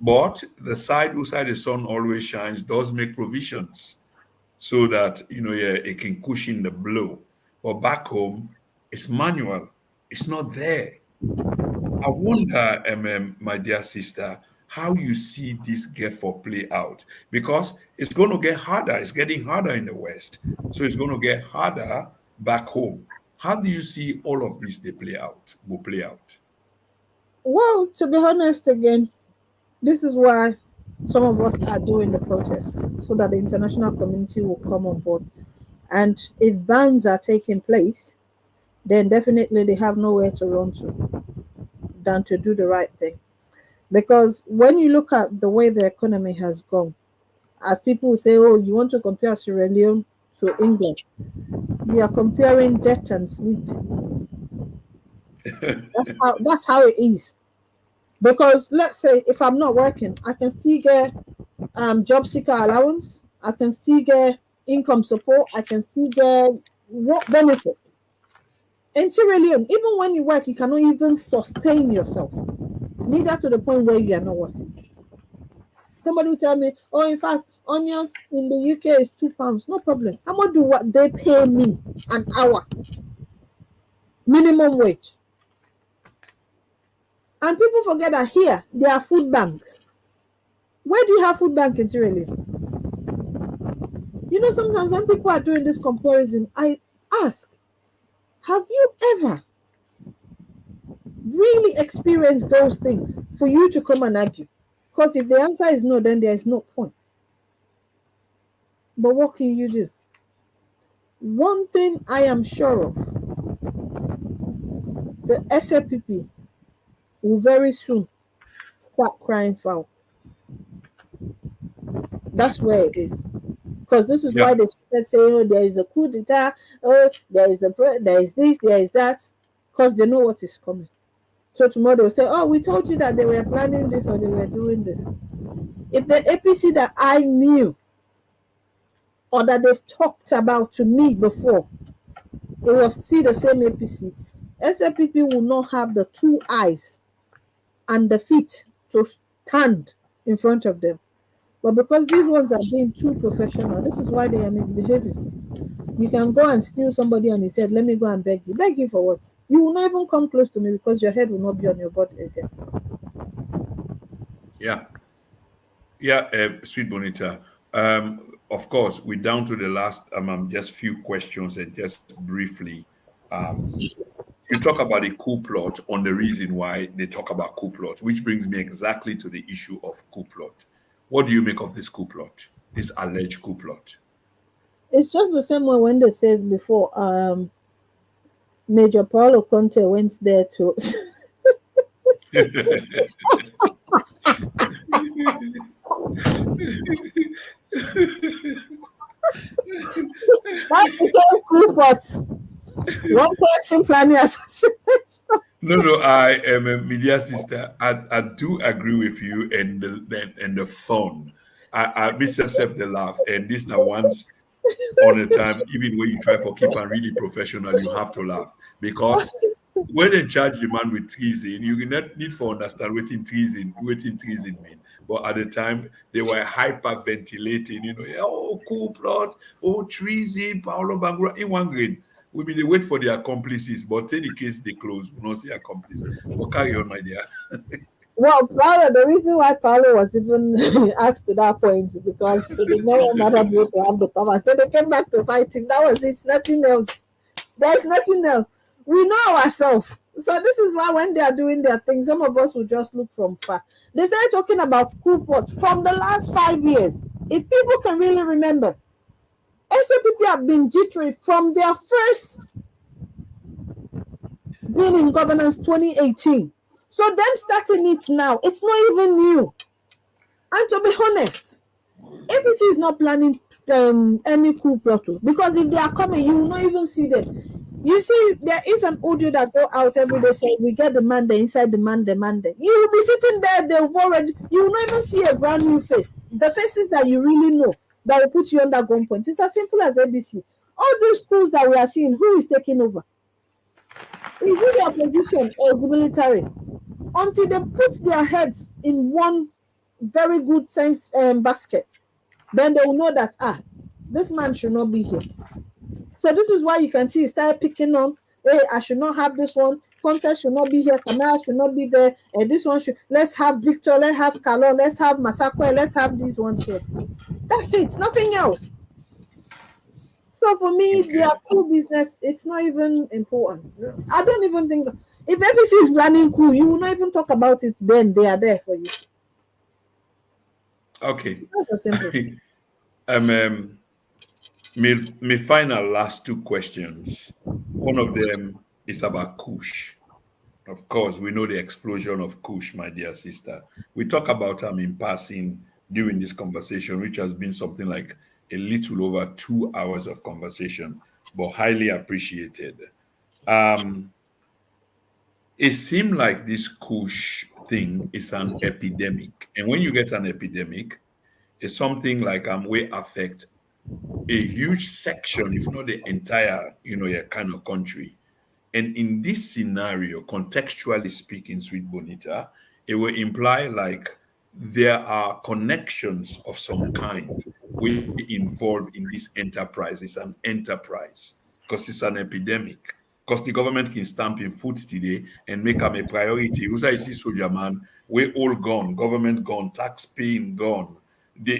But the side whose side the sun always shines does make provisions so that it can cushion the blow. But back home, it's manual. It's not there. I wonder, my dear sister, how you see this get for play out, because it's going to get harder. It's getting harder in the West, so it's going to get harder back home. How do you see all of this will play out? Well, to be honest, again, this is why some of us are doing the protest, so that the international community will come on board. And if bans are taking place, then definitely they have nowhere to run to than to do the right thing. Because when you look at the way the economy has gone, as people say, oh, you want to compare Sierra Leone to England, we are comparing debt and sleep. That's how it is. Because let's say if I'm not working, I can still get job seeker allowance, I can still get income support, I can still get what benefit. In Sierra Leone, even when you work, you cannot even sustain yourself. Neither to the point where you are not working. Somebody will tell me, oh, in fact, onions in the UK is £2. No problem. How much do what they pay me an hour? Minimum wage. And people forget that here, there are food banks. Where do you have food bank in Sierra Leone? You know, sometimes when people are doing this comparison, I ask, have you ever really experienced those things for you to come and argue? Because if the answer is no, then there is no point. But what can you do? One thing I am sure of, the SAPP will very soon start crying foul. That's where it is. Because this is why they started saying, oh, there is a coup d'etat, oh, there is this, there is that, because they know what is coming. So tomorrow they'll say, oh, we told you that they were planning this or they were doing this. If the APC that I knew or that they've talked about to me before, it was still the same APC, SAPP will not have the 2 eyes and the feet to stand in front of them. But because these ones are being too professional, this is why they are misbehaving. You can go and steal somebody and he said, let me go and beg you. Beg you for what? You will not even come close to me because your head will not be on your body again. Sweet Bonita. Of course, we're down to the last just few questions, and just briefly, you talk about a coup plot on the reason why they talk about coup plot, which brings me exactly to the issue of coup plot. What do you make of this coup plot, this alleged coup plot? It's just the same way when they says before, Major Paulo Conte went there to that's the same coup plot. One person planning assassination. No, I am a media sister. I do agree with you, and the fun. I miss yourself the laugh, and this now once on a time, even when you try for keep and really professional, you have to laugh because when they charge the man with treason, you cannot need for understand what in treason mean. But at the time, they were hyperventilating, oh, coup plot, oh, treason, Paolo Bangura, in one grain. We be they wait for the accomplices, but in the case they close, we not see accomplice. But carry on, my dear. Well, Paolo, the reason why Paolo was even asked to that point because he did not want Madam Blue to have the power. So they came back to fight him. That was it, nothing else. There's nothing else. We know ourselves. So this is why when they are doing their thing, some of us will just look from far. They started talking about coup plot from the last 5 years. If people can really remember, SAPP have been jittery from their first being in governance 2018. So them starting it now, it's not even new. And to be honest, APC is not planning any coup plot because if they are coming, you will not even see them. You see, there is an audio that go out every day saying we get the mandate inside the mandate. You will be sitting there, they've already, you will not even see a brand new face. The faces that you really know that will put you on that gunpoint. It's as simple as ABC. All those schools that we are seeing, who is taking over? Is it the opposition or the military? Until they put their heads in one very good sense basket, then they will know that this man should not be here. So this is why you can see start picking on, hey, I should not have this one, Contest should not be here, Kamala should not be there, and this one should, let's have Victor, let's have Kalon, let's have Masakwe, let's have these ones here. That's it, nothing else. So for me, their cool business, it's not even important. I don't even think if APC is running cool, you will not even talk about it. Then they are there for you. Okay. That's a simple. My final last 2 questions. One of them is about Kush. Of course, we know the explosion of Kush, my dear sister. We talk about him in passing during this conversation, which has been something like a little over 2 hours of conversation, but highly appreciated. It seemed like this Kush thing is an epidemic. And when you get an epidemic, it's something like will affect a huge section, if not the entire, your kind of country. And in this scenario, contextually speaking, Sweet Bonita, it will imply like there are connections of some kind we involved in this enterprise. It's an enterprise because it's an epidemic. Because the government can stamp in food today and make them a priority. You see, soldier man, we're all gone, government gone, tax paying gone. They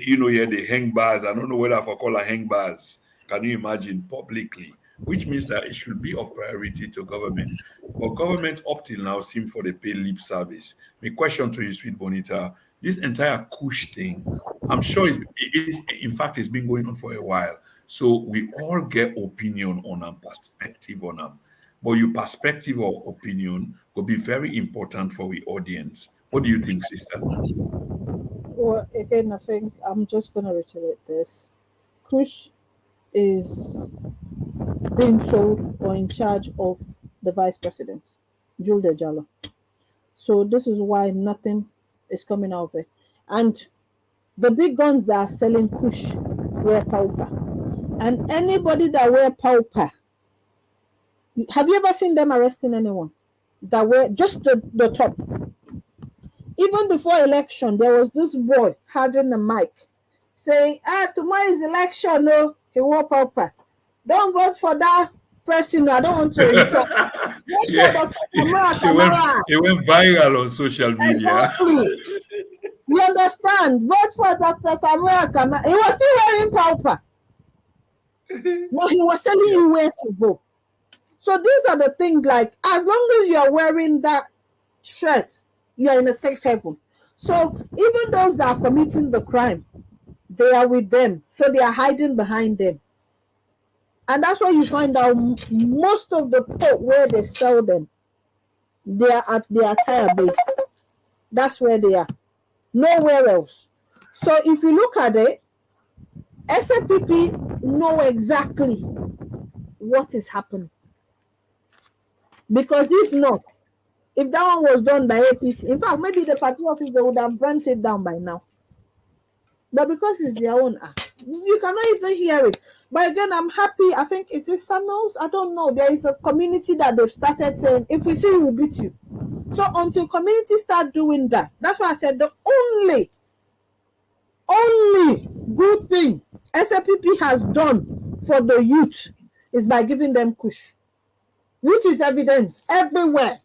hang bars. I don't know whether I call it hang bars. Can you imagine publicly? Which means that it should be of priority to government. But government up till now seem for the pay lip service. My question to you, Sweet Bonita, this entire Kush thing, I'm sure in fact, it's been going on for a while. So we all get opinion on them, perspective on them. But your perspective or opinion will be very important for the audience. What do you think, sister? Well, again, I think I'm just going to reiterate this. Kush is being sold or in charge of the vice president, Julde Jallo. So this is why nothing is coming out of it. And the big guns that are selling Kush wear pauper. And anybody that wear pauper, have you ever seen them arresting anyone that wear just the top? Even before election, there was this boy having a mic saying, tomorrow is election, no, he wore pauper. Don't vote for that person. I don't want to insult. Yeah, it went viral on social media. Exactly. You understand? Vote for Dr. Samuel Kamara. He was still wearing pauper. But he was telling you where to vote. So these are the things, like, as long as you're wearing that shirt, you're in a safe haven. So even those that are committing the crime, they are with them. So they are hiding behind them. And that's why you find out most of the port where they sell them, they are at their tire base. That's where they are. Nowhere else. So if you look at it, SNPP know exactly what is happening. Because if not, if that one was done by APC, in fact, maybe the party office, they would have burnt it down by now. But because it's their own act, you cannot even hear it. But again, I'm happy. I think it's a Samuels. I don't know. There is a community that they've started saying, if we see you, we'll beat you. So until community start doing that, that's why I said the only good thing SNPP has done for the youth is by giving them Kush, which is evidence everywhere.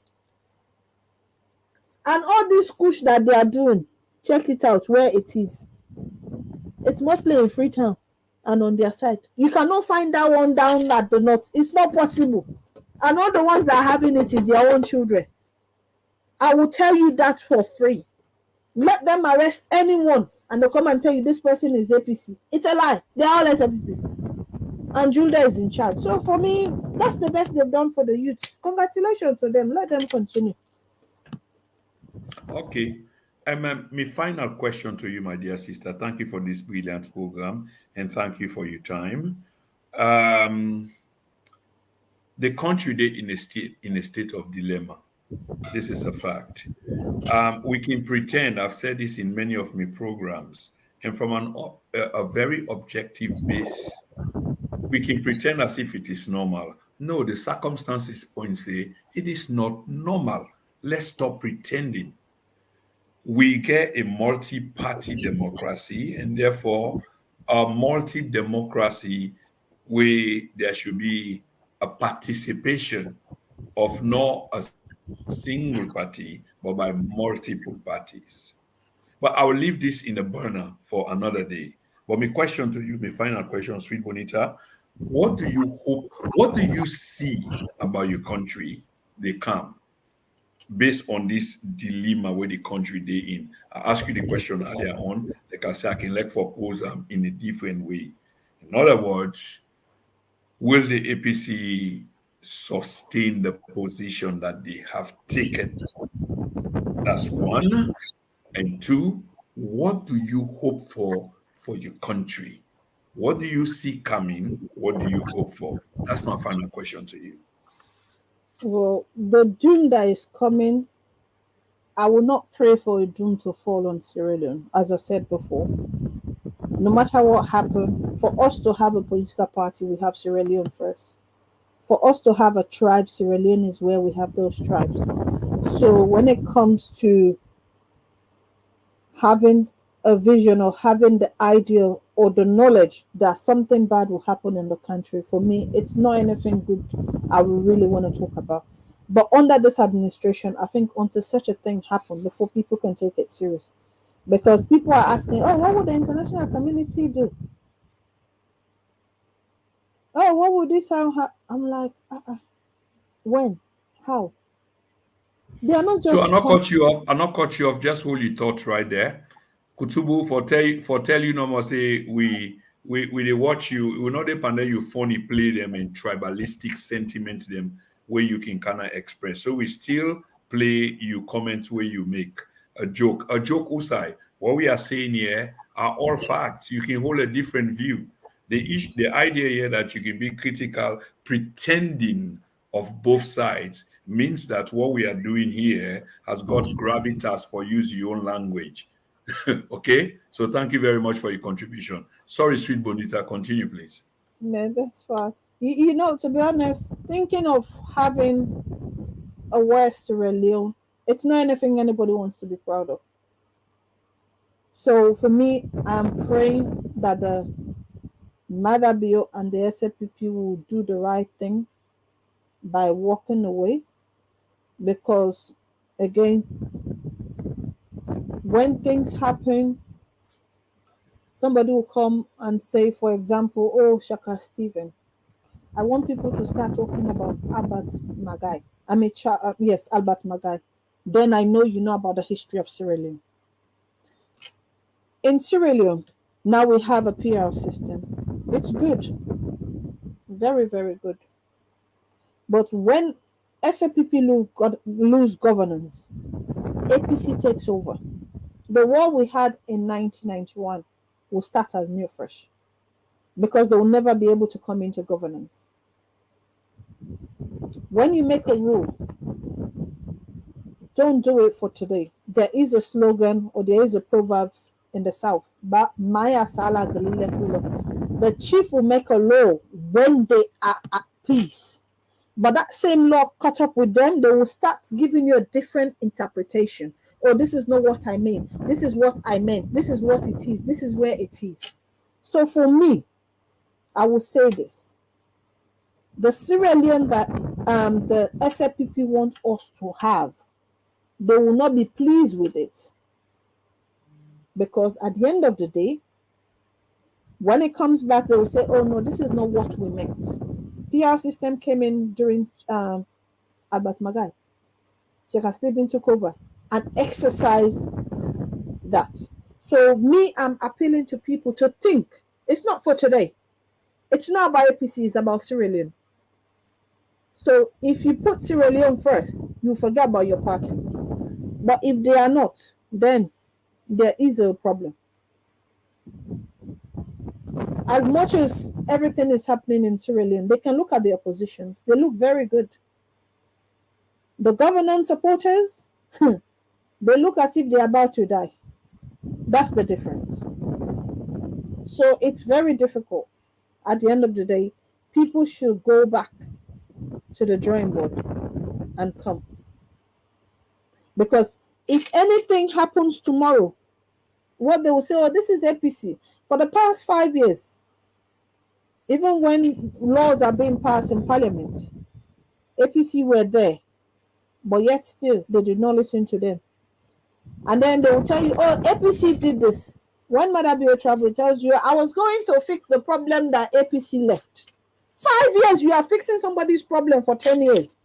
And all this Kush that they are doing, check it out where it is. It's mostly in Freetown and on their side. You cannot find that one down at the north. It's not possible. And all the ones that are having it is their own children. I will tell you that for free. Let them arrest anyone and they'll come and tell you this person is APC. It's a lie. They're all SNPP. And Julde is in charge. So for me, that's the best they've done for the youth. Congratulations to them. Let them continue. Okay. My final question to you, my dear sister. Thank you for this brilliant program and thank you for your time. The country is in a state of dilemma. This is a fact. We can pretend, I've said this in many of my programs, and from a very objective base, we can pretend as if it is normal. No, the circumstances point say it is not normal. Let's stop pretending. We get a multi-party democracy, and therefore a multi-democracy where there should be a participation of not a single party, but by multiple parties. But I will leave this in a burner for another day. But my question to you, my final question, Sweet Bonita, what do you hope, what do you see about your country they come based on this dilemma where the country they in? I asked you the question earlier on, like I said, I can like propose in a different way. In other words, will the APC sustain the position that they have taken? That's one. And two, what do you hope for your country? What do you see coming? What do you hope for? That's my final question to you. Well, the doom that is coming, I will not pray for a doom to fall on Sierra Leone, as I said before. No matter what happened, for us to have a political party, we have Sierra Leone first. For us to have a tribe, Sierra Leone is where we have those tribes. So when it comes to having a vision or having the idea or the knowledge that something bad will happen in the country, for me, it's not anything good I would really want to talk about. But under this administration, I think until such a thing happens, before people can take it serious. Because people are asking, oh, what would the international community do? Oh, what would this have? I'm like, when? How? They are not just. So I'm not cut you off. I'm not cut you off. Just hold your thoughts right there. Kutubu for tell you no more say we they watch you, we know they panda you funny play them and tribalistic sentiment them where you can kind of express. So we still play you comments where you make a joke. A joke usai. What we are saying here are all facts. You can hold a different view. The idea here that you can be critical, pretending of both sides means that what we are doing here has got gravitas for use your own language. Okay, so thank you very much for your contribution. Sorry, sweet Bonita, continue, please. No, that's fine. You know, to be honest, thinking of having a worse Sierra Leone, it's not anything anybody wants to be proud of. So for me, I'm praying that the Mother Bio and the SFPP will do the right thing by walking away, because again, when things happen, somebody will come and say, for example, oh, Shaka Stephen. I want people to start talking about Albert Magai. Yes, Albert Magai. Then I know you know about the history of Sierra Leone. In Sierra Leone, now we have a PR system. It's good. Very, very good. But when SAPP lose governance, APC takes over. The war we had in 1991 will start as new fresh, because they will never be able to come into governance. When you make a rule, don't do it for today. There is a slogan or there is a proverb in the South. The chief will make a law when they are at peace. But that same law caught up with them, they will start giving you a different interpretation. Oh, this is not what I mean. This is what I meant. This is what it is. This is where it is. So for me, I will say this. The Sierra Leone that the SFPP want us to have, they will not be pleased with it. Because at the end of the day, when it comes back, they will say, oh no, this is not what we meant. PR system came in during Albert Magai. Cheka Stephen took over and exercised that. So me, I'm appealing to people to think. It's not for today. It's not about APC, it's about Sierra Leone. So if you put Sierra Leone first, you forget about your party. But if they are not, then there is a problem. As much as everything is happening in Sierra Leone, they can look at the oppositions. They look very good. The governance supporters, they look as if they're about to die. That's the difference. So it's very difficult. At the end of the day, people should go back to the drawing board and come. Because if anything happens tomorrow, what they will say, oh, this is APC. For the past 5 years, even when laws are being passed in Parliament, APC were there, but yet still they did not listen to them. And then they will tell you, oh, APC did this. When Madabio Travel tells you, I was going to fix the problem that APC left. 5 years, you are fixing somebody's problem for 10 years.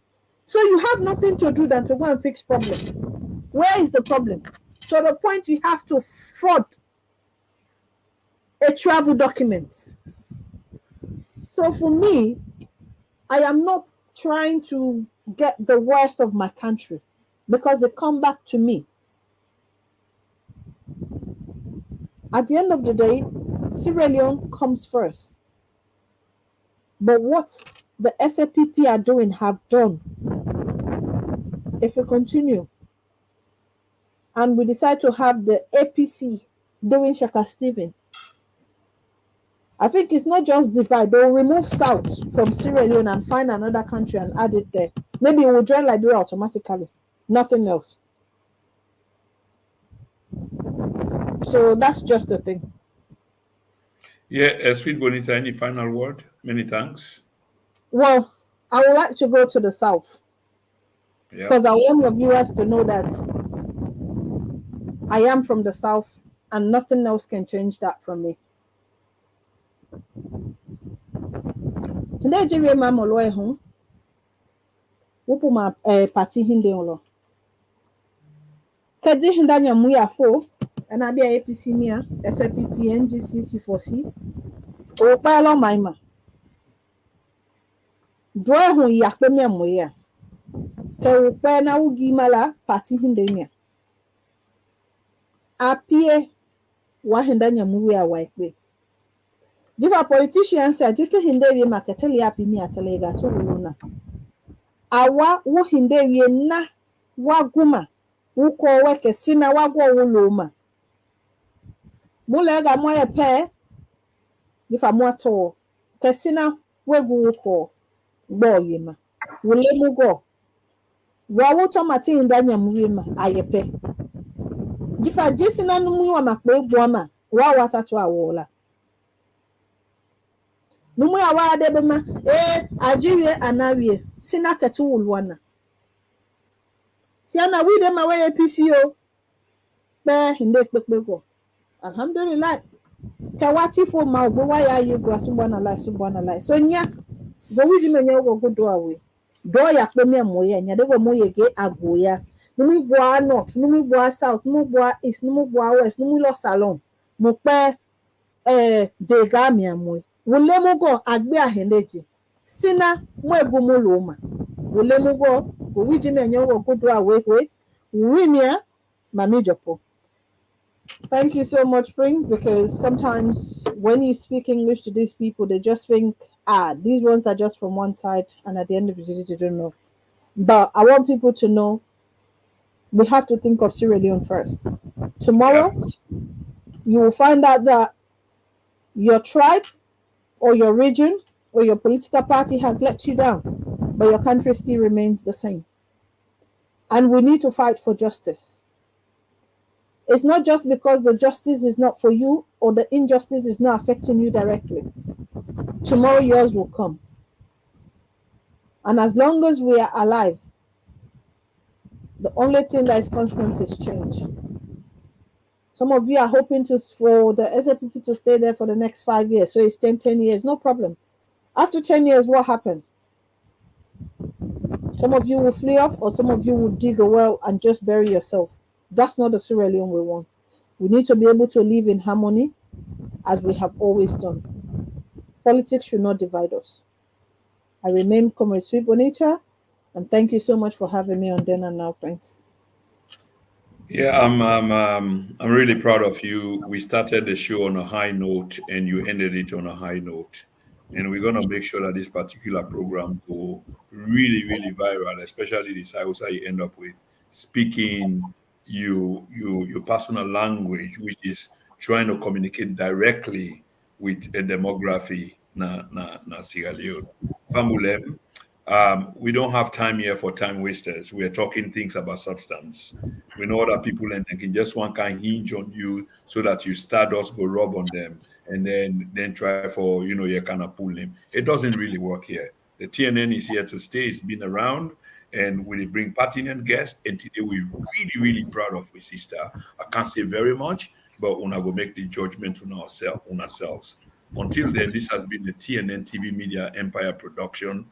So you have nothing to do than to go and fix problem. Where is the problem? To the point you have to fraud a travel document. So for me, I am not trying to get the worst of my country, because it come back to me. At the end of the day, Sierra Leone comes first. But what the SAPP are doing have done, if we continue and we decide to have the APC doing Shaka Stephen, I think it's not just divide. They'll remove South from Sierra Leone and find another country and add it there. Maybe it will join Liberia automatically. Nothing else. So that's just the thing. Yeah, Sweet Bonita, any final word? Many thanks. Well, I would like to go to the South. Because I want your viewers to know that I am from the South and nothing else can change that from me. Nigeria mama loe hon. Wupu ma party hinde onlo. Kedi hinda nyamu ya fo. And I be a APC near SAPP NGCC for C. O palo maima. Dwa hu yakpe me moya. Ke o pe na ugi mala party hindemia. Apie wa hinda nyamuwe a waikbe. Give a politician say jite hindewi maketeli api mi atelega to wuluna. Awa wo hindewi na wa guma wuko weke sina wagwa wuluma. Mulega moye pe gifa mwato kesina wegu wuko boye ma wule mugo wa wuto mati hinda nyamuwe ma ayepe gifa jisina numu wa makpe buama wa watatu awola numu ya wa adebe ma ajiwe anawie sina ketu wulwana siana wide ma we PCO pe hinde kpekpeko alhamdulillah kawati fo ma ogbo wa ya yi gwa subhanallah so nya go wiji menye wo go do awe do ya pe me moye nya de go moye ge agoya numu gwa north numu gwa south numu gwa east numu gwa west numu lo salon mo pe de ga mi amoy wole mo go agbe ahendeji sina mo egu mo lo ma wole mo go wiji menye wo go do awe we winia mami jopo. Thank you so much, Prince, because sometimes when you speak English to these people, they just think, these ones are just from one side, and at the end of the day, they don't know. But I want people to know we have to think of Sierra Leone first. Tomorrow, you will find out that your tribe or your region or your political party has let you down, but your country still remains the same. And we need to fight for justice. It's not just because the justice is not for you or the injustice is not affecting you directly. Tomorrow yours will come. And as long as we are alive, the only thing that is constant is change. Some of you are hoping for the SAPP to stay there for the next 5 years. So it's 10 years, no problem. After 10 years, what happened? Some of you will flee off, or some of you will dig a well and just bury yourself. That's not the Sierra Leone we want. We need to be able to live in harmony as we have always done. Politics should not divide us. I remain Comrade Sweet Bonita, and thank you so much for having me on Then and Now, Prince. Yeah, I'm really proud of you. We started the show on a high note, and you ended it on a high note. And we're gonna make sure that this particular program go really, really viral, especially this Hausa you end up with speaking your personal language, which is trying to communicate directly with a demography na Sierra Leone. Famulem, we don't have time here for time wasters. We are talking things about substance. We know other people and they can just one kind hinge on you so that you stardust go rub on them and then try for you kind of pull them. It doesn't really work here. The TNN is here to stay. It's been around. And we bring pertinent guests. And today we're really, really proud of our sister. I can't say very much, but we're going to make the judgment on ourselves. Until then, this has been the TNN TV Media Empire production.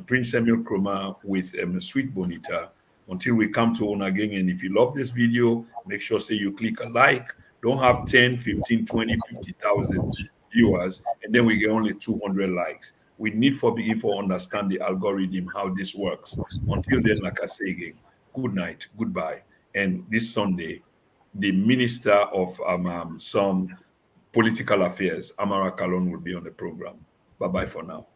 Prince Samuel Kroma with Sweet Bonita. Until we come to on again. And if you love this video, make sure say you click a like. Don't have 10, 15, 20, 50,000 viewers. And then we get only 200 likes. We need for begin to understand the algorithm, how this works. Until then, like I say again, good night, goodbye. And this Sunday, the Minister of some political affairs, Amara Kalon, will be on the program. Bye-bye for now.